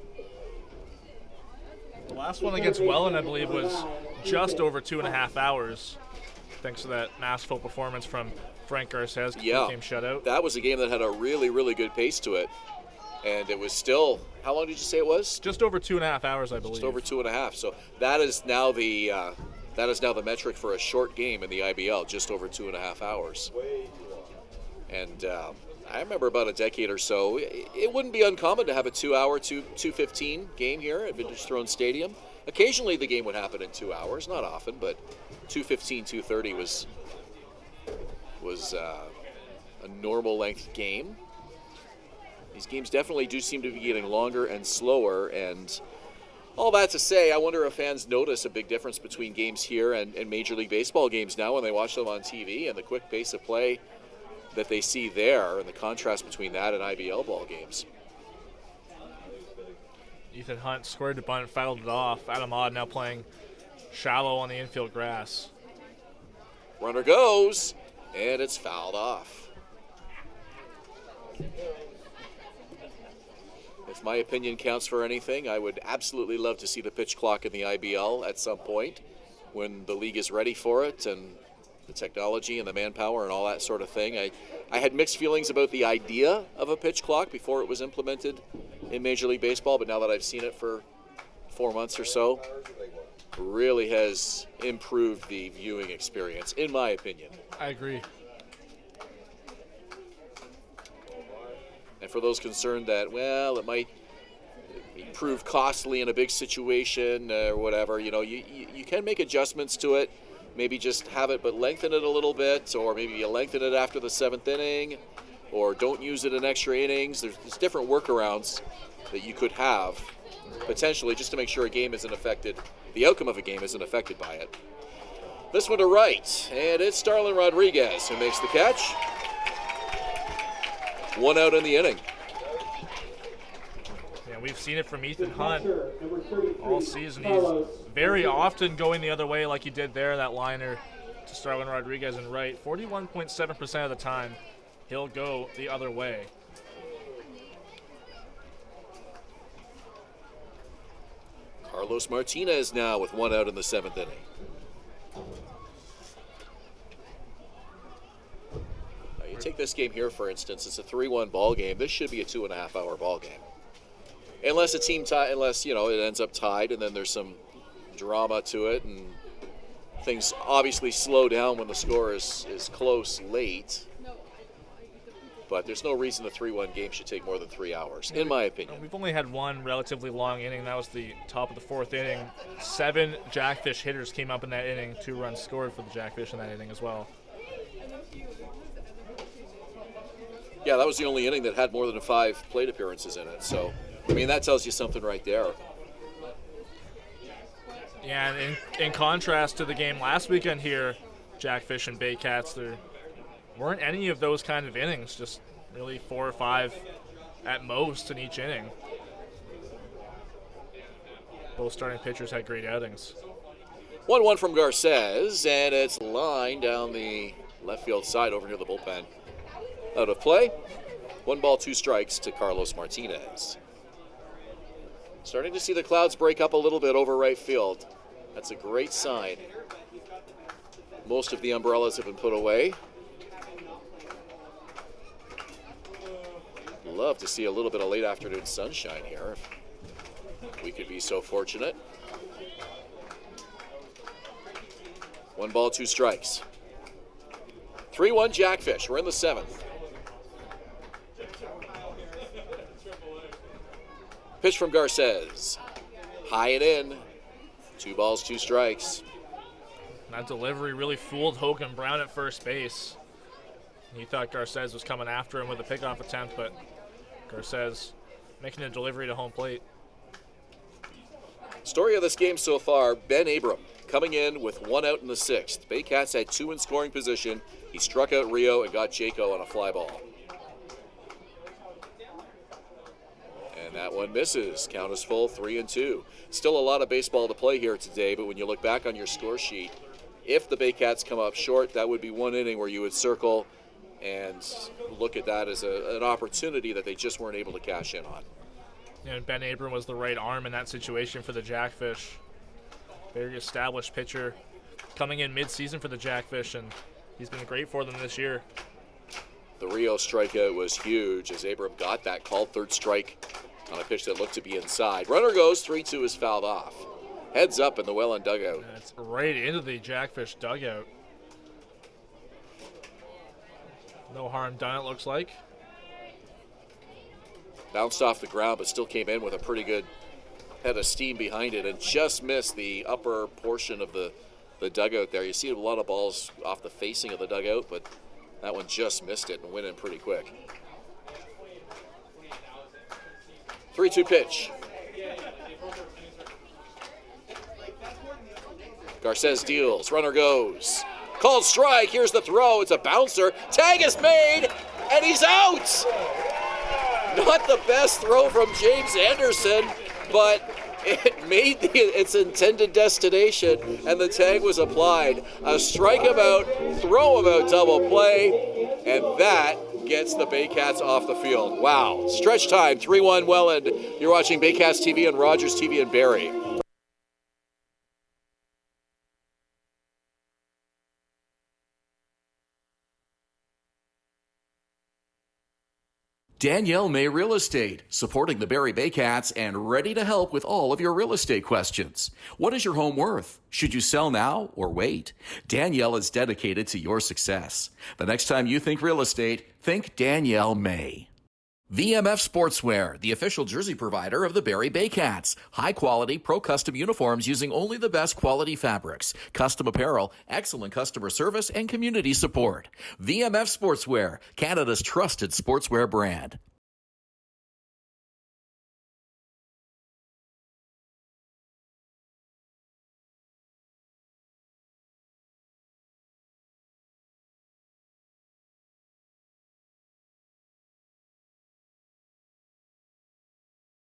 The last one against Welland, I believe, was just over 2.5 hours, thanks to that masterful performance from Frank Garces' game shutout. That was a game that had a really, really good pace to it. And it was still, how long did you say it was? Just over 2.5 hours, I believe. Just over 2.5. So that is now the metric for a short game in the IBL, just over 2.5 hours. And I remember about a decade or so, it wouldn't be uncommon to have a 2-hour, 2:15 game here at Vintage Throne Stadium. Occasionally the game would happen in 2 hours, not often, but 2:15, 2:30 was a normal length game. These games definitely do seem to be getting longer and slower, and all that to say, I wonder if fans notice a big difference between games here and Major League Baseball games now when they watch them on TV, and the quick pace of play that they see there, and the contrast between that and IBL ball games. Ethan Hunt squared the bunt, fouled it off. Adam Odd now playing shallow on the infield grass. Runner goes, and it's fouled off. If my opinion counts for anything, I would absolutely love to see the pitch clock in the IBL at some point when the league is ready for it and the technology and the manpower and all that sort of thing. I had mixed feelings about the idea of a pitch clock before it was implemented in Major League Baseball, but now that I've seen it for 4 months or so, really has improved the viewing experience, in my opinion. I agree. And for those concerned that, well, it might prove costly in a big situation or whatever, you know, you can make adjustments to it. Maybe just have it but lengthen it a little bit, or maybe you lengthen it after the 7th inning, or don't use it in extra innings. There's different workarounds that you could have, potentially, just to make sure a game isn't affected, the outcome of a game isn't affected by it. This one to right, and it's Starlin Rodriguez who makes the catch. 1 out in the inning. Yeah, we've seen it from Ethan Hunt all season. He's very often going the other way like he did there, that liner to Starlin Rodriguez in right. 41.7% of the time, he'll go the other way. Carlos Martinez now with 1 out in the 7th inning. You take this game here, for instance, it's a 3-1 ball game. This should be a 2.5-hour ball game. Unless a team unless, you know, it ends up tied and then there's some drama to it and things obviously slow down when the score is close late. But there's no reason a 3-1 game should take more than 3 hours, in my opinion. We've only had one relatively long inning. That was the top of the 4th inning. 7 Jackfish hitters came up in that inning. 2 runs scored for the Jackfish in that inning as well. Yeah, that was the only inning that had more than 5 plate appearances in it. So, I mean, that tells you something right there. Yeah, and in contrast to the game last weekend here, Jackfish and Baycats, there weren't any of those kind of innings, just really 4 or 5 at most in each inning. Both starting pitchers had great outings. 1-1 from Garces, and it's lined down the left field side over near the bullpen. Out of play. 1 ball, 2 strikes to Carlos Martinez. Starting to see the clouds break up a little bit over right field. That's a great sign. Most of the umbrellas have been put away. Love to see a little bit of late afternoon sunshine here. we could be so fortunate. 1 ball, 2 strikes. 3-1 Jackfish. We're in the 7th. Pitch from Garces. High and in. 2 balls, 2 strikes. That delivery really fooled Hogan Brown at first base. He thought Garces was coming after him with a pickoff attempt, but Garces making a delivery to home plate. Story of this game so far, Ben Abram coming in with 1 out in the 6th. Baycats had 2 in scoring position. He struck out Rio and got Jaco on a fly ball. And that one misses. Count is full, 3-2. Still a lot of baseball to play here today, but when you look back on your score sheet, if the Baycats come up short, that would be 1 inning where you would circle and look at that as an opportunity that they just weren't able to cash in on. And Ben Abram was the right arm in that situation for the Jackfish. Very established pitcher coming in mid-season for the Jackfish, and he's been great for them this year. The Rio strikeout was huge as Abram got that called third strike on a pitch that looked to be inside. Runner goes, 3-2 is fouled off. Heads up in the Welland dugout. That's right into the Jackfish dugout. No harm done, it looks like. Bounced off the ground, but still came in with a pretty good head of steam behind it and just missed the upper portion of the dugout there. You see a lot of balls off the facing of the dugout, but that one just missed it and went in pretty quick. 3-2 pitch. Garces deals, runner goes. Called strike, here's the throw, it's a bouncer. Tag is made, and he's out! Not the best throw from James Anderson, but it made its intended destination, and the tag was applied. A strike him out, throw him out, double play, and that gets the Baycats off the field. Wow. Stretch time, 3-1 Welland. You're watching Baycats TV and Rogers TV in Barrie. Danielle May Real Estate, supporting the Barrie Baycats and ready to help with all of your real estate questions. What is your home worth? Should you sell now or wait? Danielle is dedicated to your success. The next time you think real estate, think Danielle May. VMF Sportswear, the official jersey provider of the Barrie Baycats. High-quality, pro-custom uniforms using only the best quality fabrics. Custom apparel, excellent customer service, and community support. VMF Sportswear, Canada's trusted sportswear brand.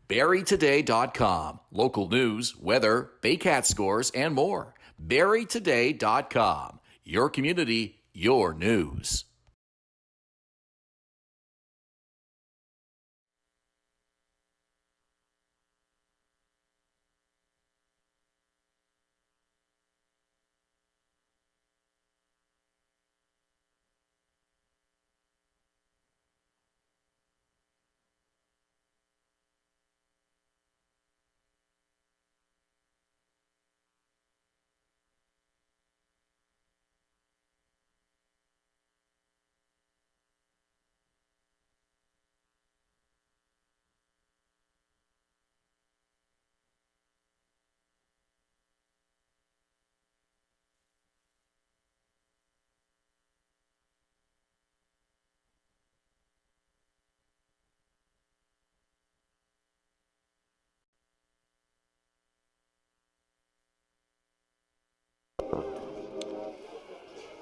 BarrieToday.com. Local news, weather, Baycat scores, and more. BarrieToday.com. Your community, your news.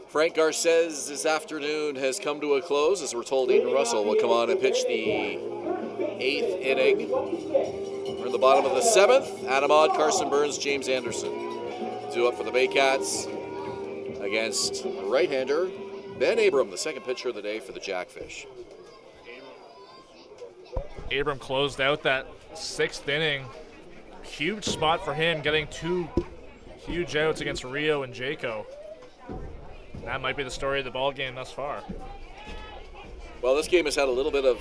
Frank Garces this afternoon has come to a close, as we're told Aiden Russell will come on and pitch the 8th inning. We're in the bottom of the 7th. Adam Odd, Carson Burns, James Anderson. 2 up for the Baycats against right-hander Ben Abram, the second pitcher of the day for the Jackfish. Abram closed out that 6th inning. Huge spot for him, getting 2 huge outs against Rio and Jaco. That might be the story of the ball game thus far. Well, this game has had a little bit of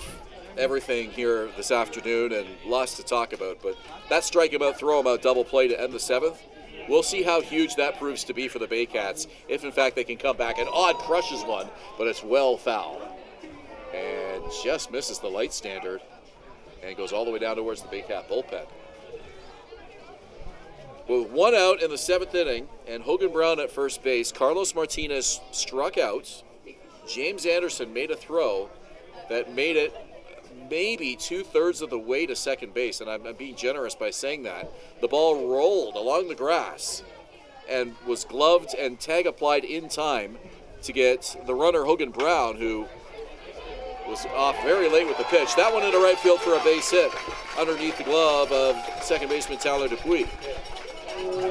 everything here this afternoon and lots to talk about. But that strike him out, throw him out double play to end the 7th. We'll see how huge that proves to be for the Baycats, if in fact they can come back. And Odd crushes one, but it's well foul. And just misses the light standard and goes all the way down towards the Baycat bullpen. With one out in the 7th inning and Hogan Brown at first base, Carlos Martinez struck out. James Anderson made a throw that made it maybe 2/3 of the way to second base, and I'm being generous by saying that. The ball rolled along the grass and was gloved and tag applied in time to get the runner Hogan Brown, who was off very late with the pitch. That one into right field for a base hit underneath the glove of second baseman Tyler Dupuis.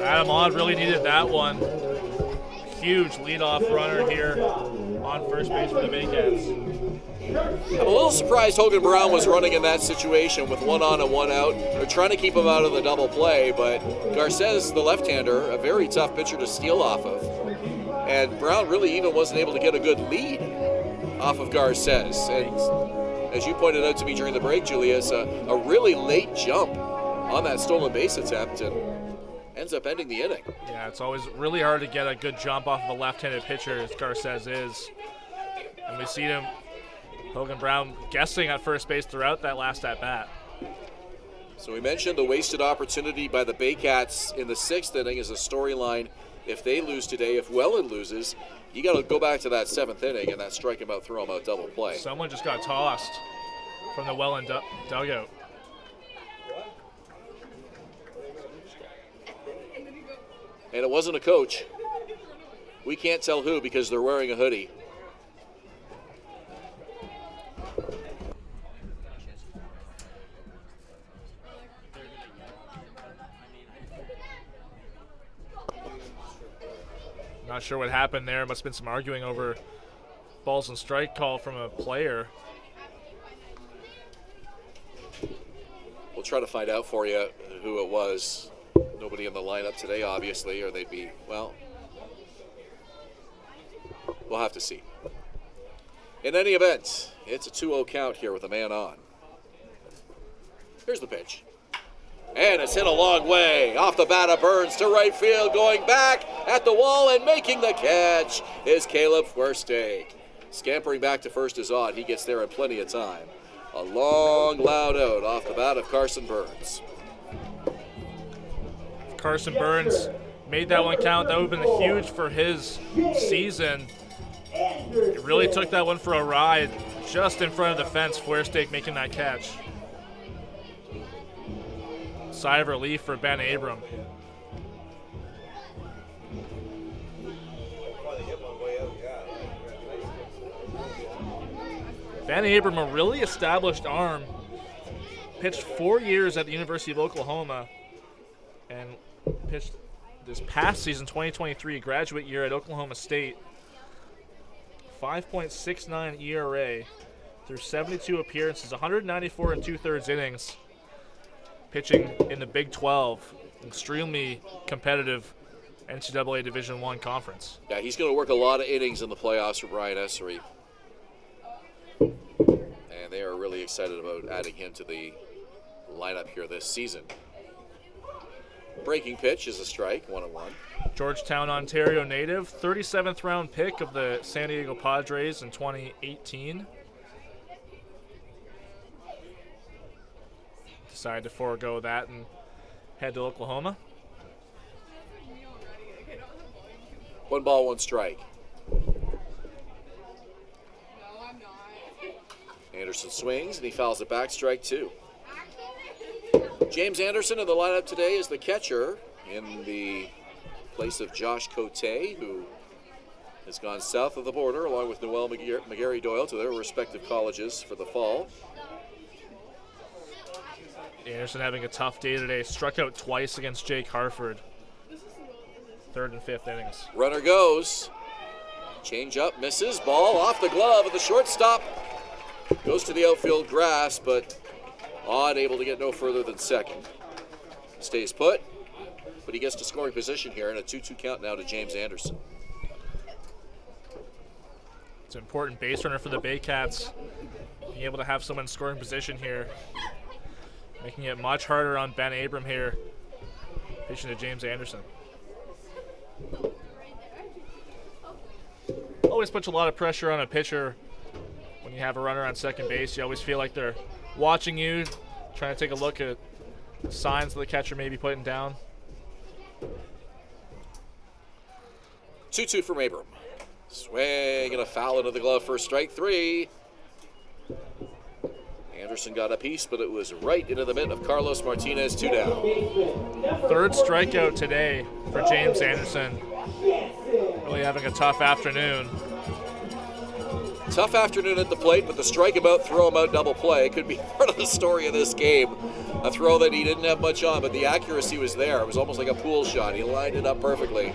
Adam Odd really needed that one. Huge leadoff runner here on first base for the Baycats. I'm a little surprised Hogan Brown was running in that situation with one on and one out. They're trying to keep him out of the double play, but Garces, the left-hander, a very tough pitcher to steal off of. And Brown really even wasn't able to get a good lead off of Garces. And as you pointed out to me during the break, Julius, a really late jump on that stolen base attempt and ends up ending the inning. Yeah, it's always really hard to get a good jump off of a left-handed pitcher, as Garces is. And we see him, Hogan Brown, guessing at first base throughout that last at-bat. So we mentioned the wasted opportunity by the Baycats in the 6th inning is a storyline. If they lose today, if Welland loses, you got to go back to that 7th inning and that strike him out, throw him out double play. Someone just got tossed from the Welland dugout. And it wasn't a coach. We can't tell who because they're wearing a hoodie. Not sure what happened there. Must have been some arguing over balls and strike call from a player. We'll try to find out for you who it was. Nobody in the lineup today, obviously, or they'd be, well, we'll have to see. In any event, it's a 2-0 count here with a man on. Here's the pitch. And it's hit a long way. Off the bat of Burns to right field, going back at the wall and making the catch is Caleb Fuerste. Scampering back to first is Odd. He gets there in plenty of time. A long, loud out off the bat of Carson Burns. Carson Burns made that one count. That would have been huge for his season. It really took that one for a ride just in front of the fence. Fuerste making that catch. Sigh of relief for Ben Abram. Ben Abram, a really established arm, pitched 4 years at the University of Oklahoma and pitched this past season, 2023, graduate year at Oklahoma State. 5.69 ERA through 72 appearances, 194 and 2/3 innings. Pitching in the Big 12, extremely competitive NCAA Division I conference. Yeah, he's going to work a lot of innings in the playoffs for Brian Essery. And they are really excited about adding him to the lineup here this season. Breaking pitch is a strike, 1-1. Georgetown, Ontario native, 37th round pick of the San Diego Padres in 2018. Decided to forego that and head to Oklahoma. 1 ball, 1 strike. Anderson swings and he fouls it back, strike 2. James Anderson in the lineup today is the catcher in the place of Josh Cote, who has gone south of the border along with Noel McGarry Doyle to their respective colleges for the fall. Anderson having a tough day today. Struck out twice against Jake Harford. 3rd and 5th innings. Runner goes. Change up, misses. Ball off the glove of the shortstop. Goes to the outfield grass, but Odd able to get no further than second. Stays put, but he gets to scoring position here, and a 2-2 count now to James Anderson. It's an important base runner for the Baycats. being able to have someone in scoring position here, making it much harder on Ben Abram here, pitching to James Anderson. Always puts a lot of pressure on a pitcher when you have a runner on second base. You always feel like they're watching you, trying to take a look at signs that the catcher may be putting down. 2-2 from Abram. Swing and a foul into the glove for strike 3. Anderson got a piece, but it was right into the mitt of Carlos Martinez, 2 down. Third strikeout today for James Anderson. Really having a tough afternoon. Tough afternoon at the plate, but the strikeout, throw him out double play could be part of the story of this game. A throw that he didn't have much on, but the accuracy was there. It was almost like a pool shot. He lined it up perfectly.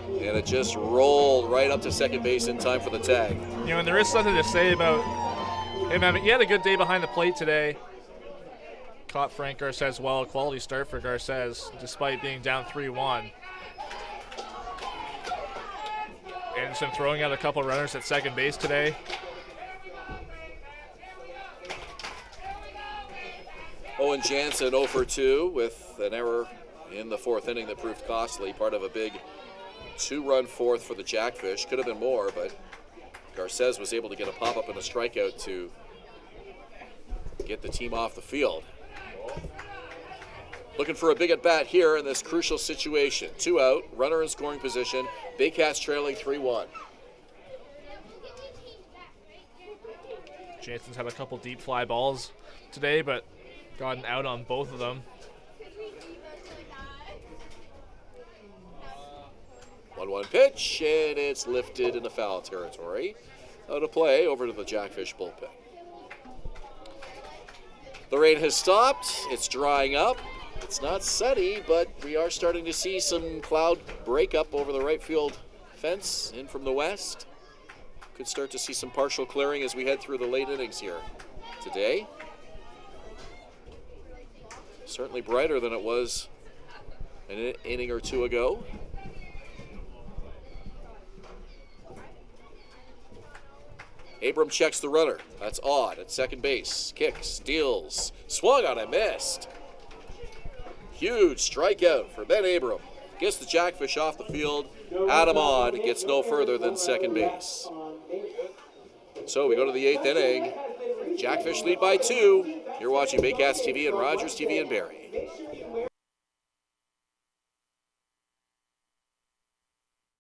And it just rolled right up to second base in time for the tag. You know, and there is something to say about him. He had a good day behind the plate today. Caught Frank Garces well. A quality start for Garces, despite being down 3-1. Anderson throwing out a couple runners at second base today. Owen Jansen 0 for 2 with an error in the fourth inning that proved costly. Part of a big 2-run fourth for the Jackfish. Could have been more, but Garces was able to get a pop-up and a strikeout to get the team off the field. Looking for a big at-bat here in this crucial situation. 2 out, runner in scoring position. Baycats trailing 3-1. Jansen's had a couple deep fly balls today, but gotten out on both of them. 1-1 pitch, and it's lifted into foul territory. Out of play over to the Jackfish bullpen. The rain has stopped. It's drying up. It's not sunny, but we are starting to see some cloud breakup over the right field fence in from the west. Could start to see some partial clearing as we head through the late innings here today. Certainly brighter than it was an inning or two ago. Abram checks the runner. That's odd at second base. Kicks, steals, swung on and missed. Huge strikeout for Ben Abram. Gets the Jackfish off the field. Adam on gets no further than second base. So we go to the 8th inning. Jackfish lead by 2. You're watching Baycats TV and Rogers TV in Barrie.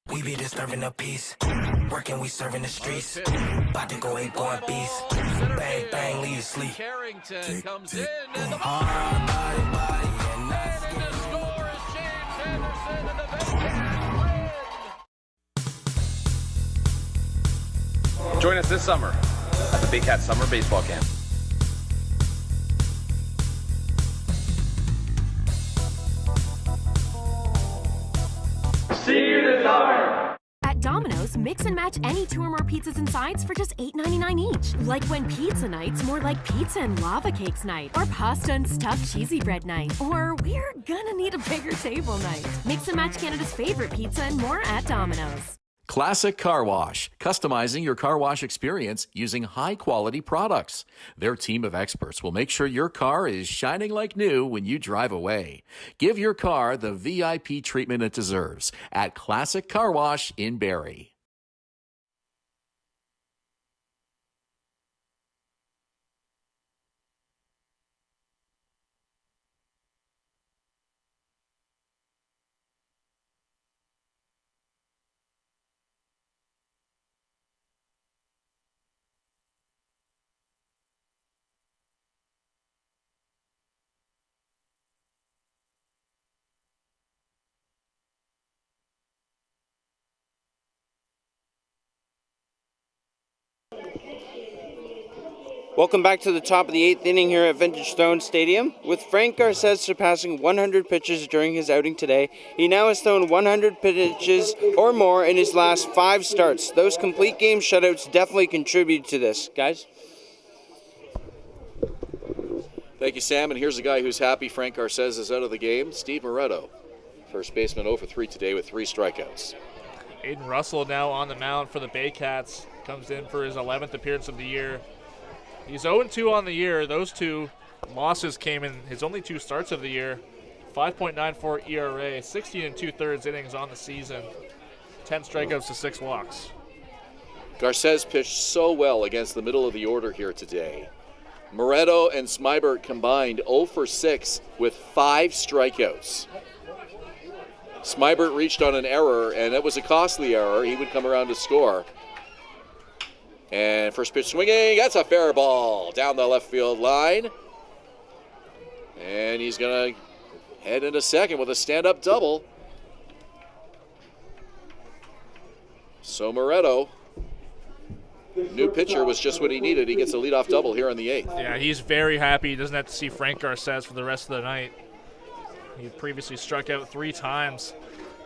We be disturbing the peace. Working, we serving the streets. About to go ape, going beast. Bang, bang, leave you sleep. Carrington comes in and the score is James Anderson and the Baycats win. Join us this summer at the Baycats Summer Baseball Camp. See you this summer! At Domino's, mix and match any 2 or more pizzas and sides for just $8.99 each. Like when pizza night's more like pizza and lava cakes night, or pasta and stuffed cheesy bread night, or we're gonna need a bigger table night. Mix and match Canada's favorite pizza and more at Domino's. Classic Car Wash, customizing your car wash experience using high-quality products. Their team of experts will make sure your car is shining like new when you drive away. Give your car the VIP treatment it deserves at Classic Car Wash in Barrie. Welcome back to the top of the 8th inning here at Vintage Stone Stadium. With Frank Garces surpassing 100 pitches during his outing today, he now has thrown 100 pitches or more in his last 5 starts. Those complete game shutouts definitely contribute to this. Guys? Thank you, Sam. And here's a guy who's happy Frank Garces is out of the game, Steve Moretto. First baseman 0 for 3 today with 3 strikeouts. Aiden Russell now on the mound for the Baycats. Comes in for his 11th appearance of the year. He's 0-2 on the year. Those two losses came in his only 2 starts of the year. 5.94 ERA, 16 2/3 innings on the season, 10 strikeouts to 6 walks. Garces pitched so well against the middle of the order here today. Moretto and Smybert combined 0 for 6 with 5 strikeouts. Smybert reached on an error, and it was a costly error. He would come around to score. And first pitch swinging, that's a fair ball down the left field line. And he's going to head into second with a stand-up double. So Moretto, new pitcher, was just what he needed. He gets a leadoff double here in the 8th. Yeah, he's very happy. He doesn't have to see Frank Garces for the rest of the night. He previously struck out 3 times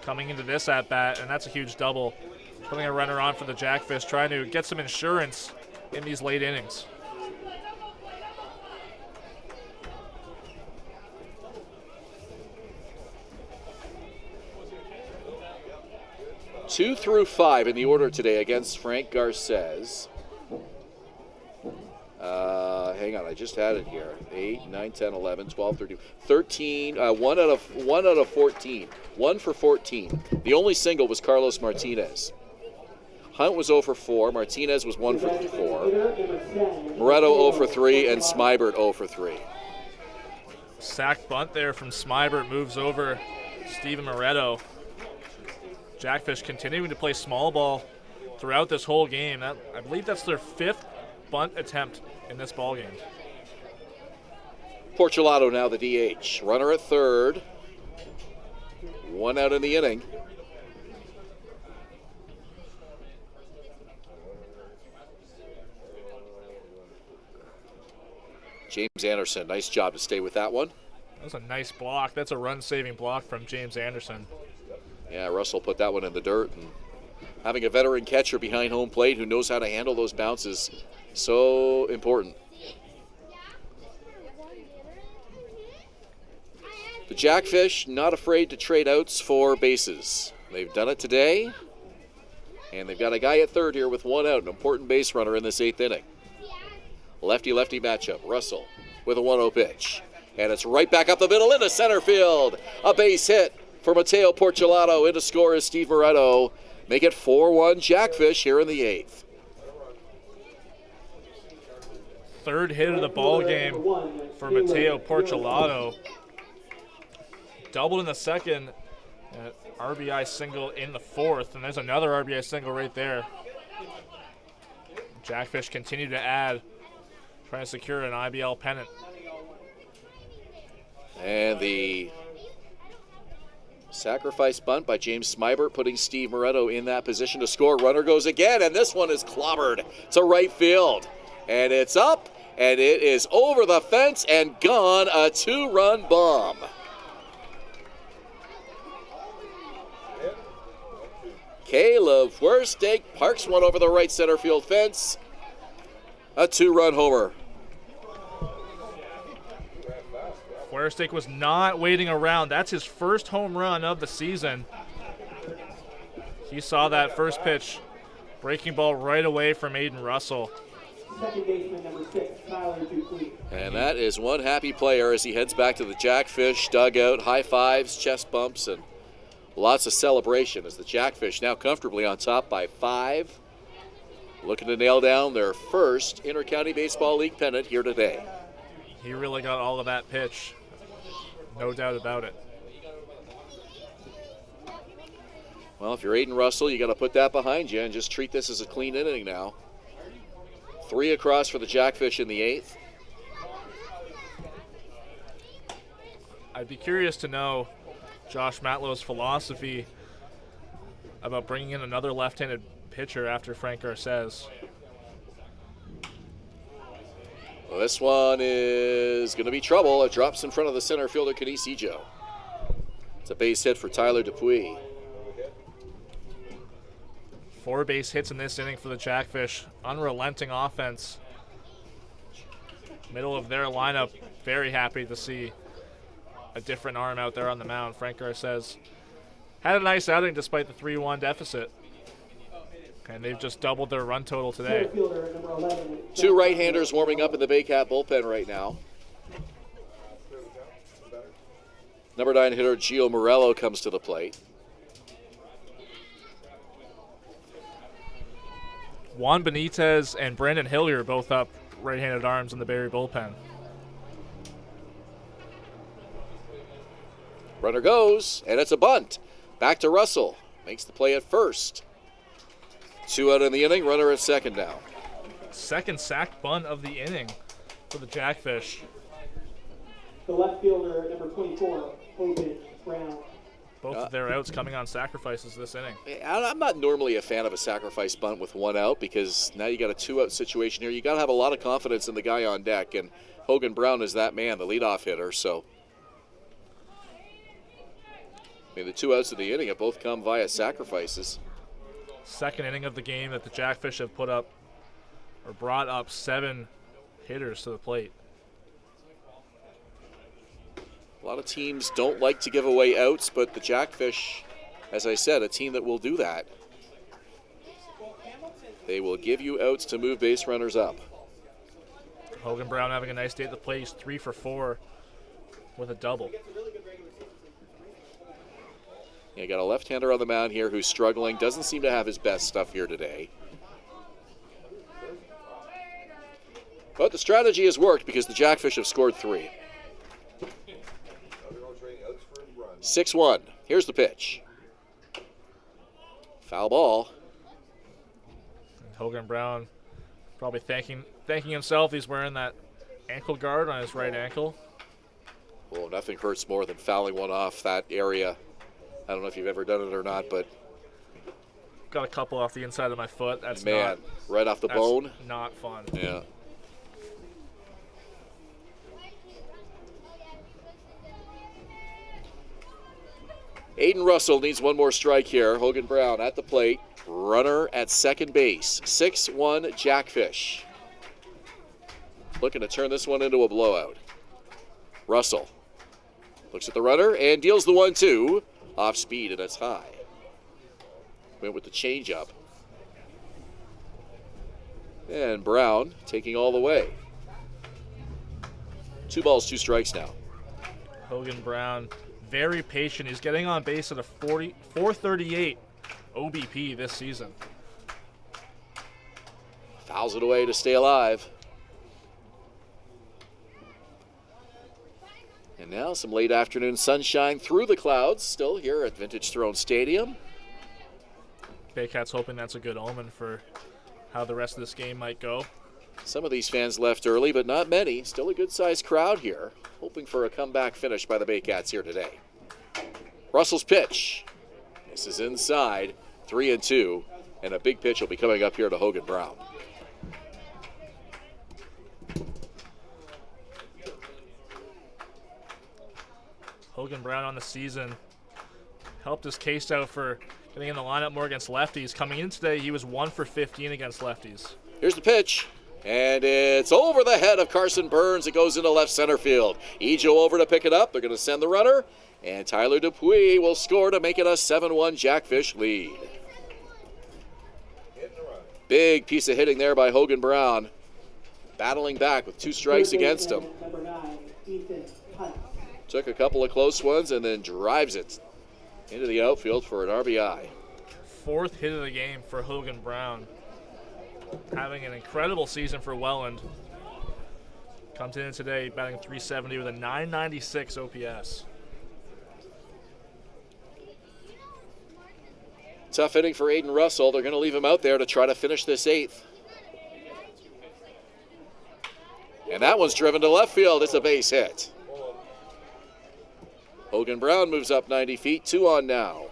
coming into this at-bat, and that's a huge double. Putting a runner on for the Jackfish, trying to get some insurance in these late innings. 2 through 5 in the order today against Frank Garces. Hang on, I just had it here. 8, 9, 10, 11, 12, 13, 1 out of 14. 1 for 14. The only single was Carlos Martinez. Hunt was 0 for 4. Martinez was 1 for 4. Moretto 0 for 3, and Smybert 0 for 3. Sack bunt there from Smybert moves over Steven Moretto. Jackfish continuing to play small ball throughout this whole game. I believe that's their 5th bunt attempt in this ball game. Porcelato now the DH. Runner at third. 1 out in the inning. James Anderson, nice job to stay with that one. That was a nice block. That's a run-saving block from James Anderson. Yeah, Russell put that one in the dirt. And having a veteran catcher behind home plate who knows how to handle those bounces, so important. The Jackfish not afraid to trade outs for bases. They've done it today, and they've got a guy at third here with 1 out, an important base runner in this 8th inning. Lefty-lefty matchup. Russell with a 1-0 pitch. And it's right back up the middle into center field. A base hit for Mateo Porcelato. In to score is Steve Moretto. Make it 4-1 Jackfish here in the 8th. Third hit of the ball game for Mateo Porcelato. Doubled in the second. RBI single in the 4th. And there's another RBI single right there. Jackfish continue to add, trying to secure an IBL pennant. And the sacrifice bunt by James Smybert, putting Steve Moretto in that position to score. Runner goes again, and this one is clobbered to right field. And it's up, and it is over the fence and gone. A 2-run bomb. Caleb Werstake parks one over the right center field fence. A 2-run homer. Werstake was not waiting around. That's his first home run of the season. He saw that first pitch. Breaking ball right away from Aiden Russell. Second baseman number 6, Tyler Dupuis. And that is one happy player as he heads back to the Jackfish dugout. High fives, chest bumps, and lots of celebration as the Jackfish now comfortably on top by 5. Looking to nail down their first Inter-County Baseball League pennant here today. He really got all of that pitch. No doubt about it. Well, if you're Aiden Russell, you got to put that behind you and just treat this as a clean inning now. 3 across for the Jackfish in the 8th. I'd be curious to know Josh Matlow's philosophy about bringing in another left-handed pitcher after Frank Garces. Well, this one is going to be trouble. It drops in front of the center fielder, Kenise Ejo. It's a base hit for Tyler Dupuis. 4 base hits in this inning for the Jackfish. Unrelenting offense. Middle of their lineup. Very happy to see a different arm out there on the mound. Frank Garces had a nice outing despite the 3-1 deficit. And they've just doubled their run total today. Two right-handers warming up in the Baycat bullpen right now. Number 9 hitter Gio Morello comes to the plate. Juan Benitez and Brandon Hillier both up right-handed arms in the Barrie bullpen. Runner goes, and it's a bunt. Back to Russell. Makes the play at first. 2 out in the inning, runner at second now. Second sack bunt of the inning for the Jackfish. The left fielder, number 24, Hogan Brown. Both of their outs coming on sacrifices this inning. I'm not normally a fan of a sacrifice bunt with 1 out because now you got a 2-out situation here. You got to have a lot of confidence in the guy on deck, and Hogan Brown is that man, the leadoff hitter. So, I mean, the 2 outs of the inning have both come via sacrifices. Second inning of the game that the Jackfish have put up or brought up 7 hitters to the plate. A lot of teams don't like to give away outs, but the Jackfish, as I said, a team that will do that. They will give you outs to move base runners up. Hogan Brown having a nice day at the plate. He's 3 for 4 with a double. You got a left-hander on the mound here who's struggling. Doesn't seem to have his best stuff here today. But the strategy has worked because the Jackfish have scored 3. 6-1. Here's the pitch. Foul ball. And Hogan Brown probably thanking himself. He's wearing that ankle guard on his right ankle. Well, nothing hurts more than fouling one off that area. I don't know if you've ever done it or not, but got a couple off the inside of my foot. That's man, right off the bone. Not fun. Yeah. Aiden Russell needs 1 more strike here. Hogan Brown at the plate. Runner at second base. 6-1 Jackfish. Looking to turn this one into a blowout. Russell looks at the runner and deals the 1-2. Off speed, and it's high. Went with the changeup. And Brown taking all the way. 2 balls, 2 strikes now. Hogan Brown, very patient. He's getting on base at a 438 OBP this season. Fouls it away to stay alive. And now some late afternoon sunshine through the clouds, still here at Vintage Throne Stadium. Baycats hoping that's a good omen for how the rest of this game might go. Some of these fans left early, but not many. Still a good-sized crowd here, hoping for a comeback finish by the Baycats here today. Russell's pitch. This is inside, 3-2, and a big pitch will be coming up here to Hogan Brown. Hogan Brown on the season helped his case out for getting in the lineup more against lefties. Coming in today, he was 1 for 15 against lefties. Here's the pitch, and it's over the head of Carson Burns. It goes into left center field. Ejo over to pick it up. They're going to send the runner, and Tyler Dupuis will score to make it a 7-1 Jackfish lead. Big piece of hitting there by Hogan Brown, battling back with 2 strikes against him. Number 9, Ethan Hunt. Took a couple of close ones and then drives it into the outfield for an RBI. 4th hit of the game for Hogan Brown. Having an incredible season for Welland. Comes in today batting .370 with a .996 OPS. Tough inning for Aiden Russell. They're going to leave him out there to try to finish this 8th. And that one's driven to left field. It's a base hit. Hogan Brown moves up 90 feet, 2 on now.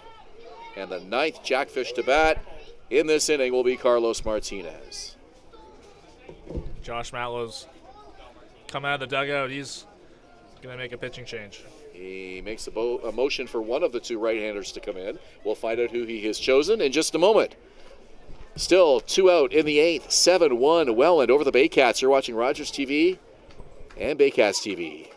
And the 9th Jackfish to bat in this inning will be Carlos Martinez. Josh Matlow's come out of the dugout. He's going to make a pitching change. He makes a motion for one of the 2 right-handers to come in. We'll find out who he has chosen in just a moment. Still 2 out in the 8th, 7-1 Welland over the Baycats. You're watching Rogers TV and Baycats TV.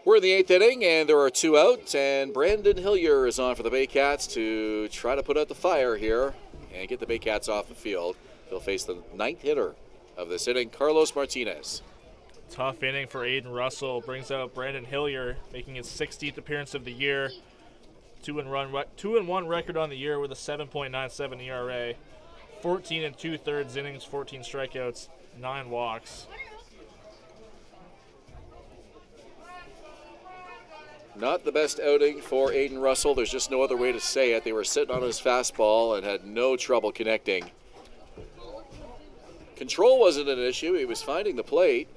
We're in the 8th inning, and there are 2 out, and Brandon Hillier is on for the Baycats to try to put out the fire here and get the Baycats off the field. He'll face the 9th hitter of this inning, Carlos Martinez. Tough inning for Aiden Russell. Brings out Brandon Hillier, making his 16th appearance of the year. 2-1 record on the year with a 7.97 ERA. 14 2/3 innings, 14 strikeouts, 9 walks. Not the best outing for Aiden Russell. There's just no other way to say it. They were sitting on his fastball and had no trouble connecting. Control wasn't an issue. He was finding the plate,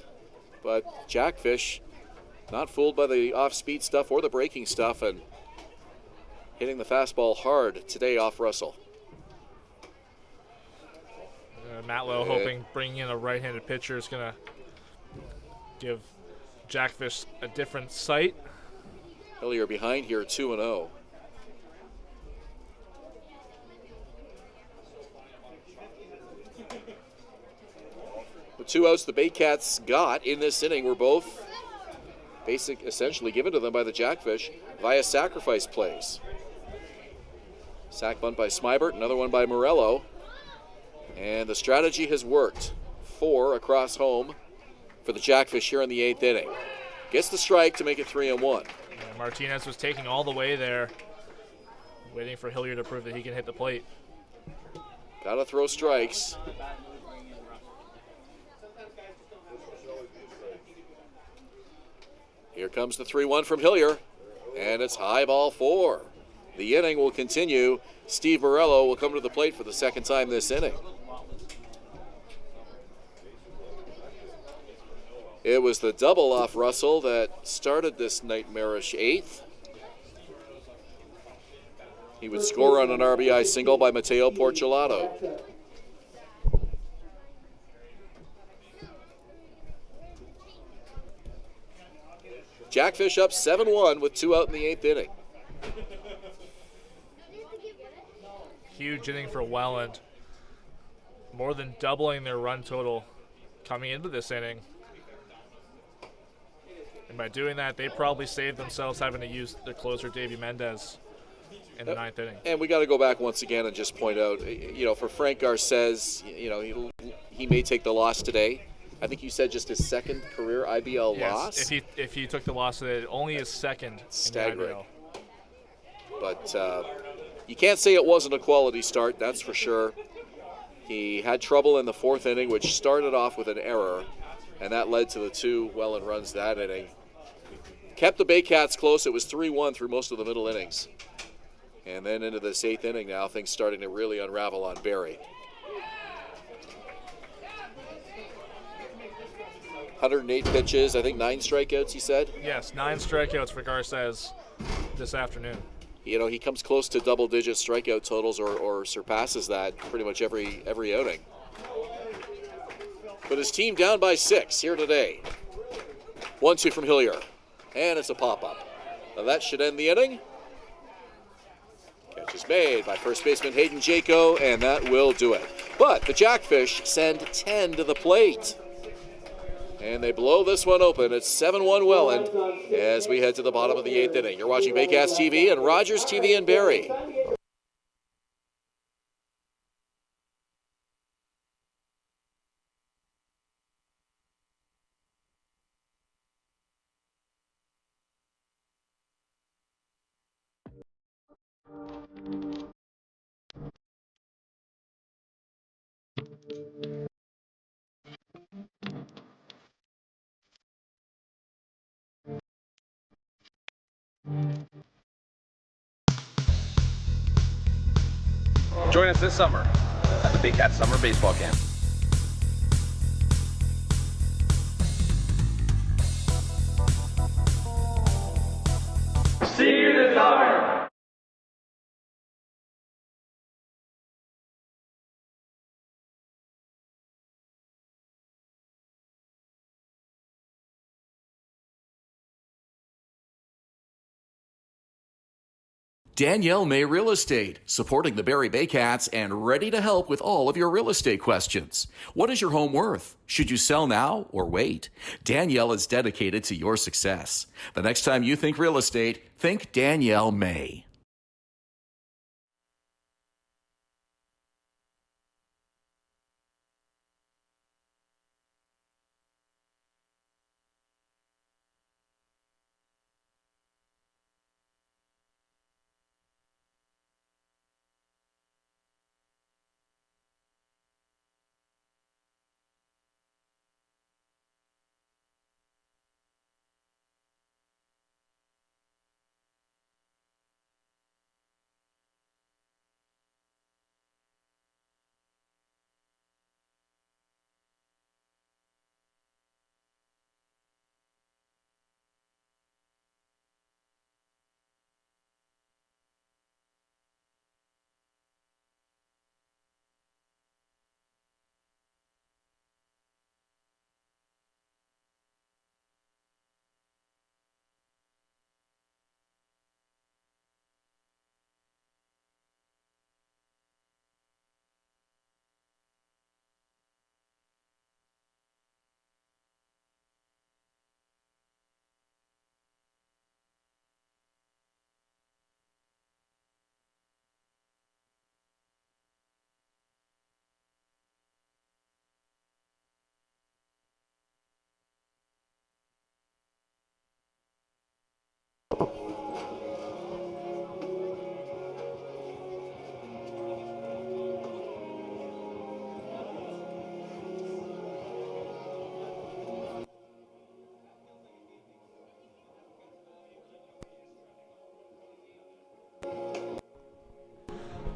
but Jackfish not fooled by the off-speed stuff or the breaking stuff and hitting the fastball hard today off Russell. Matt Lowe hoping bringing in a right-handed pitcher is going to give Jackfish a different sight. Hillier behind here, 2-0. The 2 outs the Baycats got in this inning were both essentially given to them by the Jackfish via sacrifice plays. Sack bunt by Smybert, another one by Morello. And the strategy has worked. 4 across home for the Jackfish here in the 8th inning. Gets the strike to make it 3-1. Yeah, Martinez was taking all the way there, waiting for Hillier to prove that he can hit the plate. Gotta throw strikes. Here comes the 3-1 from Hillier, and it's high ball 4. The inning will continue. Steve Morello will come to the plate for the second time this inning. It was the double off Russell that started this nightmarish 8th. He would score on an RBI single by Mateo Porcelato. Jackfish up 7-1 with 2 out in the 8th inning. Huge inning for Welland. More than doubling their run total coming into this inning. And by doing that, they probably saved themselves having to use their closer, Davy Mendez, in the 9th inning. And we got to go back once again and just point out, for Frank Garces, he may take the loss today. I think you said just his 2nd career IBL loss. If he took the loss today, only his 2nd. Staggering. But you can't say it wasn't a quality start, that's for sure. He had trouble in the 4th inning, which started off with an error, and that led to the 2 Welland runs that inning. Kept the Baycats close. It was 3-1 through most of the middle innings. And then into this 8th inning now, things starting to really unravel on Barrie. 108 pitches, I think 9 strikeouts, he said? Yes, 9 strikeouts for Garces this afternoon. He comes close to double-digit strikeout totals or surpasses that pretty much every outing. But his team down by 6 here today. 1-2 from Hillier. And it's a pop-up. Now that should end the inning. Catch is made by first baseman Hayden Jaco, and that will do it. But the Jackfish send 10 to the plate. And they blow this one open. It's 7-1 Welland as we head to the bottom of the 8th inning. You're watching Baycats TV and Rogers TV in Barrie. Join us this summer at the Baycats Summer Baseball Camp. See you this summer! Danielle May Real Estate, supporting the Barrie Baycats and ready to help with all of your real estate questions. What is your home worth? Should you sell now or wait? Danielle is dedicated to your success. The next time you think real estate, think Danielle May.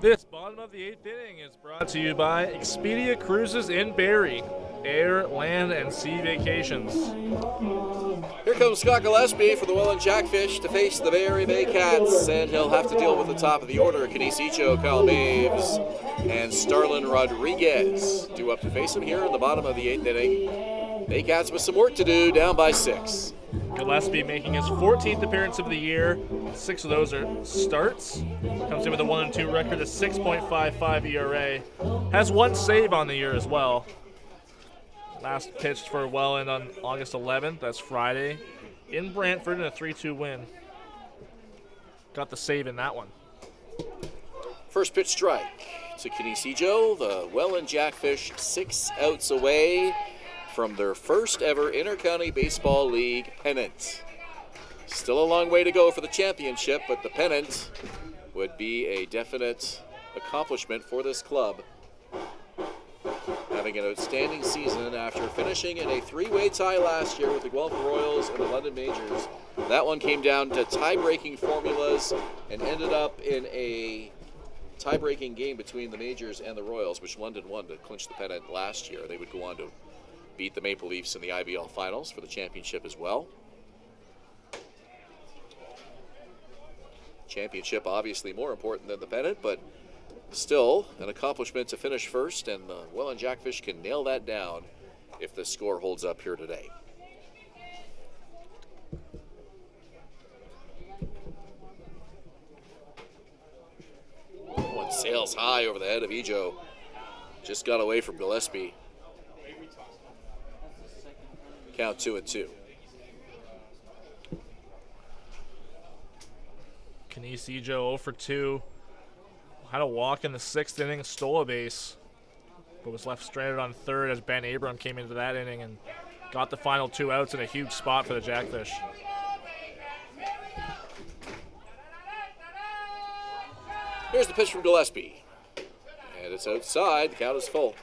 This bottom of the 8th inning is brought to you by Expedia Cruises in Barrie. Air, land, and sea vacations. Here comes Scott Gillespie for the Welland Jackfish to face the Barrie Baycats, and he'll have to deal with the top of the order. Canisicho, Kyle Maves, and Starlin Rodriguez due up to face him here in the bottom of the 8th inning. Baycats with some work to do, down by 6. Gillespie making his 14th appearance of the year. 6 of those are starts. Comes in with a 1-2 record, a 6.55 ERA. Has 1 save on the year as well. Last pitched for Welland on August 11th. That's Friday in Brantford in a 3-2 win. Got the save in that one. First pitch strike to Canisicho. The Welland Jackfish 6 outs away from their first ever Intercounty Baseball League pennant. Still a long way to go for the championship, but the pennant would be a definite accomplishment for this club. Having an outstanding season after finishing in a 3-way tie last year with the Guelph Royals and the London Majors. That one came down to tie-breaking formulas and ended up in a tie-breaking game between the Majors and the Royals, which London won to clinch the pennant last year. They would go on to beat the Maple Leafs in the IBL Finals for the championship as well. Championship obviously more important than the pennant, but still an accomplishment to finish first, and the Welland Jackfish can nail that down if the score holds up here today. One sails high over the head of Ejo. Just got away from Gillespie. Count 2-2. Canisicho 0 for 2. Had a walk in the 6th inning, stole a base, but was left stranded on 3rd as Ben Abram came into that inning and got the final 2 outs in a huge spot for the Jackfish. Here's the pitch from Gillespie. And it's outside. The count is full.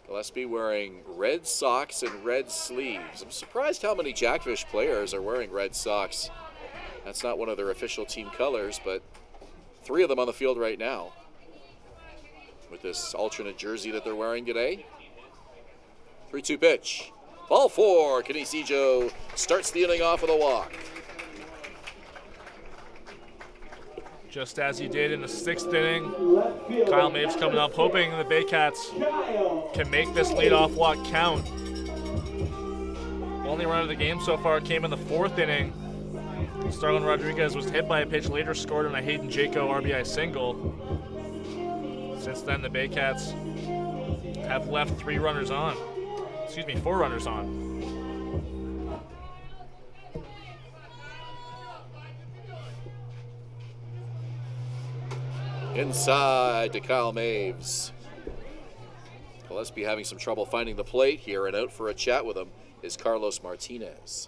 Gillespie wearing red socks and red sleeves. I'm surprised how many Jackfish players are wearing red socks. That's not one of their official team colors, but 3 of them on the field right now with this alternate jersey that they're wearing today. 3-2 pitch. Ball 4. Canisicho starts the inning off with a walk. Just as he did in the 6th inning, Kyle Maves coming up, hoping the Baycats can make this leadoff walk count. Only run of the game so far came in the 4th inning. Starlin Rodriguez was hit by a pitch, later scored on a Hayden Jaco RBI single. Since then, the Baycats have left 4 runners on. Inside to Kyle Maves. Gillespie having some trouble finding the plate here, and out for a chat with him is Carlos Martinez.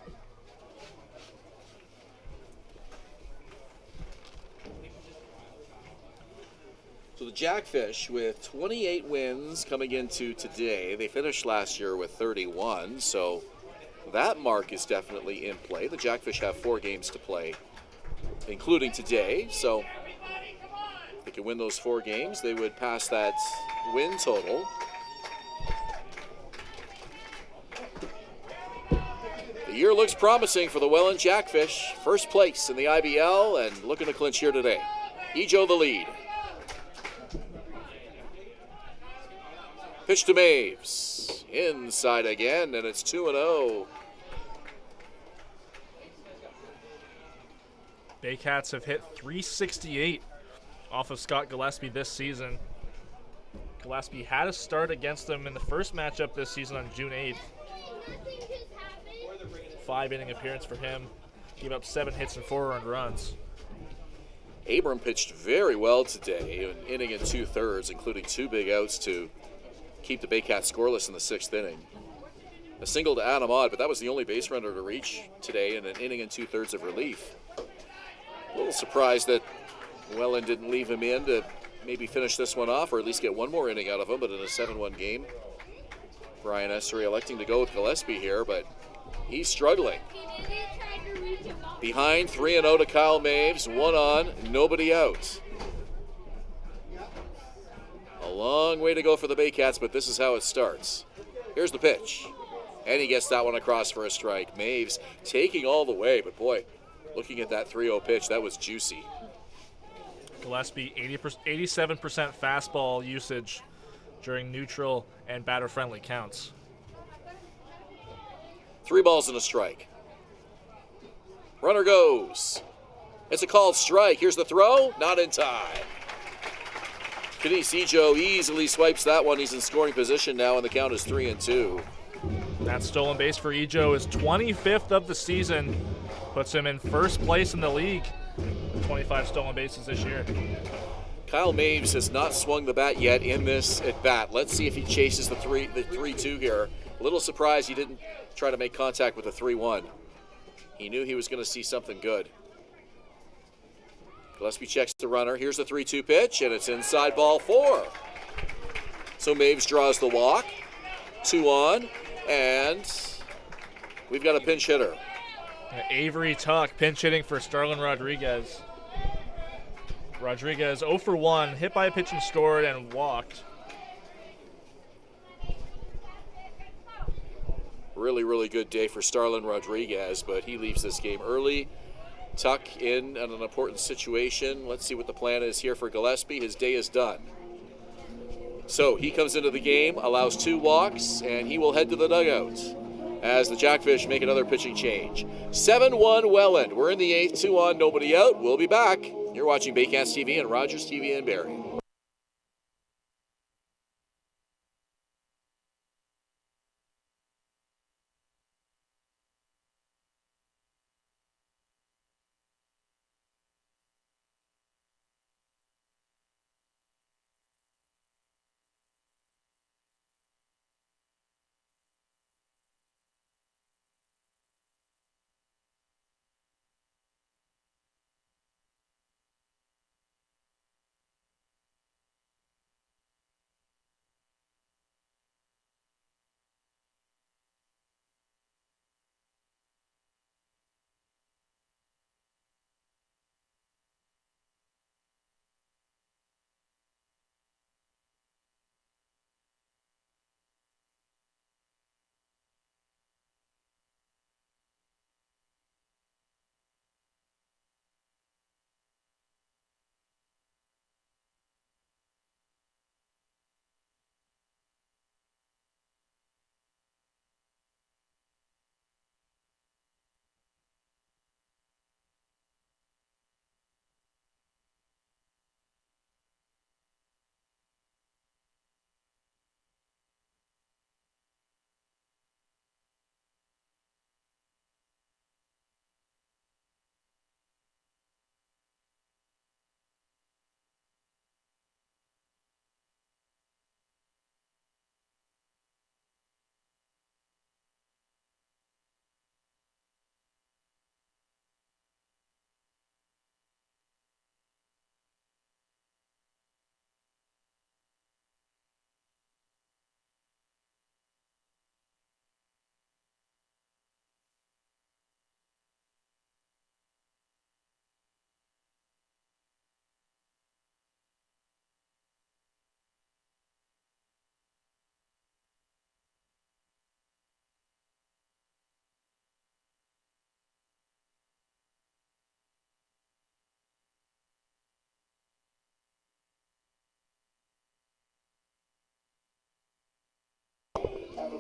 So the Jackfish with 28 wins coming into today. They finished last year with 31, so that mark is definitely in play. The Jackfish have 4 games to play, including today, so if they can win those 4 games, they would pass that win total. The year looks promising for the Welland Jackfish. First place in the IBL and looking to clinch here today. Ejo the lead. Pitch to Maves. Inside again, and it's 2-0. Baycats have hit .368 off of Scott Gillespie this season. Gillespie had a start against them in the first matchup this season on June 8th. 5-inning appearance for him. Gave up 7 hits and 4 earned runs. Abram pitched very well today, an inning and 2/3, including 2 big outs to keep the Baycats scoreless in the 6th inning. A single to Adam Odd, but that was the only base runner to reach today in an inning and 2/3 of relief. A little surprised that Welland didn't leave him in to maybe finish this one off, or at least get one more inning out of him, but in a 7-1 game, Brian Essery electing to go with Gillespie here, but he's struggling. Behind 3-0 to Kyle Maves, 1 on, nobody out. A long way to go for the Baycats, but this is how it starts. Here's the pitch, and he gets that one across for a strike. Maves taking all the way, but boy, looking at that 3-0 pitch, that was juicy. Gillespie, 87% fastball usage during neutral and batter-friendly counts. 3 balls and a strike. Runner goes. It's a called strike. Here's the throw. Not in time. Kenise Ejo easily swipes that one. He's in scoring position now, and the count is 3-2. That stolen base for Ejo is 25th of the season. Puts him in first place in the league with 25 stolen bases this year. Kyle Maves has not swung the bat yet in this at bat. Let's see if he chases the 3-2 here. A little surprised he didn't try to make contact with the 3-1. He knew he was going to see something good. Gillespie checks the runner. Here's the 3-2 pitch, and it's inside ball 4. So Maves draws the walk. 2 on, and we've got a pinch hitter. Avery Tuck pinch hitting for Starlin Rodriguez. Rodriguez 0 for 1, hit by a pitch and scored and walked. Really, really good day for Starlin Rodriguez, but he leaves this game early. Tuck in an important situation. Let's see what the plan is here for Gillespie. His day is done. So he comes into the game, allows 2 walks, and he will head to the dugout as the Jackfish make another pitching change. 7-1 Welland. We're in the 8th, 2 on, nobody out. We'll be back. You're watching Baycats TV and Rogers TV in Barrie.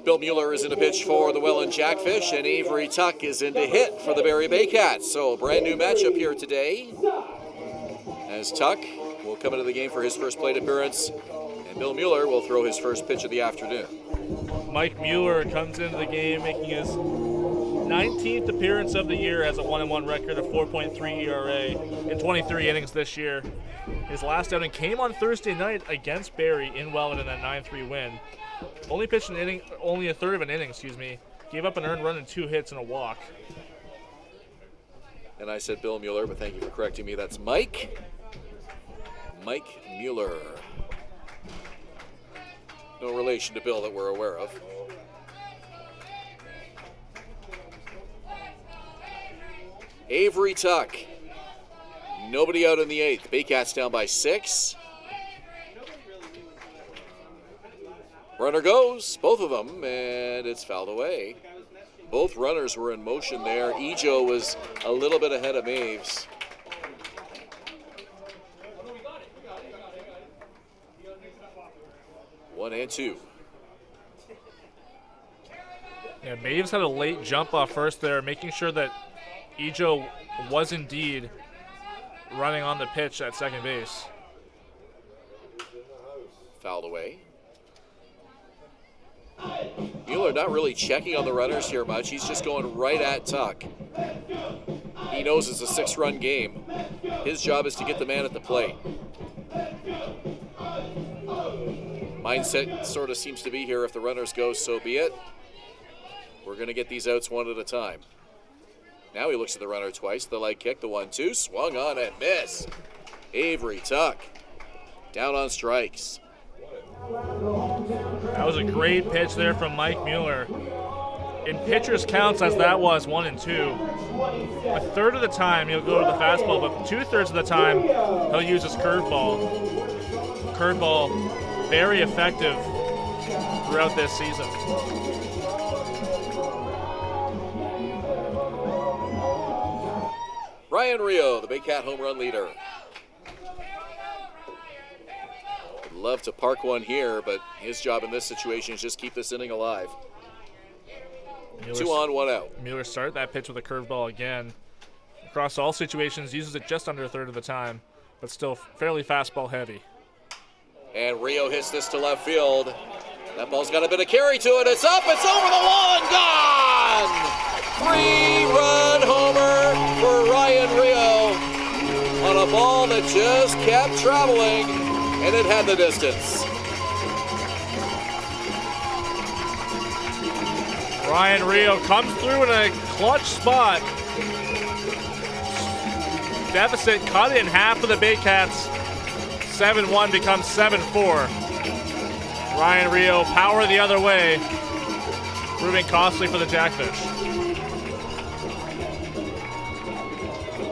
Bill Mueller is in to pitch for the Welland Jackfish, and Avery Tuck is in to hit for the Barrie Baycats. So a brand new matchup here today, as Tuck will come into the game for his first plate appearance, and Bill Mueller will throw his first pitch of the afternoon. Mike Mueller comes into the game making his 19th appearance of the year, has a 1-1 record of 4.3 ERA in 23 innings this year. His last outing came on Thursday night against Barrie in Welland in that 9-3 win. Only pitched only a third of an inning, Gave up an earned run and 2 hits and a walk. And I said Bill Mueller, but thank you for correcting me. That's Mike Mueller. No relation to Bill that we're aware of. Avery Tuck. Nobody out in the 8th. Baycats down by 6. Runner goes, both of them, and it's fouled away. Both runners were in motion there. Ejo was a little bit ahead of Maves. One and two. Yeah, Maves had a late jump off first there, making sure that Ejo was indeed running on the pitch at second base. Fouled away. Mueller not really checking on the runners here much. He's just going right at Tuck. He knows it's a 6-run game. His job is to get the man at the plate. Mindset sort of seems to be here, if the runners go, so be it. We're going to get these outs one at a time. Now he looks at the runner twice. The leg kick, the 1-2, swung on and missed. Avery Tuck down on strikes. That was a great pitch there from Mike Mueller. In pitcher's counts, as that was 1 and 2, a third of the time he'll go to the fastball, but 2/3 of the time he'll use his curveball. Curveball, very effective throughout this season. Ryan Rio, the Baycat home run leader. Would love to park one here, but his job in this situation is just keep this inning alive. Mueller, 2 on, 1 out. Mueller started that pitch with a curveball again. Across all situations, uses it just under a third of the time, but still fairly fastball heavy. And Rio hits this to left field. That ball's got a bit of carry to it. It's up, it's over the wall and gone! 3-run homer for Ryan Rio on a ball that just kept traveling, and it had the distance. Ryan Rio comes through in a clutch spot. Deficit cut in half for the Baycats. 7-1 becomes 7-4. Ryan Rio, power the other way, proving costly for the Jackfish.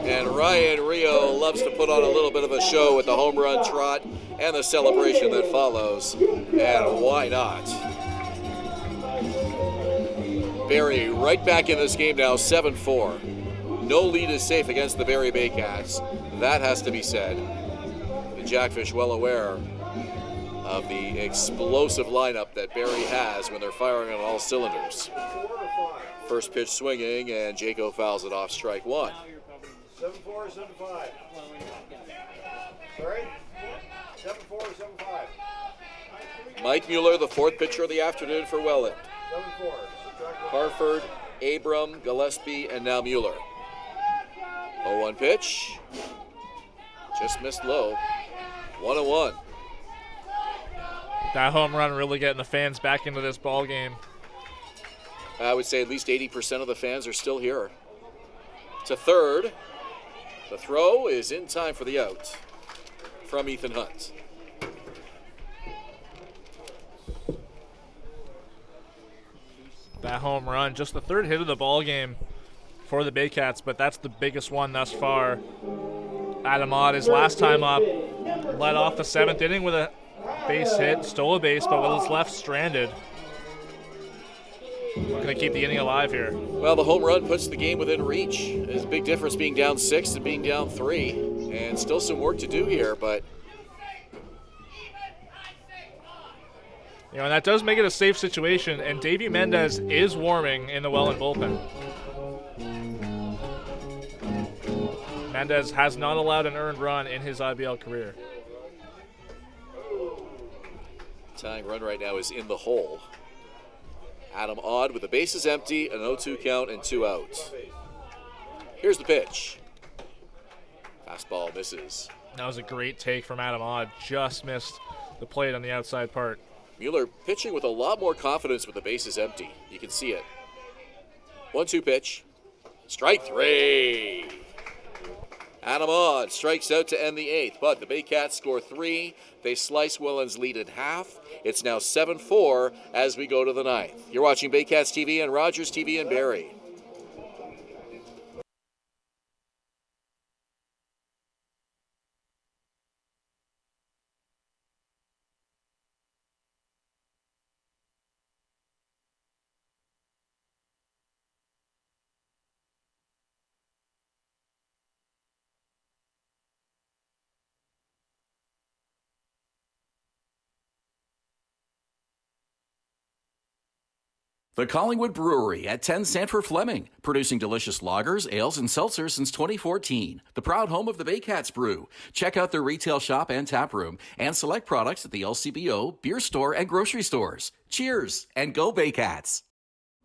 And Ryan Rio loves to put on a little bit of a show with the home run trot and the celebration that follows. And why not? Barrie right back in this game now, 7-4. No lead is safe against the Barrie Baycats. That has to be said. The Jackfish well aware of the explosive lineup that Barrie has when they're firing on all cylinders. First pitch swinging, and Jaco fouls it off, strike 1. 7-4 or 7-5? Sorry? 7-4 or 7-5? Mike Mueller, the 4th pitcher of the afternoon for Welland. 7-4. Harford, Abram, Gillespie, and now Mueller. 0-1 pitch. Just missed low. 1-1. That home run really getting the fans back into this ball game. I would say at least 80% of the fans are still here. To third. The throw is in time for the out from Ethan Hunt. That home run, just the 3rd hit of the ball game for the Baycats, but that's the biggest one thus far. Adam Ott, his last time up, led off the 7th inning with a base hit, stole a base, but with his left stranded. Looking to keep the inning alive here. Well, the home run puts the game within reach. There's a big difference being down 6 and being down 3. And still some work to do here, but You know, and that does make it a safe situation, and Davy Mendez is warming in the Welland bullpen. Mendez has not allowed an earned run in his IBL career. Tying run right now is in the hole. Adam Odd with the bases empty, an 0-2 count, and 2 outs. Here's the pitch. Fastball misses. That was a great take from Adam Odd. Just missed the plate on the outside part. Mueller pitching with a lot more confidence with the bases empty. You can see it. 1-2 pitch. Strike 3. Adam Odd strikes out to end the 8th, but the Baycats score 3. They slice Welland's lead in half. It's now 7-4 as we go to the 9th. You're watching Baycats TV and Rogers TV in Barrie. The Collingwood Brewery at 10 Sanford Fleming, producing delicious lagers, ales, and seltzers since 2014. The proud home of the Baycats Brew. Check out their retail shop and tap room, and select products at the LCBO, beer store, and grocery stores. Cheers, and go Baycats!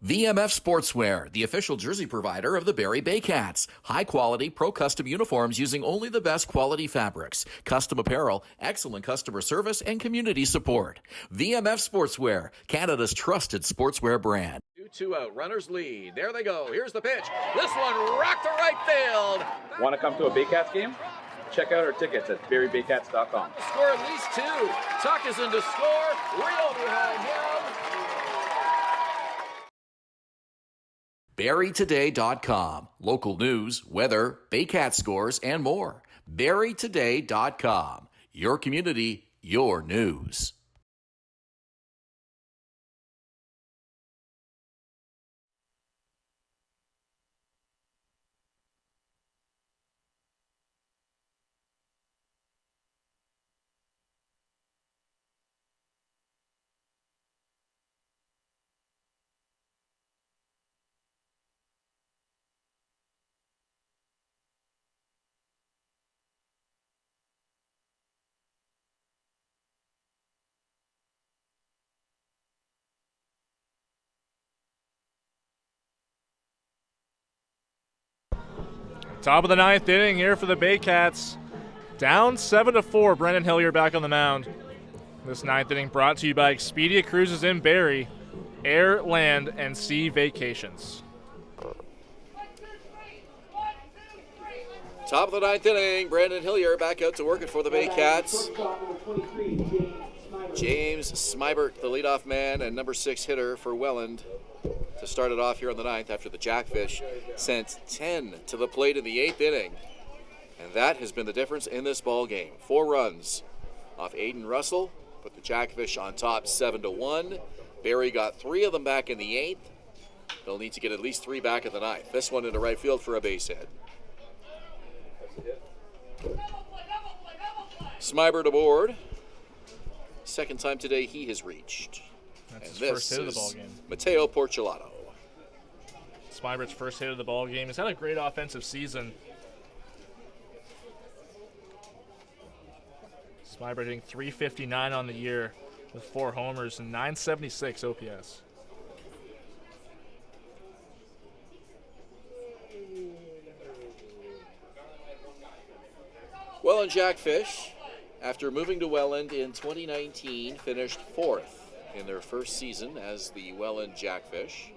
VMF Sportswear, the official jersey provider of the Barrie Baycats. High-quality, pro-custom uniforms using only the best quality fabrics. Custom apparel, excellent customer service, and community support. VMF Sportswear, Canada's trusted sportswear brand. 2 out, runners lead. There they go. Here's the pitch. This one rocked to right field. Want to come to a Baycats game? Check out our tickets at barriebaycats.com. Score at least 2. Tuck is in to score. Real behind him. BarrieToday.com. Local news, weather, Baycat scores, and more. BarrieToday.com. Your community, your news. Top of the 9th inning here for the Baycats. Down 7-4. Brendan Hillier back on the mound. This 9th inning brought to you by Expedia Cruises in Barrie, Air, Land, and Sea Vacations. Top of the 9th inning, Brandon Hillier back out to work it for the Baycats. James Smybert, the leadoff man and number 6 hitter for Welland, to start it off here in the 9th after the Jackfish sent 10 to the plate in the 8th inning. And that has been the difference in this ball game. 4 runs off Aiden Russell, put the Jackfish on top 7-1. Barrie got 3 of them back in the 8th. They'll need to get at least 3 back in the 9th. This one into right field for a base hit. Smybert aboard. Second time today he has reached. That's and his first hit of the ball game. Mateo Porcelato. Smybert's first hit of the ball game. He's had a great offensive season. Smybert hitting .359 on the year with 4 homers and .976 OPS. Welland Jackfish, after moving to Welland in 2019, finished 4th in their first season as the Welland Jackfish.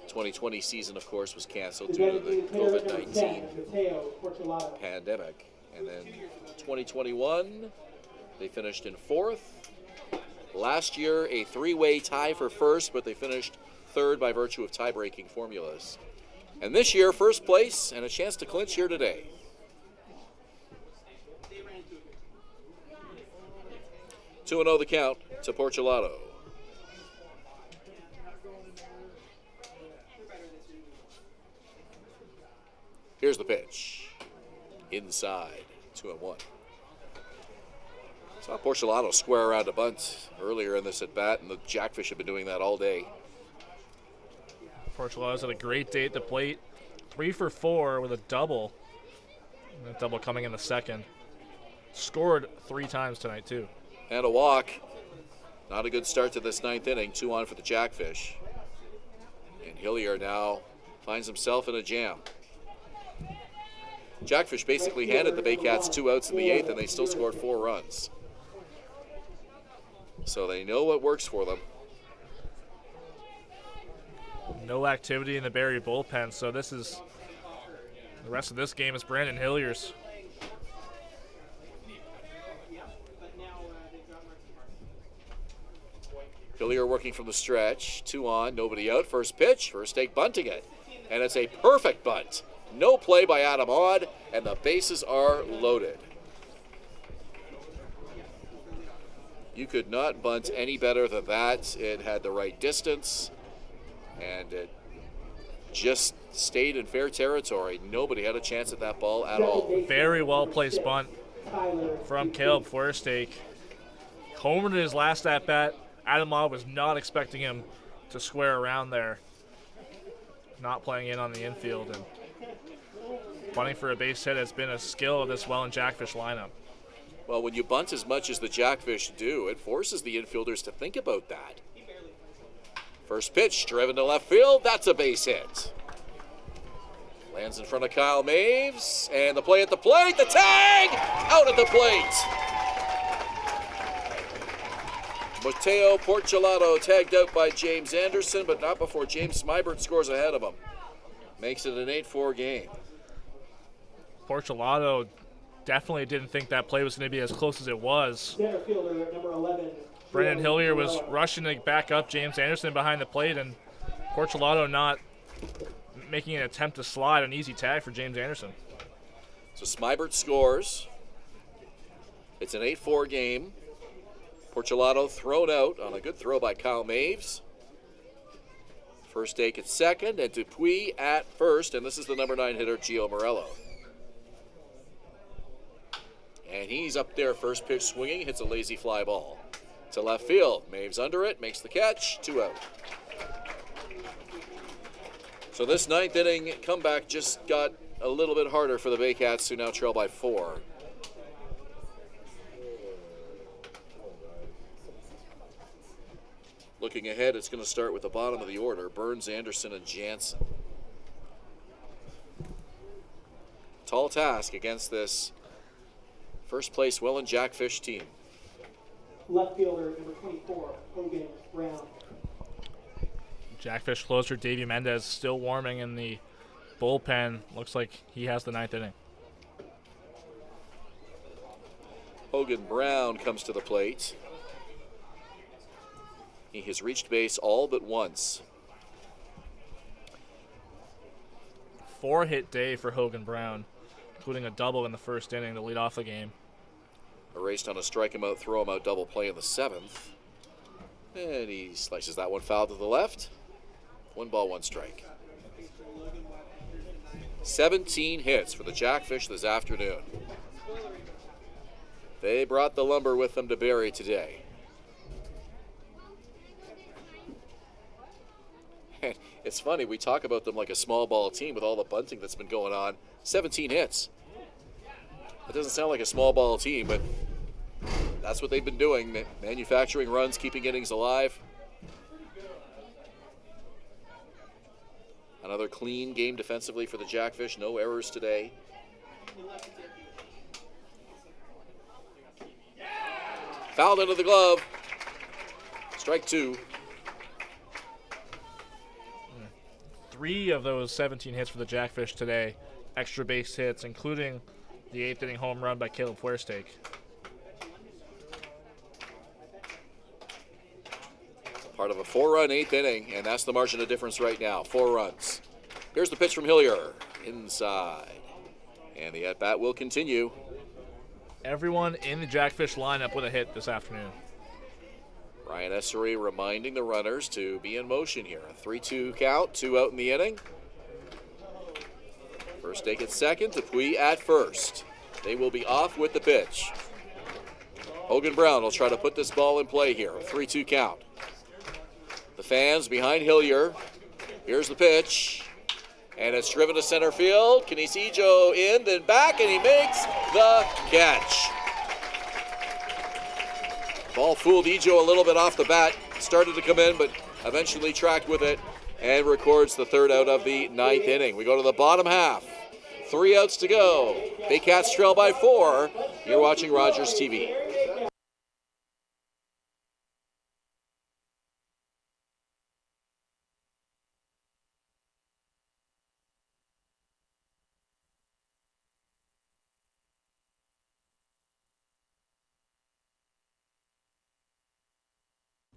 2020 season, of course, was canceled due to the COVID-19 pandemic. And then 2021, they finished in 4th. Last year, a 3-way tie for first, but they finished 3rd by virtue of tie-breaking formulas. And this year, first place and a chance to clinch here today. 2-0 the count to Porcelato. Here's the pitch. Inside, 2-1. Saw Porcelano square around a bunt earlier in this at bat, and the Jackfish have been doing that all day. Porcelano's had a great day at the plate. 3 for 4 with a double. That double coming in the second. Scored 3 times tonight, too. And a walk. Not a good start to this 9th inning. 2 on for the Jackfish. And Hillier now finds himself in a jam. Jackfish basically handed the Baycats 2 outs in the 8th, and they still scored 4 runs. So they know what works for them. No activity in the Barrie bullpen, so this is the rest of this game is Brandon Hillier's. Hillier working from the stretch. 2 on, nobody out. First pitch, first take bunting it. And it's a perfect bunt. No play by Adam Odd, and the bases are loaded. You could not bunt any better than that. It had the right distance, and it just stayed in fair territory. Nobody had a chance at that ball at all. Very well placed bunt from Caleb Forstake. Homered in his last at bat. Adam Odd was not expecting him to square around there. Not playing in on the infield, and bunting for a base hit has been a skill of this Welland Jackfish lineup. Well, when you bunt as much as the Jackfish do, it forces the infielders to think about that. First pitch, driven to left field. That's a base hit. Lands in front of Kyle Maves, and the play at the plate. The tag! Out at the plate. Mateo Porcelano tagged out by James Anderson, but not before James Smybert scores ahead of him. Makes it an 8-4 game. Porcelano definitely didn't think that play was going to be as close as it was. Center fielder, number 11. Brandon Hillier was rushing to back up James Anderson behind the plate, and Porcelano not making an attempt to slide, an easy tag for James Anderson. So Smybert scores. It's an 8-4 game. Porcelano thrown out on a good throw by Kyle Maves. First take at second, and Dupuis at first, and this is the number 9 hitter, Gio Morello. And he's up there, first pitch swinging, hits a lazy fly ball to left field. Maves under it, makes the catch, 2 out. So this 9th inning comeback just got a little bit harder for the Baycats, who now trail by 4. Looking ahead, it's going to start with the bottom of the order, Burns, Anderson, and Jansen. Tall task against this first place Welland Jackfish team. Left fielder, number 24, Hogan Brown. Jackfish closer Davy Mendez still warming in the bullpen. Looks like he has the 9th inning. Hogan Brown comes to the plate. He has reached base all but once. 4-hit day for Hogan Brown, including a double in the first inning to lead off the game. Erased on a strike him out, throw him out double play in the 7th. And he slices that one foul to the left. 1 ball, 1 strike. 17 hits for the Jackfish this afternoon. They brought the lumber with them to Barrie today. And it's funny, we talk about them like a small ball team with all the bunting that's been going on. 17 hits. It doesn't sound like a small ball team, but that's what they've been doing, manufacturing runs, keeping innings alive. Another clean game defensively for the Jackfish, no errors today. Fouled into the glove. Strike 2. 3 of those 17 hits for the Jackfish today, extra base hits, including the 8th inning home run by Caleb Forstake. Part of a 4-run 8th inning, and that's the margin of difference right now, 4 runs. Here's the pitch from Hillier, inside. And the at-bat will continue. Everyone in the Jackfish lineup with a hit this afternoon. Ryan Essery reminding the runners to be in motion here. A 3-2 count, 2 out in the inning. First take at second, Dupuis at first. They will be off with the pitch. Hogan Brown will try to put this ball in play here. 3-2 count. The fans behind Hillier. Here's the pitch. And it's driven to center field. Kinesijo in, then back, and he makes the catch. Ball fooled Ijo a little bit off the bat. Started to come in, but eventually tracked with it and records the third out of the ninth inning. We go to the bottom half. 3 outs to go. Baycats trail by 4. You're watching Rogers TV.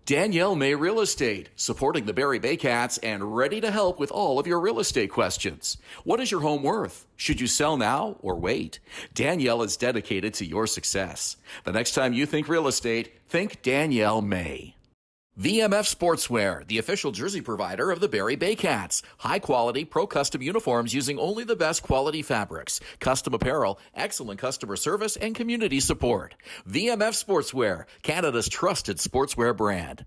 Danielle May Real Estate, supporting the Barrie Baycats and ready to help with all of your real estate questions. What is your home worth? Should you sell now or wait? Danielle is dedicated to your success. The next time you think real estate, think Danielle May. VMF Sportswear, the official jersey provider of the Barrie Baycats. High-quality, pro-custom uniforms using only the best quality fabrics. Custom apparel, excellent customer service, and community support. VMF Sportswear, Canada's trusted sportswear brand.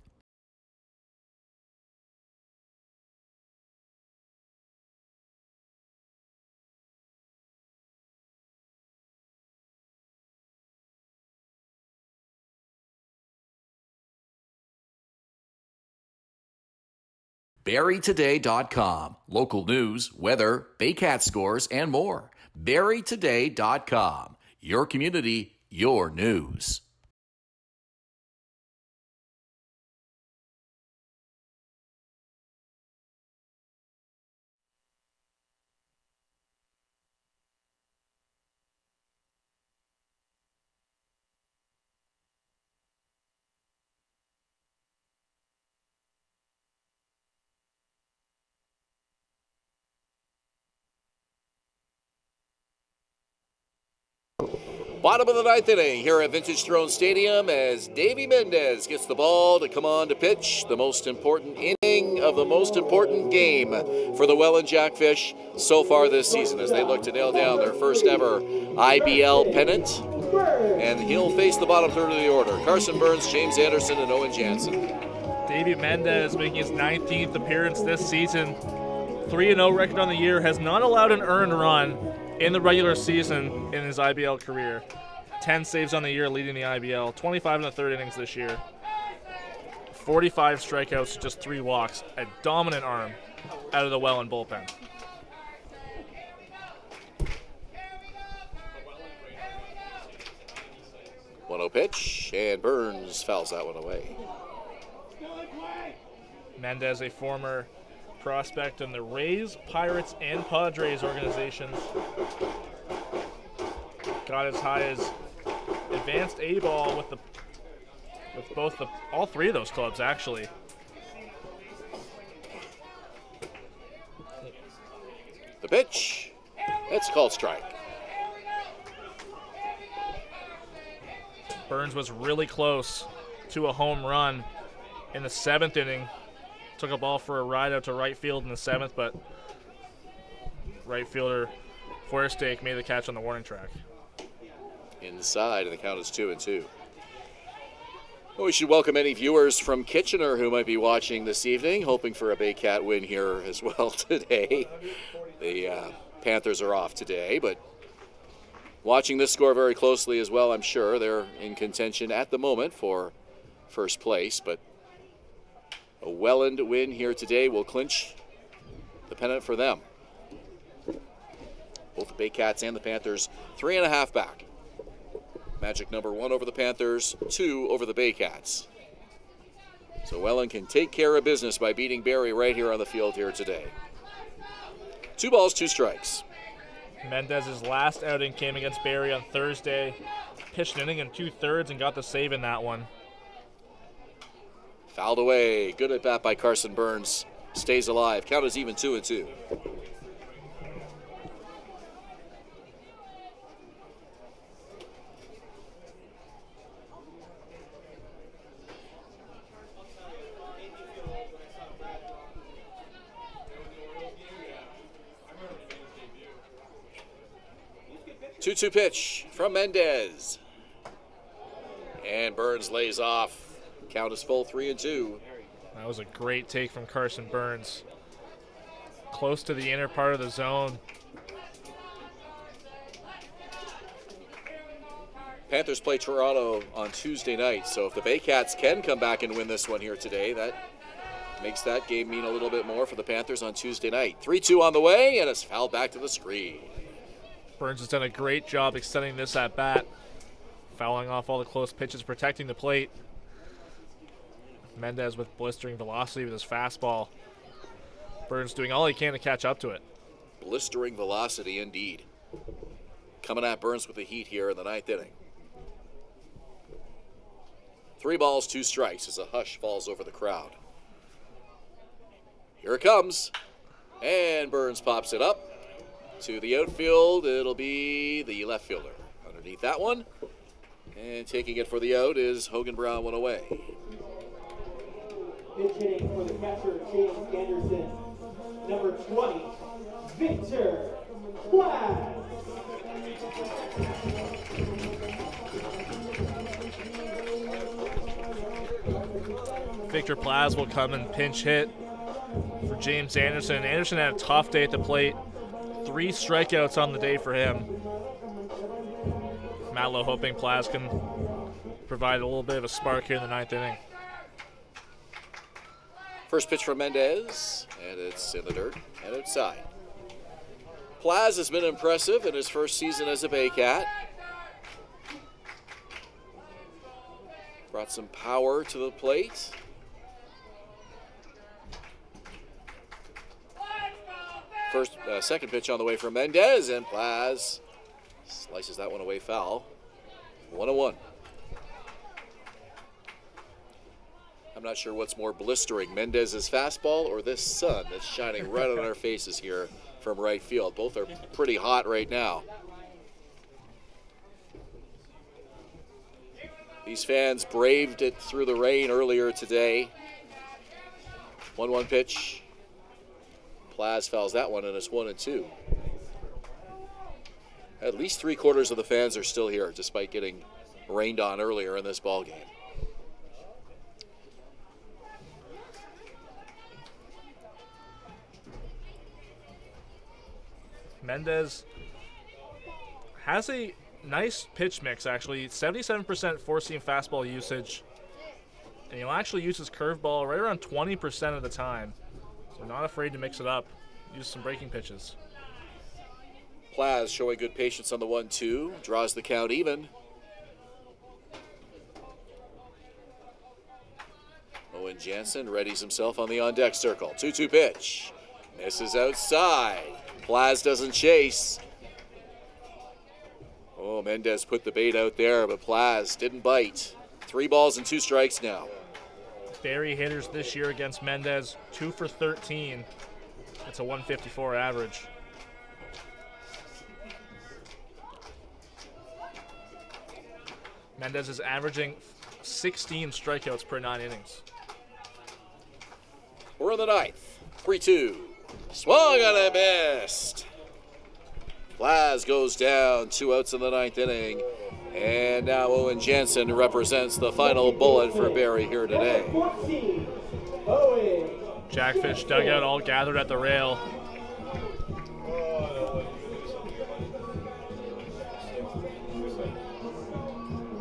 BarrieToday.com. Local news, weather, Baycat scores, and more. BarrieToday.com. Your community, your news. Bottom of the ninth inning here at Vintage Throne Stadium as Davy Mendez gets the ball to come on to pitch the most important inning of the most important game for the Welland Jackfish so far this season as they look to nail down their first ever IBL pennant. And he'll face the bottom third of the order. Carson Burns, James Anderson, and Owen Jansen. Davy Mendez making his 19th appearance this season. 3-0 record on the year, has not allowed an earned run in the regular season in his IBL career. 10 saves on the year, leading the IBL. 25 in the third innings this year. 45 strikeouts, just 3 walks. A dominant arm out of the Welland bullpen. One-oh pitch, and Burns fouls that one away. Mendez, a former prospect in the Rays, Pirates, and Padres organizations. Got as high as advanced A-ball with all 3 of those clubs actually. The pitch, it's called strike. Burns was really close to a home run in the 7th inning. Took a ball for a ride out to right field in the 7th, but right fielder Forstake made the catch on the warning track. Inside, and the count is 2-2. Well, we should welcome any viewers from Kitchener who might be watching this evening, hoping for a Baycat win here as well today. The Panthers are off today, but watching this score very closely as well, I'm sure. They're in contention at the moment for first place, but a Welland win here today will clinch the pennant for them. Both the Baycats and the Panthers 3.5 back. Magic number 1 over the Panthers, 2 over the Baycats. So Welland can take care of business by beating Barrie right here on the field here today. 2 balls, 2 strikes. Mendez's last outing came against Barrie on Thursday. Pitched an inning and 2/3 and got the save in that one. Fouled away. Good at bat by Carson Burns. Stays alive. Count is even 2-2. Two pitch from Mendez. And Burns lays off. Count is full, 3-2. That was a great take from Carson Burns. Close to the inner part of the zone. Panthers play Toronto on Tuesday night, so if the Baycats can come back and win this one here today, that makes that game mean a little bit more for the Panthers on Tuesday night. 3-2 on the way, and it's fouled back to the screen. Burns has done a great job extending this at bat, fouling off all the close pitches, protecting the plate. Mendez with blistering velocity with his fastball. Burns doing all he can to catch up to it. Blistering velocity indeed. Coming at Burns with the heat here in the 9th inning. 3 balls, 2 strikes as a hush falls over the crowd. Here it comes. And Burns pops it up to the outfield. It'll be the left fielder underneath that one. And taking it for the out is Hogan Brown, one away. Pitch hitting for the catcher, James Anderson. Number 20, Victor Platt. Victor Plaz will come and pinch hit for James Anderson. Anderson had a tough day at the plate. 3 strikeouts on the day for him. Matlow hoping Plaz can provide a little bit of a spark here in the 9th inning. First pitch from Mendez, and it's in the dirt and outside. Plaz has been impressive in his first season as a Baycat. Brought some power to the plate. Second pitch on the way from Mendez, and Plaz slices that one away foul. 1-1. I'm not sure what's more blistering, Mendez's fastball or this sun that's shining right on our faces here from right field. Both are pretty hot right now. These fans braved it through the rain earlier today. 1-1 pitch. Plaz fouls that one, and it's 1-2. At least 3/4 of the fans are still here, despite getting rained on earlier in this ball game. Mendez has a nice pitch mix, actually. 77% four-seam fastball usage. And he'll actually use his curveball right around 20% of the time. So not afraid to mix it up. Use some breaking pitches. Plaz showing good patience on the 1-2. Draws the count even. Owen Jansen readies himself on the on-deck circle. 2-2 pitch. Misses outside. Plaz doesn't chase. Oh, Mendez put the bait out there, but Plaz didn't bite. 3 balls and 2 strikes now. Barrie hitters this year against Mendez, 2 for 13. It's a 154 average. Mendez is averaging 16 strikeouts per 9 innings. We're in the 9th. 3-2. Swung on a missed. Plaz goes down. 2 outs in the 9th inning. And now Owen Jansen represents the final bullet for Barrie here today. Jackfish dugout all gathered at the rail.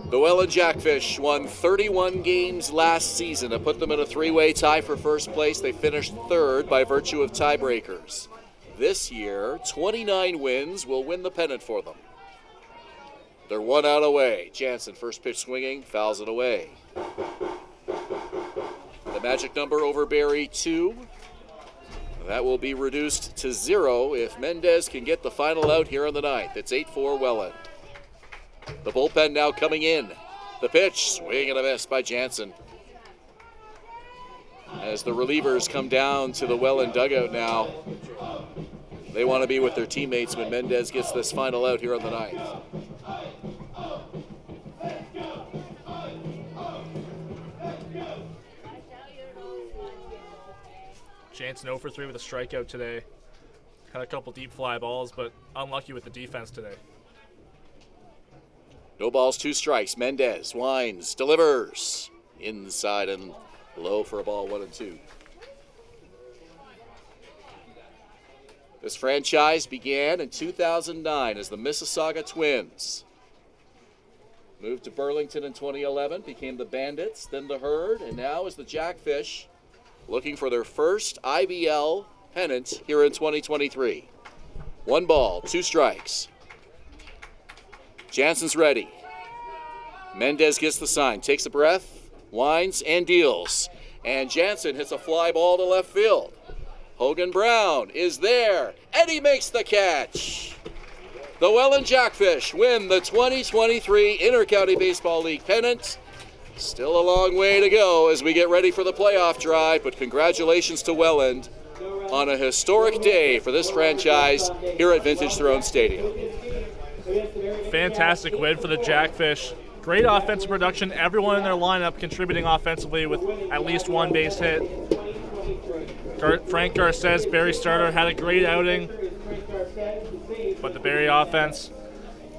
The Welland Jackfish won 31 games last season to put them in a 3-way tie for first place. They finished 3rd by virtue of tiebreakers. This year, 29 wins will win the pennant for them. They're 1 out away. Jansen, first pitch swinging, fouls it away. The magic number over Barrie, 2. That will be reduced to 0 if Mendez can get the final out here in the 9th. It's 8-4 Welland. The bullpen now coming in. The pitch, swing and a miss by Jansen. As the relievers come down to the Welland dugout now, they want to be with their teammates when Mendez gets this final out here on the 9th. Jansen 0 for 3 with a strikeout today. Had a couple deep fly balls, but unlucky with the defense today. No balls, 2 strikes. Mendez winds, delivers. Inside and low for a ball, 1-2. This franchise began in 2009 as the Mississauga Twins. Moved to Burlington in 2011, became the Bandits, then the Herd, and now is the Jackfish, looking for their first IBL pennant here in 2023. 1 ball, 2 strikes. Jansen's ready. Mendez gets the sign, takes a breath, winds, and deals. And Jansen hits a fly ball to left field. Hogan Brown is there, and he makes the catch. The Welland Jackfish win the 2023 Inter-County Baseball League pennant. Still a long way to go as we get ready for the playoff drive, but congratulations to Welland on a historic day for this franchise here at Vintage Throne Stadium. Fantastic win for the Jackfish. Great offensive production. Everyone in their lineup contributing offensively with at least 1 base hit. Frank Garces, Barrie starter, had a great outing, but the Barrie offense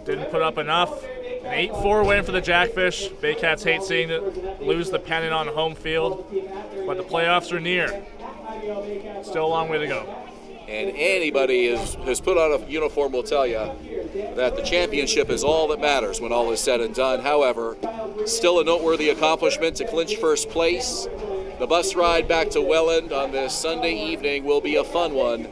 didn't put up enough. An 8-4 win for the Jackfish. Baycats hate seeing it lose the pennant on home field, but the playoffs are near. Still a long way to go. And anybody who's put on a uniform will tell you that the championship is all that matters when all is said and done. However, still a noteworthy accomplishment to clinch first place. The bus ride back to Welland on this Sunday evening will be a fun one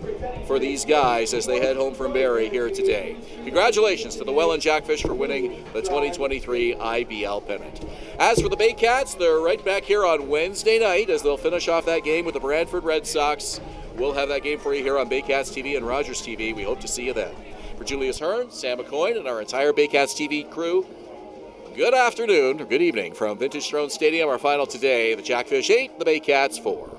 for these guys as they head home from Barrie here today. Congratulations to the Welland Jackfish for winning the 2023 IBL pennant. As for the Baycats, they're right back here on Wednesday night as they'll finish off that game with the Brantford Red Sox. We'll have that game for you here on Baycats TV and Rogers TV. We hope to see you then. For Julius Hern, Sam McCoy, and our entire Baycats TV crew, good afternoon, or good evening from Vintage Throne Stadium. Our final today, the Jackfish 8, the Baycats 4.